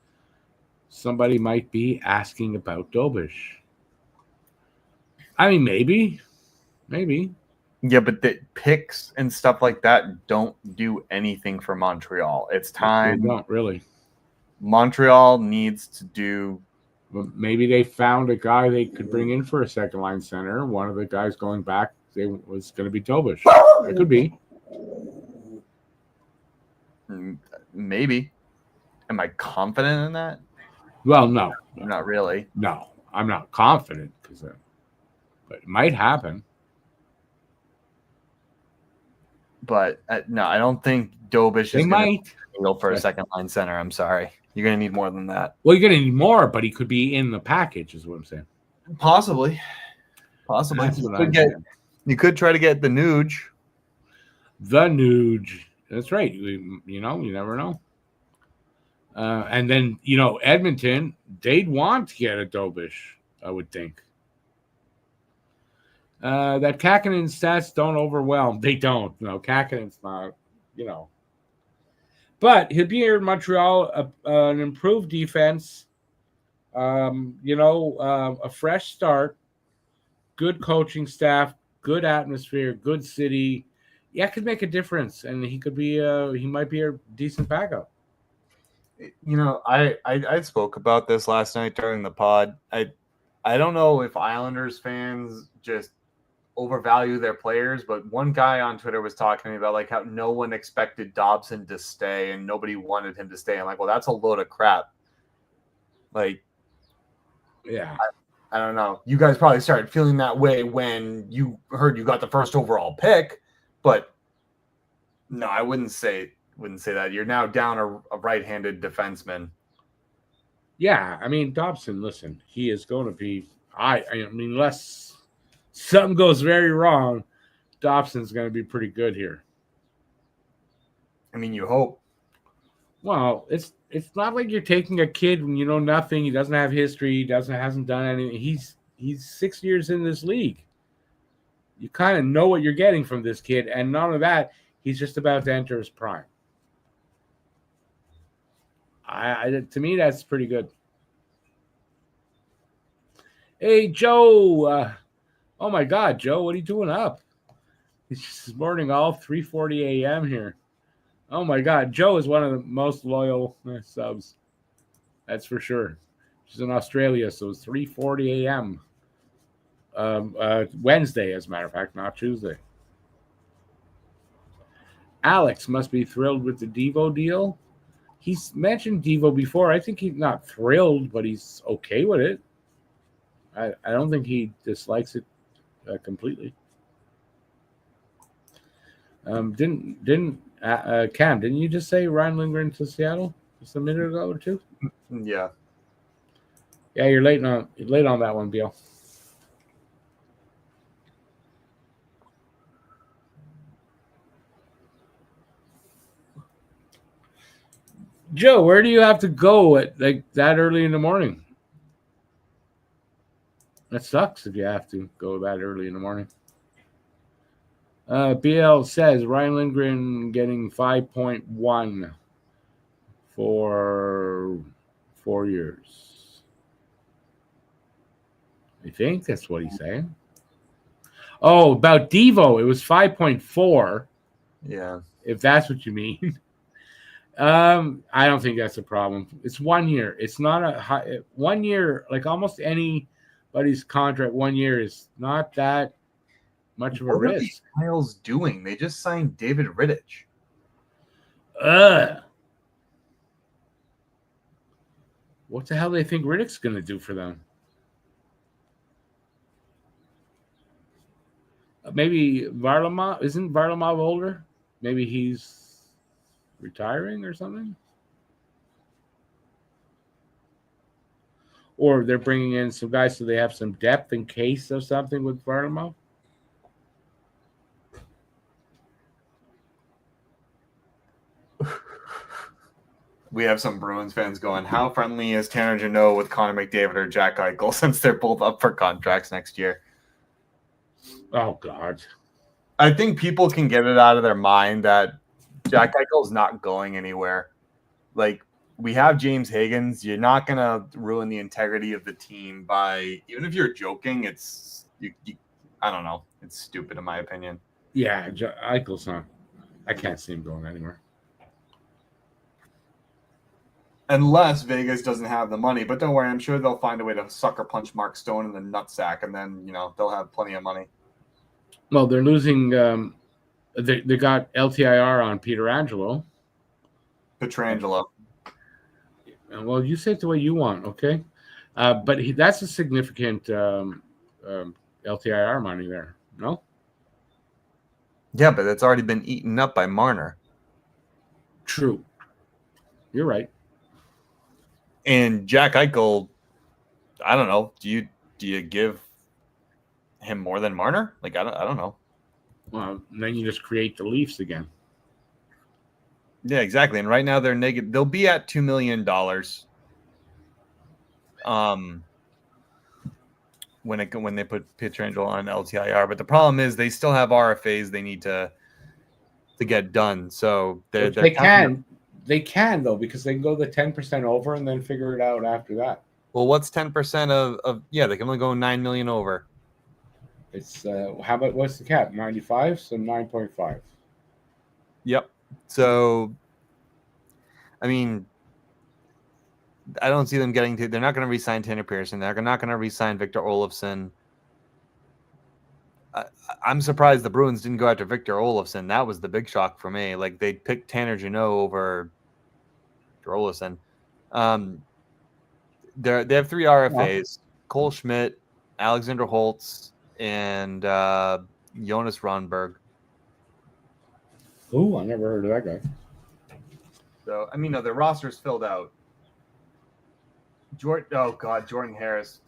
Somebody might be asking about Dobish. I mean, maybe. Yeah, but the picks and stuff like that don't do anything for Montreal. It's time. They don't really. Montreal needs to do. Well, maybe they found a guy they could bring in for a second line center. One of the guys going back was going to be Dobish. That could be. Maybe. Am I confident in that? Well, no. Not really. No, I'm not confident, but it might happen. But no, I don't think Dobish is going to go for a second line center. I'm sorry. You're going to need more than that. Well, you're going to need more, but he could be in the package, is what I'm saying. Possibly. You could try to get the Nuge. The Nuge. That's right. You never know. And then, Edmonton, they'd want to get a Dobish, I would think. That Kakkonen stats don't overwhelm. They don't. No, Kakkonen's not, But he'll be here in Montreal, an improved defense, a fresh start, good coaching staff, good atmosphere, good city. Yeah, it could make a difference, and he might be a decent backup. I spoke about this last night during the pod. I don't know if Islanders fans just overvalue their players, but one guy on Twitter was talking to me about like how no one expected Dobson to stay and nobody wanted him to stay. I'm like, well, that's a load of crap. Like, yeah, I don't know. You guys probably started feeling that way when you heard you got the first overall pick, but no, I wouldn't say that. You're now down a right-handed defenseman. Yeah, I mean, Dobson, listen, he is going to be I mean, unless something goes very wrong, Dobson's going to be pretty good here. I mean, you hope. Well, it's not like you're taking a kid when you know nothing. He doesn't have history. He hasn't done anything. He's 6 years in this league. You kind of know what you're getting from this kid, and none of that. He's just about to enter his prime. To me, that's pretty good. Hey, Joe. Oh, my God, Joe, what are you doing up? It's just this morning, all 3:40 a.m. here. Oh, my God. Joe is one of the most loyal subs. That's for sure. She's in Australia, so it's 3:40 a.m. Wednesday, as a matter of fact, not Tuesday. Alex must be thrilled with the Devo deal. He's mentioned Devo before. I think he's not thrilled, but he's okay with it. I don't think he dislikes it completely. Cam, didn't you just say Ryan Lindgren to Seattle just a minute ago or two? Yeah. Yeah, you're late on that one, Beal. Joe, where do you have to go at like that early in the morning? That sucks if you have to go that early in the morning. BL says Ryan Lindgren getting 5.1 for 4 years. I think that's what he's saying. Oh, about Devo, it was 5.4. Yeah. If that's what you mean. I don't think that's a problem. It's 1 year. It's not a high 1 year, like almost anybody's contract. 1 year is not that much of a risk. What are these Isles doing? They just signed David Rittich. What the hell do they think Rittich's going to do for them? Maybe Varlamov. Isn't Varlamov older? Maybe he's retiring or something. or they're bringing in some guys so they have some depth in case of something with Varlamov. We have some Bruins fans going, how friendly is Tanner Jeannot with Connor McDavid or Jack Eichel since they're both up for contracts next year? Oh, God. I think people can get it out of their mind that Jack Eichel's not going anywhere. Like, we have James Higgins. You're not going to ruin the integrity of the team by, even if you're joking, it's, I don't know. It's stupid in my opinion. Yeah, Eichel's not. I can't see him going anywhere. Unless Vegas doesn't have the money. But don't worry, I'm sure they'll find a way to sucker punch Mark Stone in the nutsack, and then, they'll have plenty of money. Well, they're losing. They got LTIR on Pietrangelo. Well, you say it the way you want, okay? But that's a significant LTIR money there, no? Yeah, but it's already been eaten up by Marner. True. You're right. And Jack Eichel, I don't know. Do you give him more than Marner? Like, I don't know. Well, then you just create the Leafs again. Yeah, exactly. And right now they're negative. They'll be at $2 million. When they put Pietrangelo on LTIR, but the problem is they still have RFAs they need to get done. So they can though, because they can go the 10% over and then figure it out after that. Well, what's 10% of they can only go 9 million over. It's what's the cap? 95, so 9.5. Yep. So I mean, I don't see them getting to. They're not going to re-sign Tanner Pearson. They're not going to re-sign Victor Olofsson. I'm surprised the Bruins didn't go after Victor Olofsson. That was the big shock for me. Like, they picked Tanner Jeannot over Victor Olofsson. They have 3 RFAs: Cole Schmidt, Alexander Holtz, and Jonas Ronberg. Oh, I never heard of that guy. So, I mean, no, the roster's filled out. Jordan Harris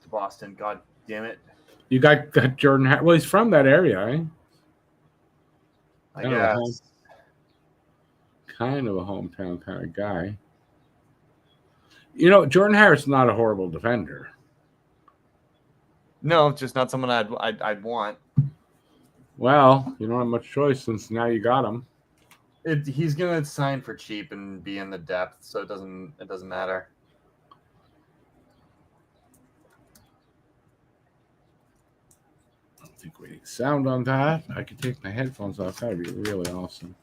to Boston. God damn it. You got Jordan Harris. Well, he's from that area, eh? I guess. Kind of a hometown kind of guy. Jordan Harris is not a horrible defender. No, just not someone I'd want. Well, you don't have much choice since now you got him. He's gonna sign for cheap and be in the depth, so it doesn't matter. I don't think we need sound on that. I could take my headphones off. That would be really awesome.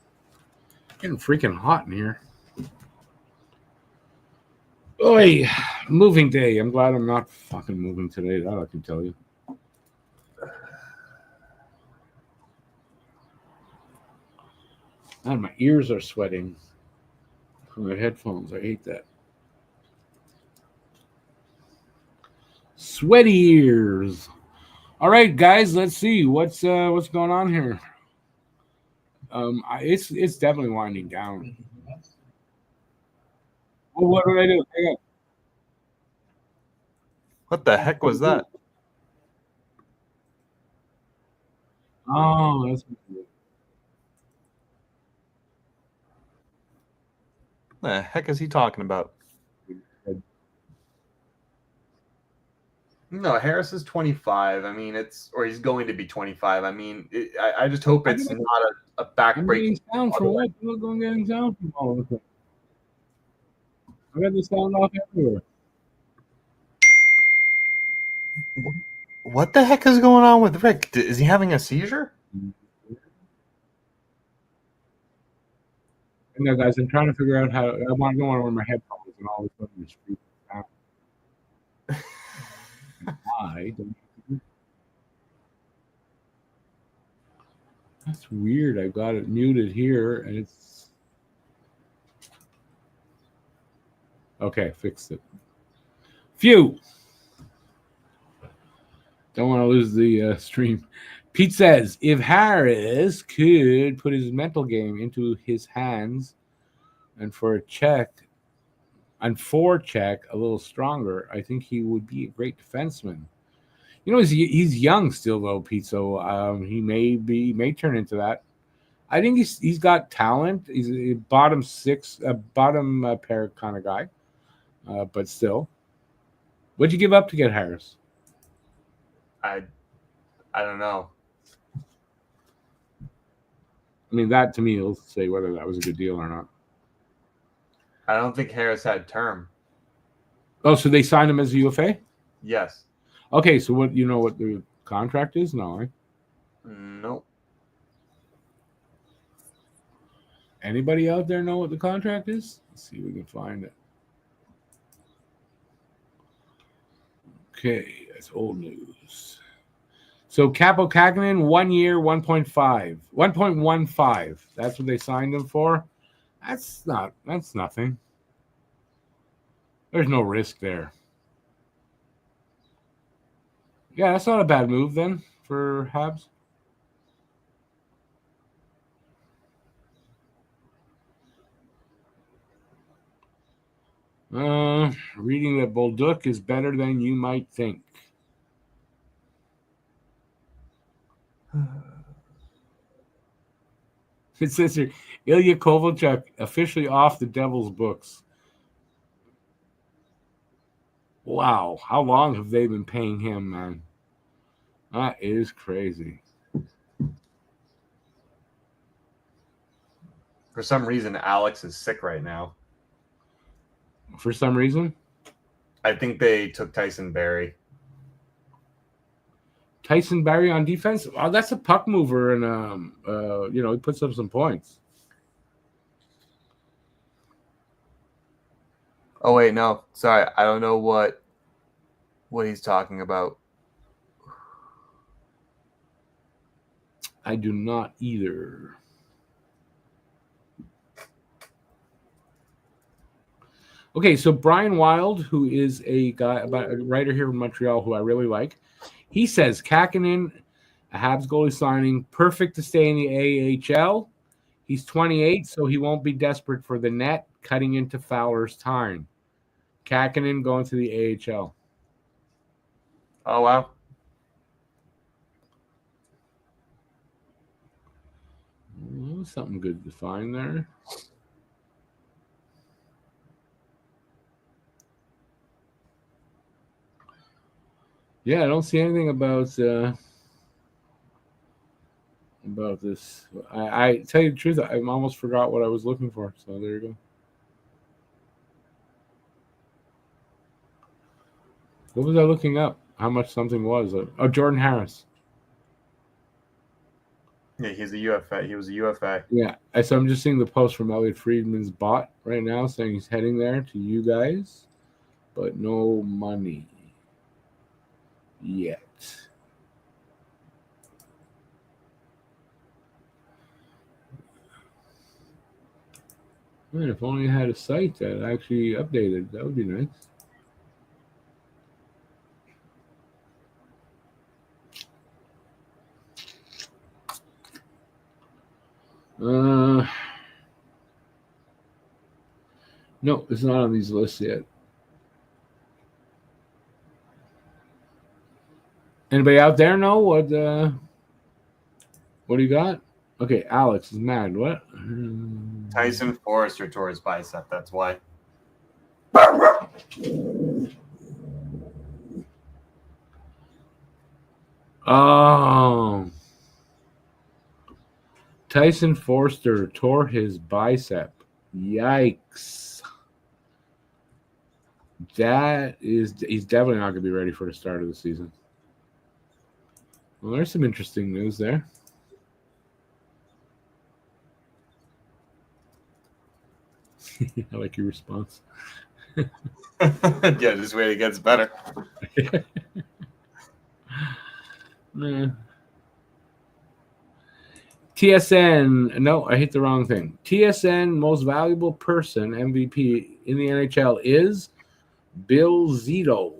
Getting freaking hot in here. Oi, moving day. I'm glad I'm not fucking moving today. That I can tell you. And my ears are sweating from the headphones. I hate that. Sweaty ears. All right, guys. Let's see what's going on here. It's definitely winding down. Well, what did I do? Hang on. What the heck was that? Oh, that's good. What the heck is he talking about? No, Harris is 25. I mean, he's going to be 25. I mean, I just hope it's not a backbreaking. I'm getting sound from what? I'm not getting sound from all of it. I got the sound off everywhere. What the heck is going on with Rick? Is he having a seizure? No, guys, I'm trying to figure out how. I want to go on wear my headphones and all of a sudden it's freaking out. Why? That's weird. I got it muted here, and it's okay. Fixed it. Phew. Don't want to lose the stream. Pete says, if Harris could put his mental game into his hands and for a check, on forecheck a little stronger, I think he would be a great defenseman. You know, he's young still though, Pete. So he may turn into that. I think he's got talent. He's a bottom pair kind of guy, but still. What'd you give up to get Harris? I don't know. I mean, that to me will say whether that was a good deal or not. I don't think Harris had term. Oh, so they signed him as a UFA? Yes. Okay, so what what the contract is? No, right? Nope. Anybody out there know what the contract is? Let's see if we can find it. Okay, that's old news. So Capo Kakinen, 1 year, 1.15. That's what they signed him for. That's nothing. There's no risk there. Yeah, that's not a bad move then for Habs. Reading that Bolduc is better than you might think. It says here, Ilya Kovalchuk officially off the Devils' books. Wow, how long have they been paying him, man? That is crazy. For some reason, Alex is sick right now. For some reason? I think they took Tyson Barrie. Tyson Barrie on defense? Oh, that's a puck mover, and he puts up some points. Oh wait, no, sorry, I don't know what he's talking about. I do not either. Okay, so Brian Wild, who is a writer here in Montreal who I really like, he says Kakinen, a Habs goalie signing, perfect to stay in the AHL. He's 28, so he won't be desperate for the net, cutting into Fowler's time. Kakinen going to the AHL. Oh, wow. Something good to find there. Yeah, I don't see anything about this. I tell you the truth, I almost forgot what I was looking for. So there you go. What was I looking up? How much something was? Oh, Jordan Harris. Yeah, he's a UFA. He was a UFA. Yeah, so I'm just seeing the post from Elliot Friedman's bot right now saying he's heading there to you guys, but no money yet. Man, if only I had a site that actually updated, that would be nice. No, it's not on these lists yet. Anybody out there know what do you got? Okay, Alex is mad. What? Tyson Forrester tore his bicep. That's why. Oh. Tyson Forster tore his bicep. Yikes. He's definitely not going to be ready for the start of the season. Well, there's some interesting news there. I like your response. Yeah, just wait, it gets better. Nah. TSN, no, I hit the wrong thing. TSN most valuable person, MVP in the NHL is Bill Zito.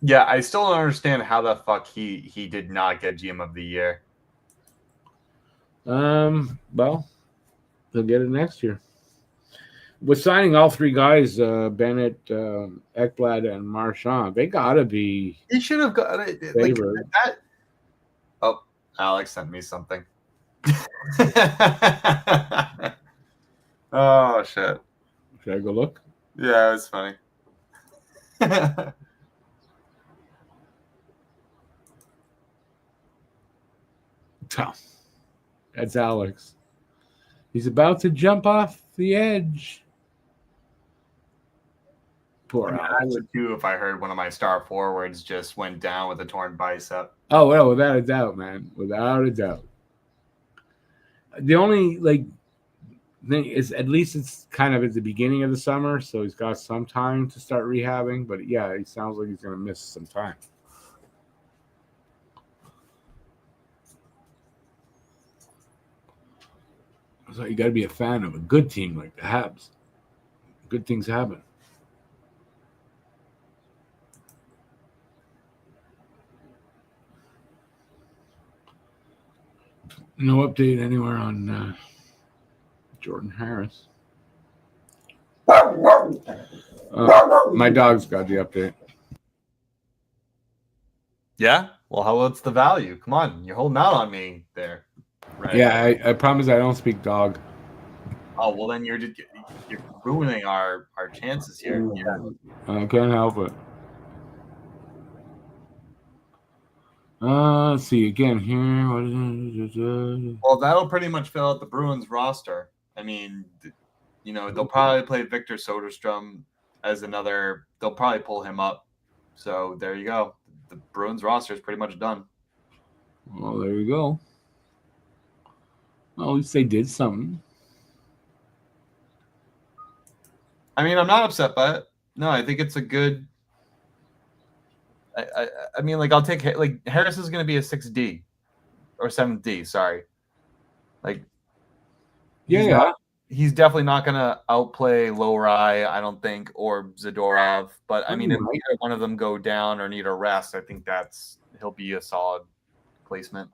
Yeah, I still don't understand how the fuck he did not get GM of the year. Well, he'll get it next year. with signing all three guys, Bennett, Ekblad, and Marchand, they gotta be. He should have got it. Like favored. that. Oh, Alex sent me something. Oh shit! Should I go look? Yeah, it was funny. Oh, that's Alex. He's about to jump off the edge. Poor I Alex. would too if I heard one of my star forwards just went down with a torn bicep. Oh well, without a doubt, man. Without a doubt. The only thing is, at least it's kind of at the beginning of the summer, so he's got some time to start rehabbing. But yeah, he sounds like he's going to miss some time. So you got to be a fan of a good team like the Habs. Good things happen. No update anywhere on Jordan Harris. My dog's got the update. Yeah? Well, what's the value? Come on, you're holding out on me there. Right. Yeah, I promise I don't speak dog. Oh, well, then you're ruining our chances here. Yeah. I can't help it. Let's see again here. Well, that'll pretty much fill out the Bruins roster. I mean, they'll probably play Victor Soderstrom as another. They'll probably pull him up. So there you go. The Bruins roster is pretty much done. Well, there you go. Well, at least they did something. I mean, I'm not upset by it. No, I think it's a good. I mean, I'll take Harris is going to be a 6D or 7D. Sorry, he's definitely not going to outplay Lowry, I don't think, or Zadorov. But I mean, if either one of them go down or need a rest, I think he'll be a solid placement.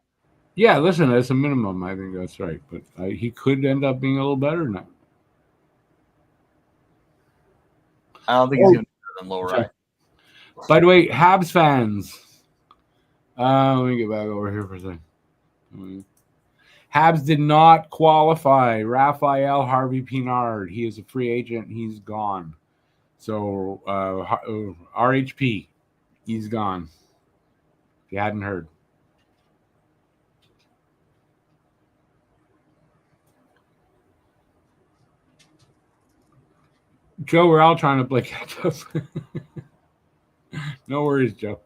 Yeah, listen, that's a minimum. I think that's right, but he could end up being a little better now. I don't think he's going to be better than Lowry. By the way, Habs fans, let me get back over here for a second. Habs did not qualify Raphael Harvey Pinard. He is a free agent. He's gone. So RHP, he's gone. If you hadn't heard. Joe, we're all trying to play catch up. No worries, Joe.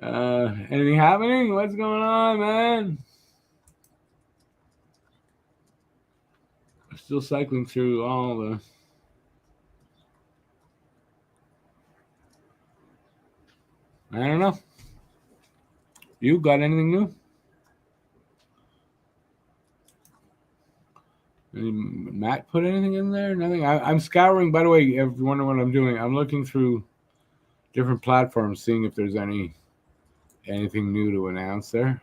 Anything happening? What's going on, man? I'm still cycling through all the. I don't know. You got anything new? Matt put anything in there? Nothing. I'm scouring. By the way, if you wonder what I'm doing, I'm looking through different platforms, seeing if there's anything new to announce there.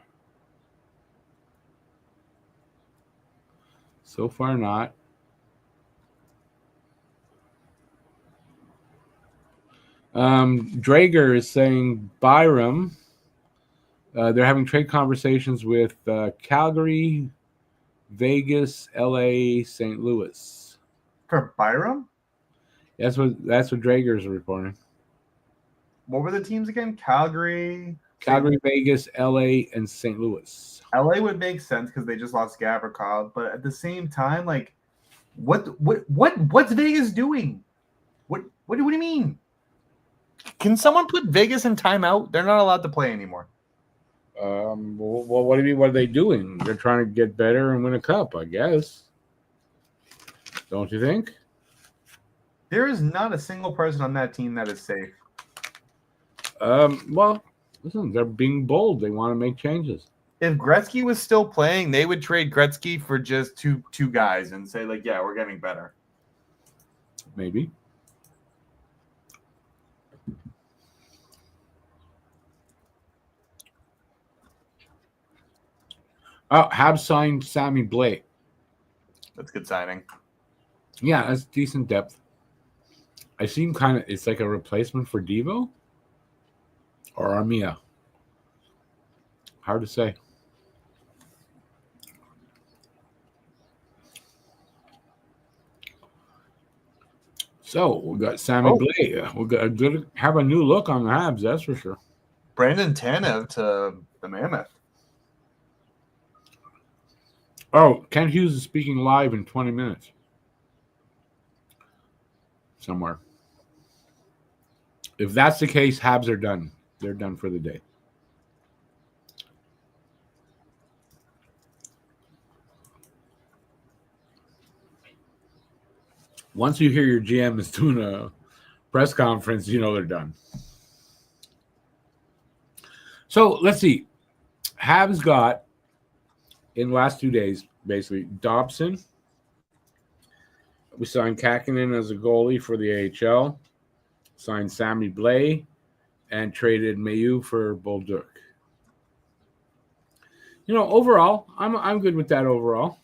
So far, not. Drager is saying Byram. They're having trade conversations with Calgary, Vegas, LA, St. Louis. For Byram? That's what Drager is reporting. What were the teams again? Calgary, Vegas, LA, and St. Louis. LA would make sense because they just lost Gavrikov, but at the same time, what's Vegas doing? What do you mean? Can someone put Vegas in timeout? They're not allowed to play anymore. Well, what do you mean? What are they doing? They're trying to get better and win a cup, I guess. Don't you think? There is not a single person on that team that is safe. Well, listen, they're being bold. They want to make changes. If Gretzky was still playing, they would trade Gretzky for just two guys and say, yeah, we're getting better. Maybe. Oh, Habs signed Sammy Blake. That's good signing. Yeah, that's decent depth. I seem kind of, it's like a replacement for Devo or Armia. Hard to say. So we got Sammy Blay. We got a good, have a new look on the Habs, that's for sure. Brandon Tanev to the Mammoth. Oh, Kent Hughes is speaking live in 20 minutes. Somewhere. If that's the case, Habs are done. They're done for the day. Once you hear your GM is doing a press conference, you know they're done. So let's see. Habs got, in the last 2 days, basically, Dobson. We signed Kakinen as a goalie for the AHL. Signed Sammy Blay. And traded Mayu for Bolduc. You know, overall, I'm good with that overall.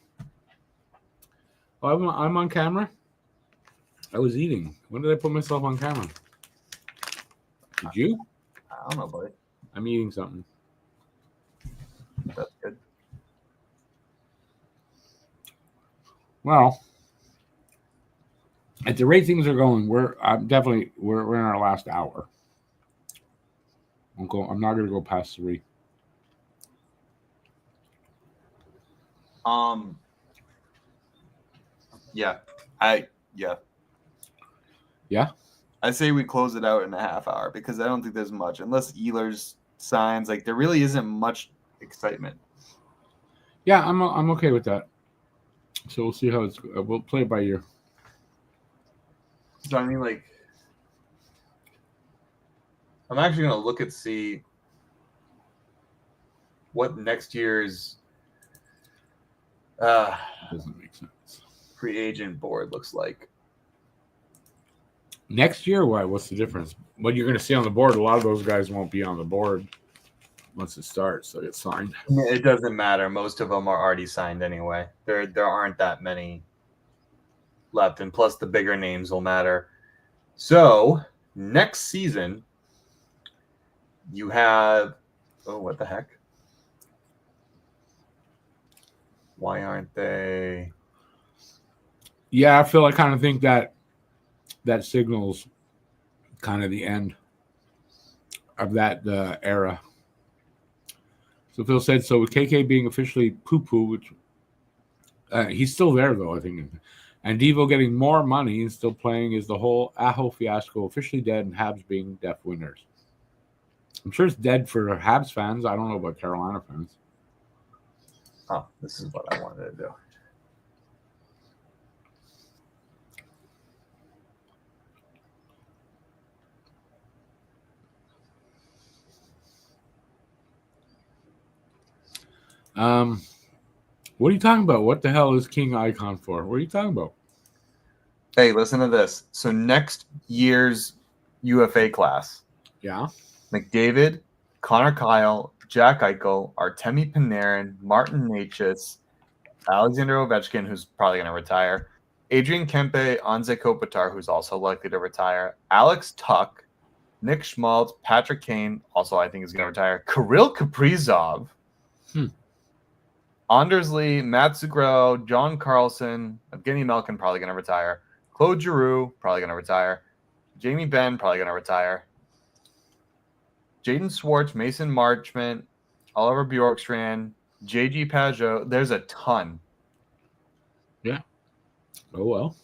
Oh, I'm on camera. I was eating. When did I put myself on camera? Did you? I don't know, buddy. I'm eating something. That's good. Well, at the rate things are going, we're in our last hour. I'm not going to go past 3. Yeah. Yeah. I say we close it out in a half hour because I don't think there's much unless Ehlers signs. Like there really isn't much excitement. Yeah, I'm okay with that. So we'll see how it's. We'll play it by ear. So I mean, like, I'm actually gonna look at see what next year's Doesn't make sense. free agent board looks like. Next year, why? What's the difference? What you're going to see on the board, a lot of those guys won't be on the board once it starts. They'll get signed. It doesn't matter. Most of them are already signed anyway. There aren't that many left, and plus the bigger names will matter. So next season, you have what the heck? Why aren't they? Yeah, I feel I kind of think that signals kind of the end of that era. So Phil said, so with KK being officially poo-poo, which he's still there though, I think, and Devo getting more money and still playing, is the whole Aho fiasco officially dead and Habs being deaf winners? I'm sure it's dead for Habs fans. I don't know about Carolina fans. Oh, this is what I wanted to do. What are you talking about? What the hell is King Icon for? What are you talking about? Hey, listen to this. So next year's UFA class. Yeah. McDavid, Connor Kyle, Jack Eichel, Artemi Panarin, Martin Necas, Alexander Ovechkin, who's probably going to retire, Adrian Kempe, Anze Kopitar, who's also likely to retire, Alex Tuck, Nick Schmaltz, Patrick Kane, also I think is going to retire, Kirill Kaprizov, Anders Lee, Matt Zuccarello, John Carlson, Evgeny Malkin, probably going to retire, Claude Giroux, probably going to retire, Jamie Benn, probably going to retire, Jaden Schwartz, Mason Marchment, Oliver Bjorkstrand, JG Pajot. There's a ton. Yeah. Oh, well.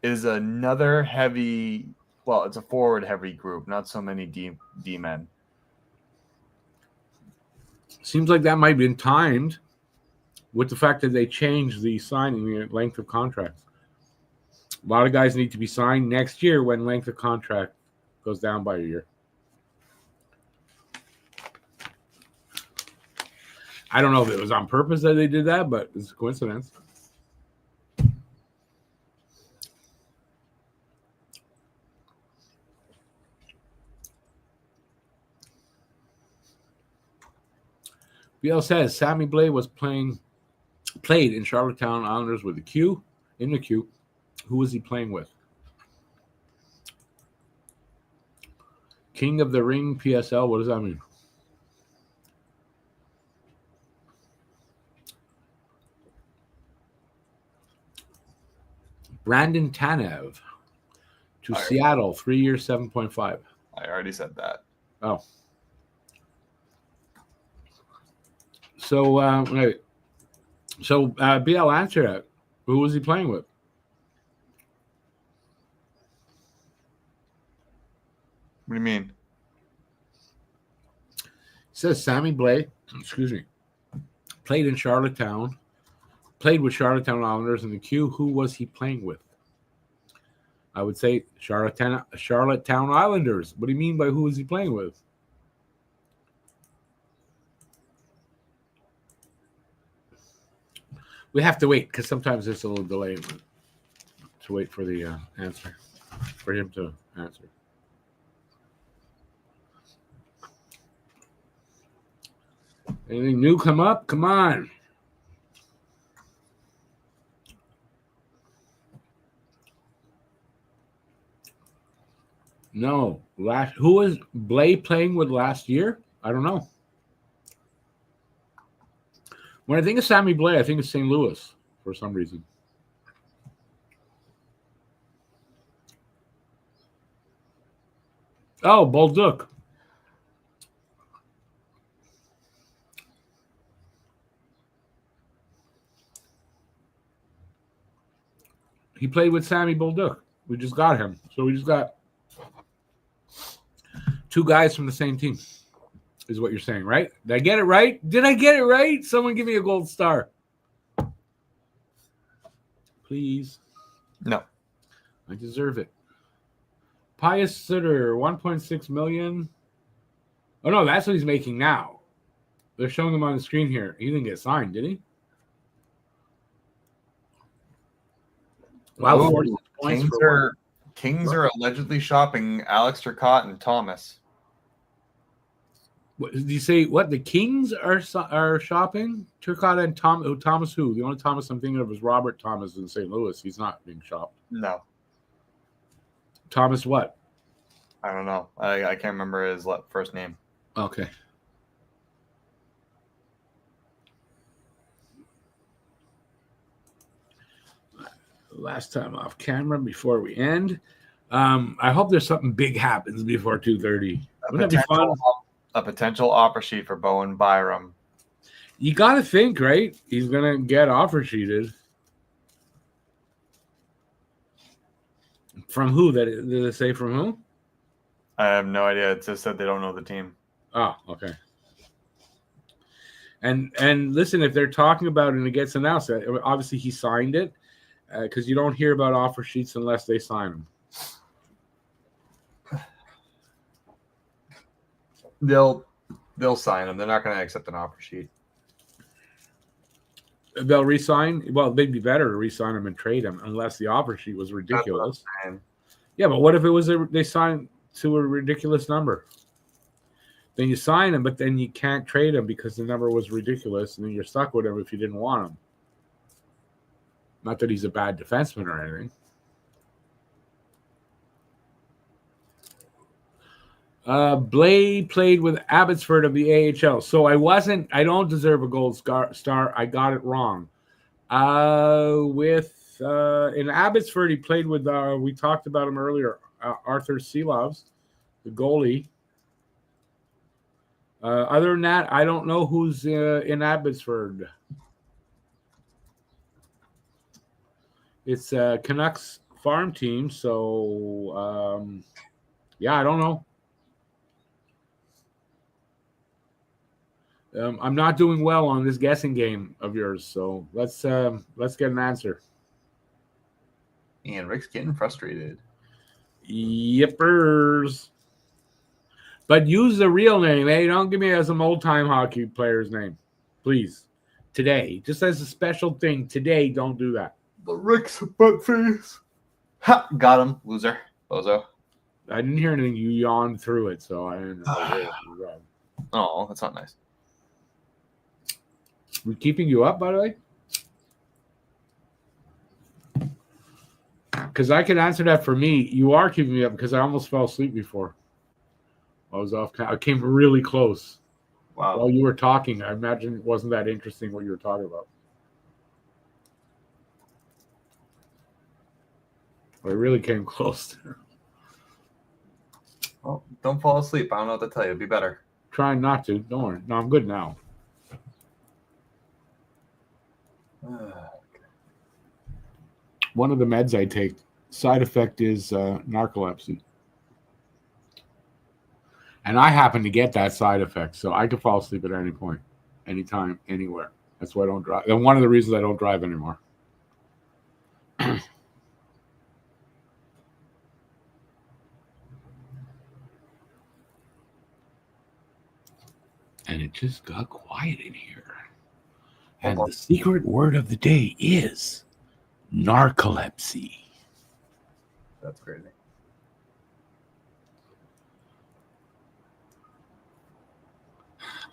It is another heavy, well, it's a forward heavy group, not so many D-men. Seems like that might have been timed with the fact that they changed the signing length of contracts. A lot of guys need to be signed next year when length of contract goes down by a year. I don't know if it was on purpose that they did that, but it's a coincidence. BL says Sammy Blay was played in Charlottetown Islanders with the Q in the queue Who was he playing with? King of the Ring PSL. What does that mean? Brandon Tanev to Seattle, 3 years, 7.5. I already said that. Oh. So, right. So, BL, answer that. Who was he playing with? What do you mean? It says Sammy Blais, played in Charlottetown, played with Charlottetown Islanders in the queue. Who was he playing with? I would say Charlottetown Islanders. What do you mean by who was he playing with? We have to wait because sometimes there's a little delay to wait for the answer, for him to answer. Anything new come up? Come on. No. Who was Blais playing with last year? I don't know. When I think of Sammy Blais, I think of St. Louis for some reason. Oh, Bolduc. He played with Sammy Bolduc. We just got him. So we just got two guys from the same team, is what you're saying, right? Did I get it right? Did I get it right? Someone give me a gold star. Please. No. I deserve it. Pius Sutter, 1.6 million. Oh, no, that's what he's making now. They're showing him on the screen here. He didn't get signed, did he? Wow, 46 points Kings are allegedly shopping Alex Turcotte and Thomas. What did you say? What, the Kings are shopping Turcotte and Thomas? Who? The only Thomas I'm thinking of is Robert Thomas in St. Louis. He's not being shopped. No. Thomas what? I don't know. I can't remember his first name. Okay. Last time off camera before we end. I hope there's something big happens before 2:30. Wouldn't that be fun? A potential offer sheet for Bowen Byram. You got to think, right? He's going to get offer sheeted. From who? Did they say from who? I have no idea. It just said they don't know the team. Oh, okay. And listen, if they're talking about it and it gets announced, obviously he signed it, because you don't hear about offer sheets unless they sign them. They'll sign them. They're not going to accept an offer sheet. They'll re-sign. Well, they'd be better to re-sign them and trade them unless the offer sheet was ridiculous. Yeah, but what if it was they signed to a ridiculous number? Then you sign them, but then you can't trade them because the number was ridiculous, and then you're stuck with him if you didn't want him. Not that he's a bad defenseman or anything. Blais played with Abbotsford of the AHL. So I don't deserve a gold star. I got it wrong. In Abbotsford, he played with, we talked about him earlier, Arthur Seelovs, the goalie. Other than that, I don't know who's in Abbotsford. It's Canucks farm team, so yeah, I don't know. I'm not doing well on this guessing game of yours, so let's get an answer. And Rick's getting frustrated. Yippers. But use the real name, eh? Don't give me some old-time hockey player's name. Please. Today. Just as a special thing. Today, don't do that. The Rick's butt face. Ha! Got him, loser. Bozo. I didn't hear anything. You yawned through it, so I didn't know. Oh, that's not nice. We're keeping you up, by the way? because I can answer that for me. You are keeping me up because I almost fell asleep before. I was off. I came really close. Wow. While you were talking, I imagine it wasn't that interesting what you were talking about. I really came close there. Well, don't fall asleep. I don't know what to tell you. It'd be better. Trying not to. Don't worry. No, I'm good now. One of the meds I take, side effect is narcolepsy. And I happen to get that side effect, so I can fall asleep at any point, anytime, anywhere. That's why I don't drive. And one of the reasons I don't drive anymore. And it just got quiet in here. And the secret word of the day is narcolepsy. That's crazy.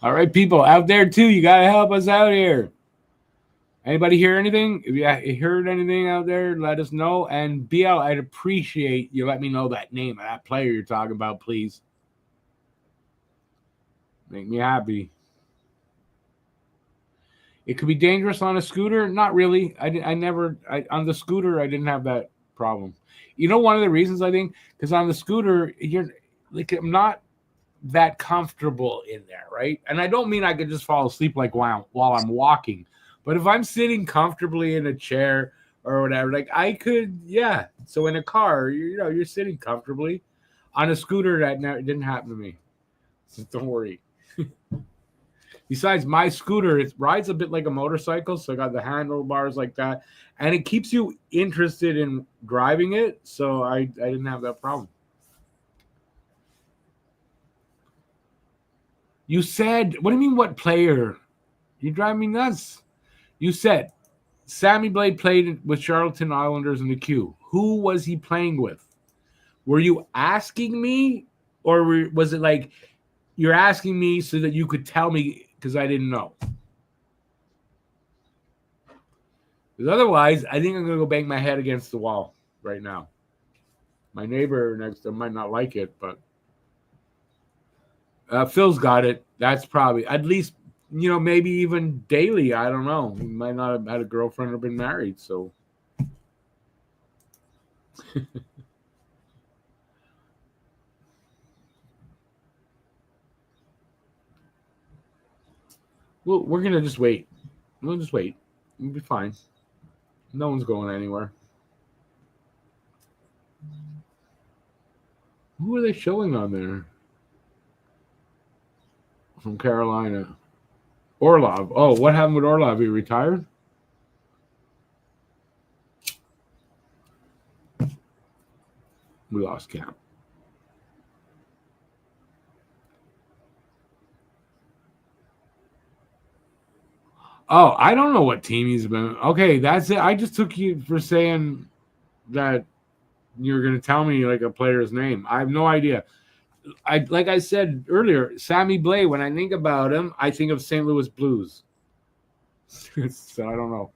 All right, people out there too, you got to help us out here. Anybody hear anything? If you heard anything out there, let us know. And BL, I'd appreciate you let me know that name of that player you're talking about, please. Make me happy. It could be dangerous on a scooter. Not really. On the scooter, I didn't have that problem. You know, one of the reasons I think, because on the scooter, you're like, I'm not that comfortable in there, right? And I don't mean I could just fall asleep like while I'm walking, but if I'm sitting comfortably in a chair or whatever, like I could, yeah. So in a car, you're sitting comfortably. On a scooter, that didn't happen to me. So don't worry. Besides, my scooter, it rides a bit like a motorcycle, so I got the handlebars like that, and it keeps you interested in driving it, so I didn't have that problem. You said, what do you mean what player? You drive me nuts. You said Sammy Blade played with Charlottetown Islanders in the queue. Who was he playing with? Were you asking me, or was it like you're asking me so that you could tell me because I didn't know? Because otherwise, I think I'm going to go bang my head against the wall right now. My neighbor next to him might not like it, but Phil's got it. That's probably, at least, maybe even daily. I don't know. He might not have had a girlfriend or been married, so. Well, we're going to just wait. We'll just wait. We'll be fine. No one's going anywhere. Who are they showing on there? From Carolina. Orlov. Oh, what happened with Orlov? He retired? We lost count. Oh, I don't know what team he's been. Okay, that's it. I just took you for saying that you were going to tell me like a player's name. I have no idea. Like I said earlier, Sammy Blais, when I think about him, I think of St. Louis Blues. So I don't know.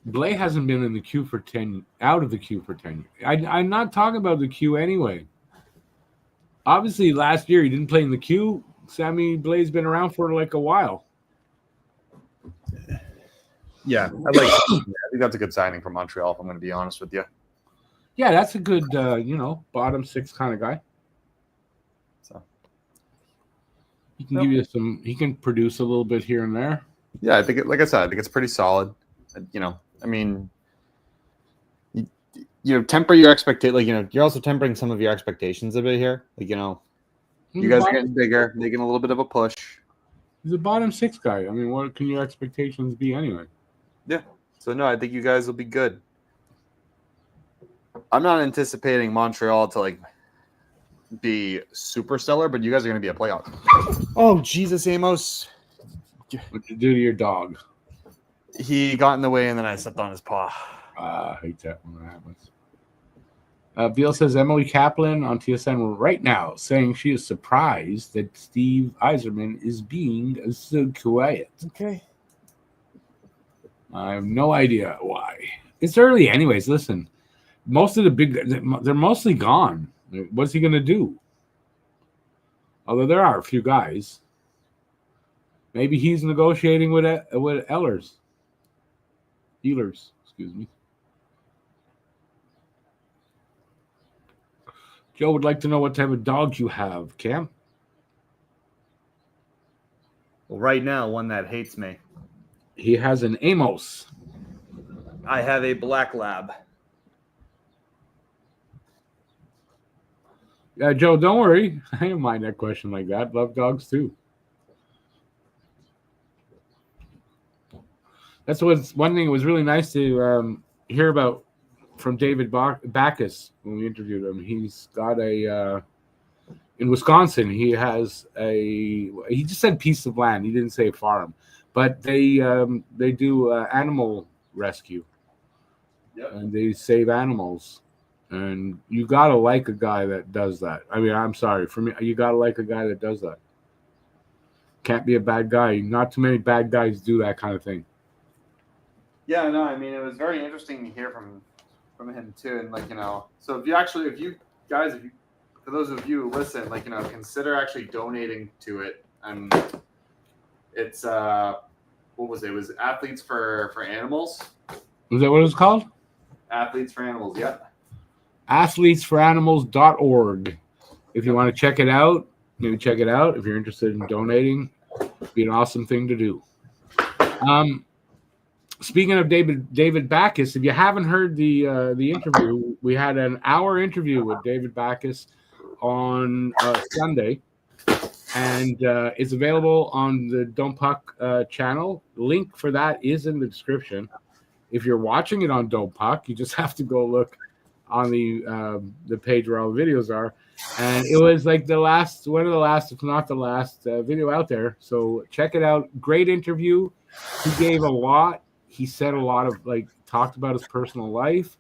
Blais hasn't been in the queue for 10, out of the queue for 10 years. I'm not talking about the queue anyway. Obviously, last year he didn't play in the queue. Sammy Blais been around for like a while. Yeah, I think that's a good signing for Montreal, if I'm going to be honest with you. Yeah, that's a good, bottom six kind of guy. So he can give you some. He can produce a little bit here and there. Yeah, I think, like I said, I think it's pretty solid. I mean, temper your expectation. You're also tempering some of your expectations a bit here. You guys are getting bigger, making a little bit of a push. He's a bottom six guy. I mean, what can your expectations be anyway? Yeah. So, no, I think you guys will be good. I'm not anticipating Montreal to, be super stellar, but you guys are going to be a playoff. Oh, Jesus, Amos. What'd you do to your dog? He got in the way, and then I stepped on his paw. I hate that when that happens. Beal says Emily Kaplan on TSN right now saying she is surprised that Steve Yzerman is being so quiet. Okay. I have no idea why. It's early anyways. Listen, most of the big, they're mostly gone. What's he going to do? Although there are a few guys. Maybe he's negotiating with Ehlers, excuse me. Joe would like to know what type of dog you have, Cam. Well, right now, one that hates me. He has an Amos. I have a black lab. Yeah, Joe, don't worry. I don't mind that question like that. Love dogs too. That's what's one thing. It was really nice to hear about from David Backus when we interviewed him. He's got a in Wisconsin. He just said piece of land. He didn't say farm, but they do animal rescue. Yep. And they save animals. And you gotta like a guy that does that. I mean, I'm sorry for me. You gotta like a guy that does that. Can't be a bad guy. Not too many bad guys do that kind of thing. Yeah, no, I mean, it was very interesting to hear from him too, and so for those of you who listen, consider actually donating to it. And it's what was it? It was Athletes for Animals. Is that what it's called? Athletes for Animals. Yeah. athletesforanimals.org. If you want to check it out, maybe check it out. If you're interested in donating, it'd be an awesome thing to do. Speaking of David Backus, if you haven't heard the interview, we had an hour interview with David Backus on Sunday, and it's available on the Don't Puck channel. Link for that is in the description. If you're watching it on Don't Puck, you just have to go look on the page where all the videos are, and it was like one of the last, if not the last, video out there. So check it out. Great interview. He gave a lot. He said a lot of talked about his personal life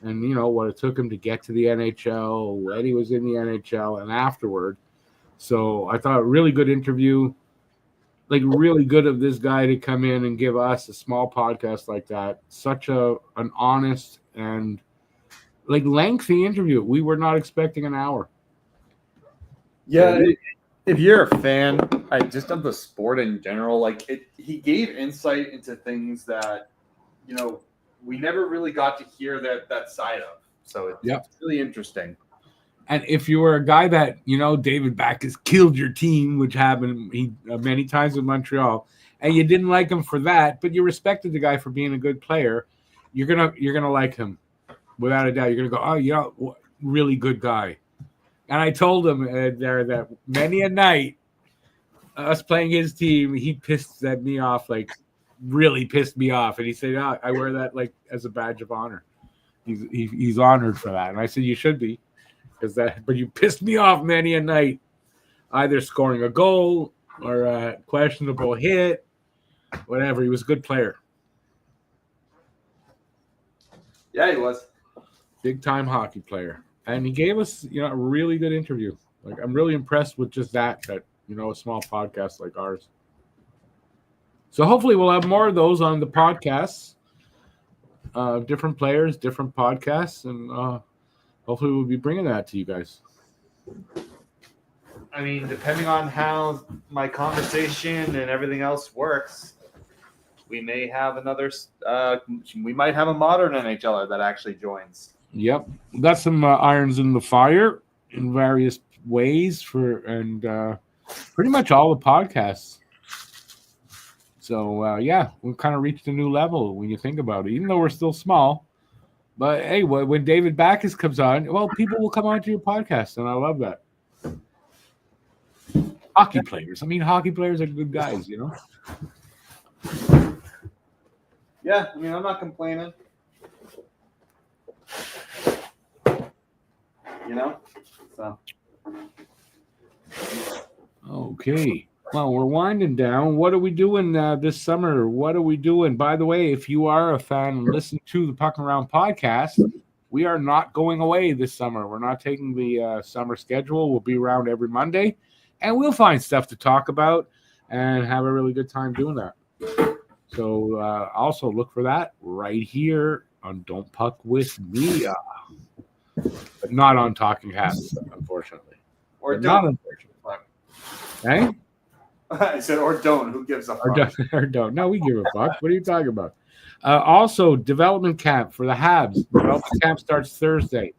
and what it took him to get to the NHL, when he was in the NHL, and afterward. So I thought a really good interview. Really good of this guy to come in and give us a small podcast like that. Such an honest and lengthy interview. We were not expecting an hour. Yeah, if you're a fan, just of the sport in general, he gave insight into things that we never really got to hear that side of. So it's really interesting. And if you were a guy that David Backus killed your team, which happened many times with Montreal, and you didn't like him for that, but you respected the guy for being a good player, you're gonna like him without a doubt. You're gonna go, oh, really good guy. And I told him there that many a night, us playing his team, he pissed me off, really pissed me off. And he said, oh, I wear that as a badge of honor. He's honored for that. And I said, you should be, but you pissed me off many a night, either scoring a goal or a questionable hit, whatever. He was a good player. Yeah, he was. Big time hockey player. And he gave us, a really good interview. I'm really impressed with just that, a small podcast like ours. So hopefully we'll have more of those on the podcasts. Different players, different podcasts, and hopefully we'll be bringing that to you guys. I mean, depending on how my conversation and everything else works, we may have we might have a modern NHLer that actually joins. Yep, got some irons in the fire in various ways and pretty much all the podcasts. So we've kind of reached a new level when you think about it, even though we're still small. But hey, when David Backus comes on, people will come on to your podcast, and I love that. Hockey players. I mean, hockey players are good guys, Yeah, I mean, I'm not complaining. So. Okay. Well, we're winding down. What are we doing this summer? What are we doing? By the way, if you are a fan and listen to the Puck Around podcast, we are not going away this summer. We're not taking the summer schedule. We'll be around every Monday, and we'll find stuff to talk about and have a really good time doing that. So also look for that right here on Don't Puck With Me, but not on Talking Habs, unfortunately. Or But don't. not unfortunately. Hey? I said, or don't. Who gives a fuck? Or don't. No, we give a fuck. What are you talking about? Also, development camp for the Habs. Development camp starts Thursday.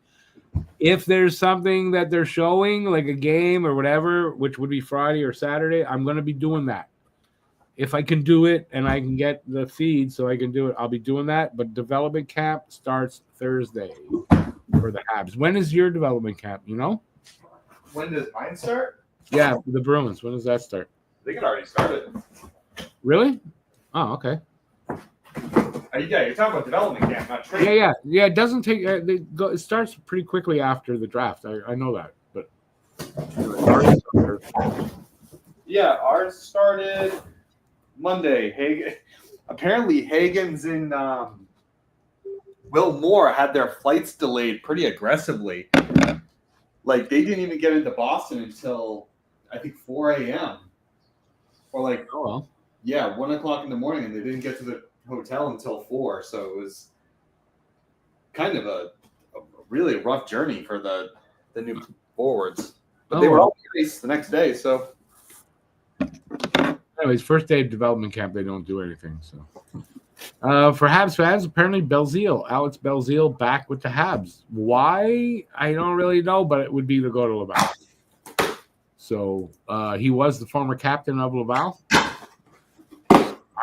If there's something that they're showing, like a game or whatever, which would be Friday or Saturday, I'm going to be doing that. If I can do it and I can get the feed so I can do it, I'll be doing that. But development camp starts Thursday for the Habs. When is your development camp? You know? When does mine start? Yeah, the Bruins. When does that start? I think it already started. Really? Oh, okay. Yeah, you're talking about development camp, not training. Yeah. It doesn't take. It starts pretty quickly after the draft. I know that, but Yeah, ours started Monday. Apparently, Hagen's in. Will Moore had their flights delayed pretty aggressively. Like they didn't even get into Boston until I think 4 a.m. Or like, oh well. Yeah, 1 o'clock in the morning, and they didn't get to the hotel until 4. So it was kind of a really rough journey for the new forwards. But they were all raced the next day. So, anyways, first day of development camp, they don't do anything. So, for Habs fans, apparently Alex Belzile back with the Habs. Why? I don't really know, but it would be to go to Laval. So he was the former captain of Laval.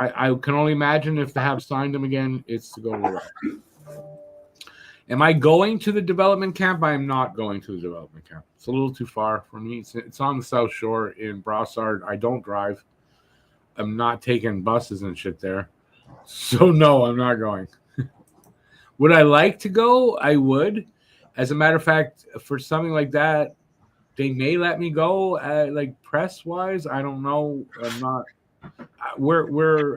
I can only imagine if the Habs signed him again, it's to go to Laval. Am I going to the development camp? I am not going to the development camp. It's a little too far for me. It's on the South Shore in Brossard. I don't drive. I'm not taking buses and shit there. So, no, I'm not going. Would I like to go? I would. As a matter of fact, for something like that, they may let me go, like press-wise. I don't know. I'm not. We're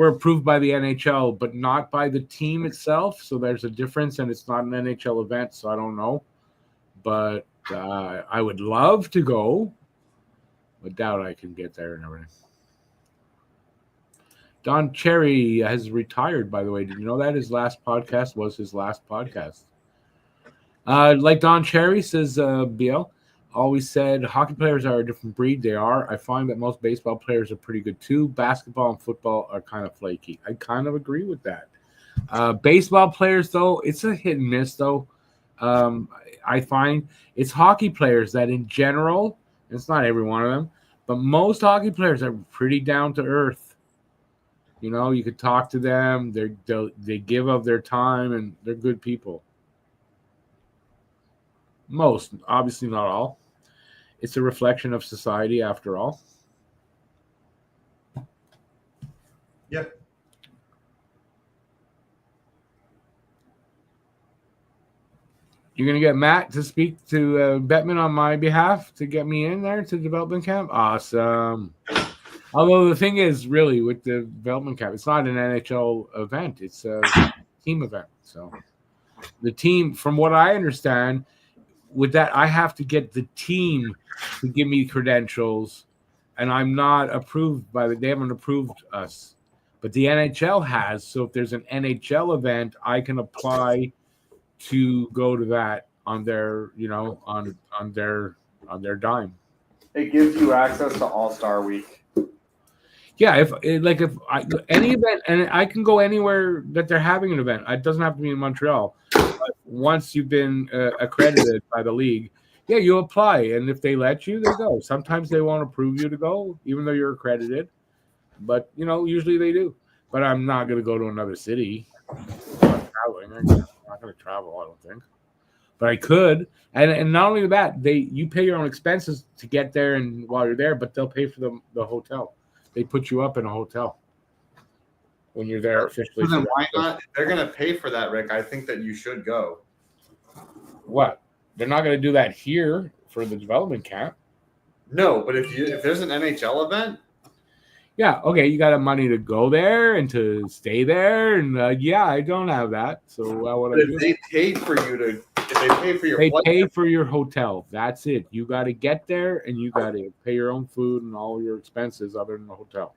approved by the NHL, but not by the team itself. So there's a difference, and it's not an NHL event, so I don't know. But I would love to go, but doubt I can get there and everything. Don Cherry has retired, by the way. Did you know that his last podcast was his last podcast? Like Don Cherry says, BL always said, hockey players are a different breed. They are. I find that most baseball players are pretty good too. Basketball and football are kind of flaky. I kind of agree with that. Baseball players, though, it's a hit and miss, though. I find it's hockey players that in general, it's not every one of them, but most hockey players are pretty down to earth. You know, you could talk to them. They give of their time, and they're good people. Most, obviously not all. It's a reflection of society after all. Yep. You're going to get Matt to speak to Bettman on my behalf to get me in there to development camp? Awesome. Although the thing is, really, with the development camp, it's not an NHL event. It's a team event. So the team, from what I understand, with that, I have to get the team to give me credentials, and I'm not approved by they haven't approved us. But the NHL has. So if there's an NHL event, I can apply to go to that on their, on their dime. It gives you access to All-Star Week. Yeah, if any event, and I can go anywhere that they're having an event. It doesn't have to be in Montreal. But once you've been accredited by the league, yeah, you apply, and if they let you, they go. Sometimes they won't approve you to go, even though you're accredited. But usually they do. But I'm not going to go to another city. I'm not traveling. I'm not going to travel, I don't think. But I could, and not only that, you pay your own expenses to get there, and while you're there, but they'll pay for the hotel. They put you up in a hotel when you're there officially. So then why not? They're going to pay for that, Rick. I think that you should go. What? They're not going to do that here for the development camp. No, but if there's an NHL event, Yeah, okay, you got the money to go there and to stay there, and I don't have that. So what But I if do? they pay for you to, if they pay for your They flight, pay for your hotel. That's it. You got to get there, and you got to pay your own food and all your expenses other than the hotel.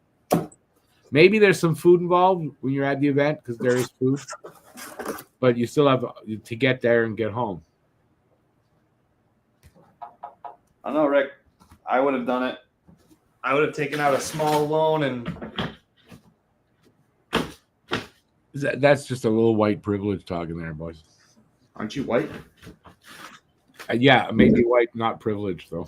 Maybe there's some food involved when you're at the event because there is food, but you still have to get there and get home. I don't know, Rick. I would have done it. I would have taken out a small loan and That's just a little white privilege talking there, boys. aren't you white? Yeah, maybe white, not privileged though.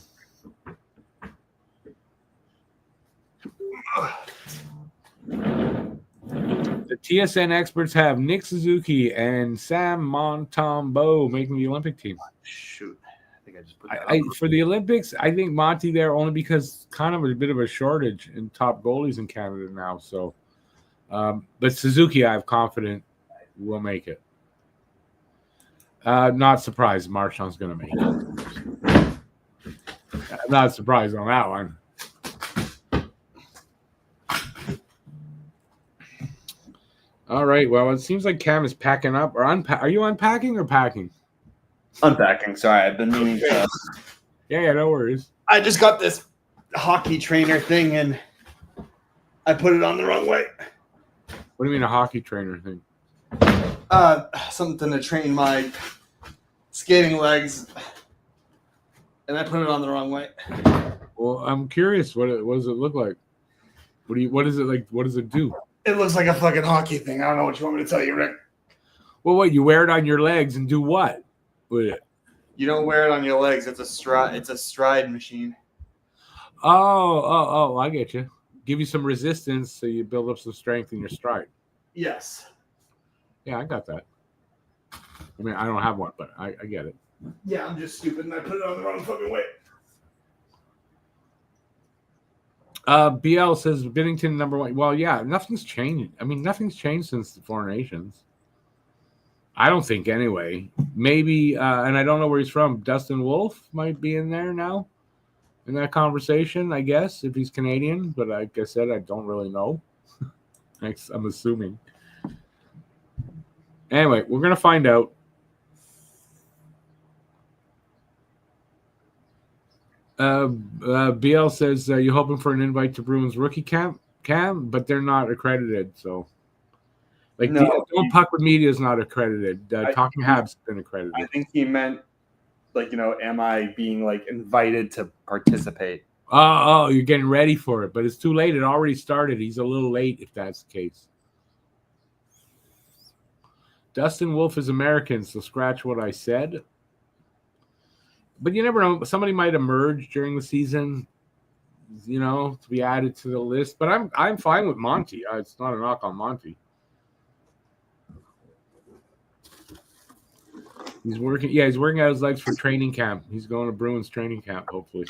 The TSN experts have Nick Suzuki and Sam Montembeau making the Olympic team. Shoot. I think I just put that For the Olympics, I think Monty there only because kind of a bit of a shortage in top goalies in Canada now. So, but Suzuki, I have confident will make it. Not surprised Marchand's going to make it. I'm not surprised on that one. All right. Well, it seems like Cam is packing up or Are you unpacking or packing? unpacking. Sorry, I've been meaning to. Yeah, no worries. I just got this hockey trainer thing and I put it on the wrong way. What do you mean a hockey trainer thing? Something to train my skating legs, and I put it on the wrong way. Well, I'm curious. What does it look like? What is it like? What does it do? It looks like a fucking hockey thing. I don't know what you want me to tell you, Rick. Well, what you wear it on your legs and do what with it? You don't wear it on your legs. It's a stride. It's a stride machine. Oh, I get you. Give you some resistance so you build up some strength in your stride. Yes. Yeah, I got that. I mean, I don't have one, but I get it. Yeah, I'm just stupid and I put it on the wrong fucking way. BL says Binnington #1. Well, yeah, nothing's changed. I mean, nothing's changed since the Four Nations. I don't think anyway. Maybe, and I don't know where he's from. Dustin Wolf might be in there now in that conversation, I guess, if he's Canadian. But like I said, I don't really know. I'm assuming. Anyway, we're going to find out. BL says you're hoping for an invite to Bruins rookie camp, Cam, but they're not accredited. So, like, No. Don't Puck with Media is not accredited. Talking Habs has been accredited. I think he meant, like, am I being like invited to participate? Oh, you're getting ready for it, but it's too late. It already started. He's a little late if that's the case. Dustin Wolf is American, so scratch what I said. But you never know. Somebody might emerge during the season, to be added to the list. But I'm fine with Monty. It's not a knock on Monty. He's working. Yeah, he's working out his legs for training camp. He's going to Bruins training camp, hopefully.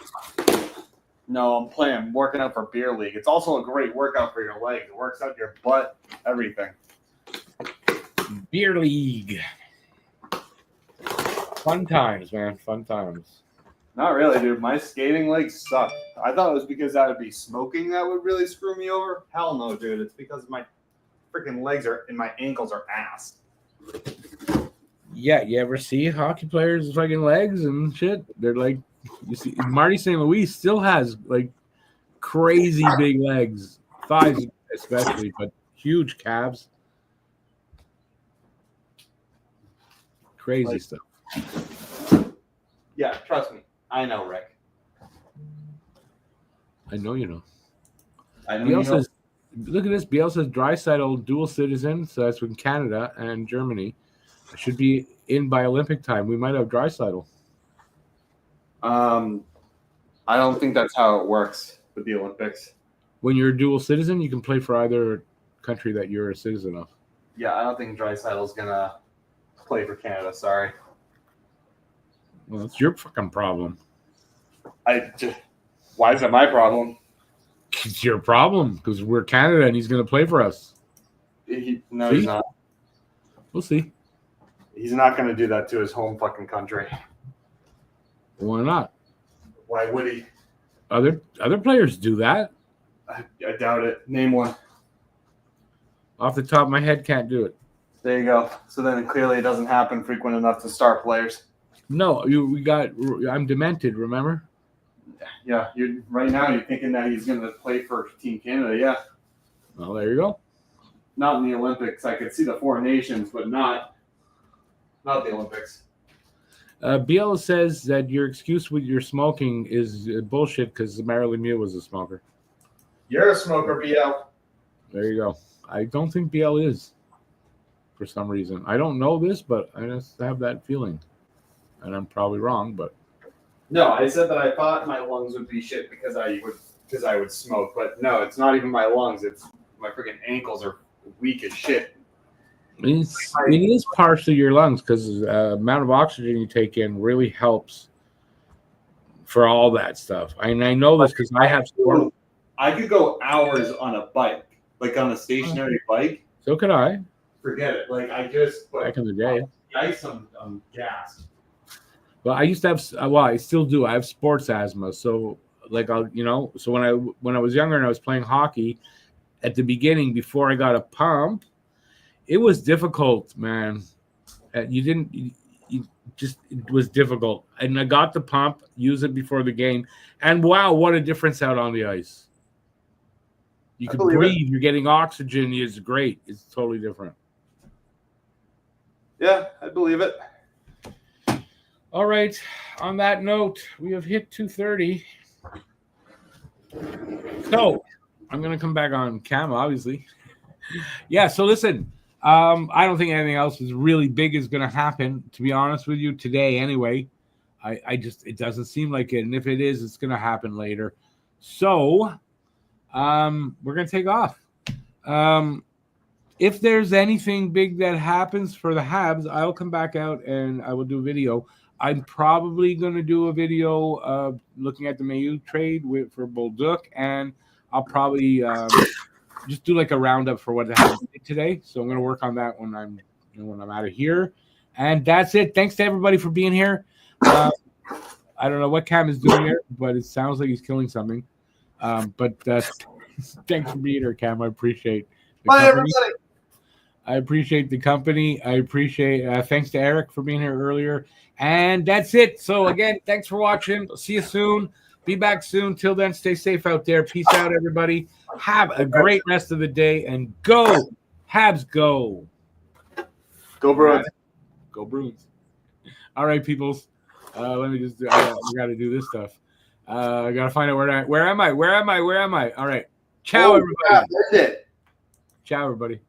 No, I'm working out for beer league. It's also a great workout for your legs. It works out your butt, everything. Beer league. Fun times, man. Fun times. Not really, dude. My skating legs suck. I thought it was because I would be smoking that would really screw me over. Hell no, dude. It's because my freaking legs and my ankles are ass. Yeah, you ever see hockey players' fucking legs and shit? They're like, you see, Marty St. Louis still has like crazy big legs, thighs especially, but huge calves. Crazy stuff. Yeah, trust me. I know, Rick. I know you know. I know. Biel says, look at this. Biel says Draisaitl dual citizen, so that's with Canada and Germany. Should be in by Olympic time. We might have Draisaitl. I don't think that's how it works with the Olympics. When you're a dual citizen, you can play for either country that you're a citizen of. Yeah, I don't think Draisaitl's gonna play for Canada. Sorry. Well, it's your fucking problem. Why is that my problem? It's your problem because we're Canada and he's going to play for us. He's not. We'll see. He's not going to do that to his home fucking country. Why not? Why would he? Other players do that. I doubt it. Name one. Off the top of my head, can't do it. There you go. So then clearly it doesn't happen frequent enough to star players. No, I'm demented, remember? Yeah, right now you're thinking that he's going to play for Team Canada. Yeah, Well, there you go. not in the Olympics. I could see the Four Nations, but not the Olympics. BL says that your excuse with your smoking is bullshit because Marilyn Mew was a smoker. You're a smoker, BL. There you go. I don't think BL is, for some reason. I don't know this, but I just have that feeling. And I'm probably wrong, but No, I said that I thought my lungs would be shit because I would smoke, but no, it's not even my lungs. It's my freaking ankles are weak as shit. it is partially your lungs because the amount of oxygen you take in really helps for all that stuff. And I know this because I have sport. I could go hours on a bike, like on a stationary bike. So could I. Forget it. Like I just Back in the day. ice on gas. Well, I used to have. Well, I still do. I have sports asthma, so like So when I was younger and I was playing hockey, at the beginning before I got a pump, it was difficult, man. It was difficult, and I got the pump, use it before the game, and wow, what a difference out on the ice. You can breathe. You're getting oxygen. It's great. It's totally different. Yeah, I believe it. All right. On that note, we have hit 2:30. So I'm going to come back on cam, obviously. Yeah. So listen, I don't think anything else is really big is going to happen, to be honest with you, today anyway. It doesn't seem like it. And if it is, it's going to happen later. So we're going to take off. If there's anything big that happens for the Habs, I'll come back out and I will do a video. I'm probably going to do a video looking at the Mayu trade for Bolduc, and I'll probably just do like a roundup for what happened today. So I'm going to work on that when I'm out of here. And that's it. Thanks to everybody for being here. I don't know what Cam is doing here, but it sounds like he's killing something. But thanks for being here, Cam. I appreciate it. Bye, everybody. I appreciate the company. I appreciate thanks to Eric for being here earlier. And that's it. So again, thanks for watching. See you soon. Be back soon. Till then, stay safe out there. Peace out, everybody. Have a great rest of the day and go Habs, go. Go Bruins. Go Bruins. All right, peoples. Let me just I got to do this stuff. I got to find out where am I? All right. Ciao, everybody. Yeah, that's it. Ciao, everybody.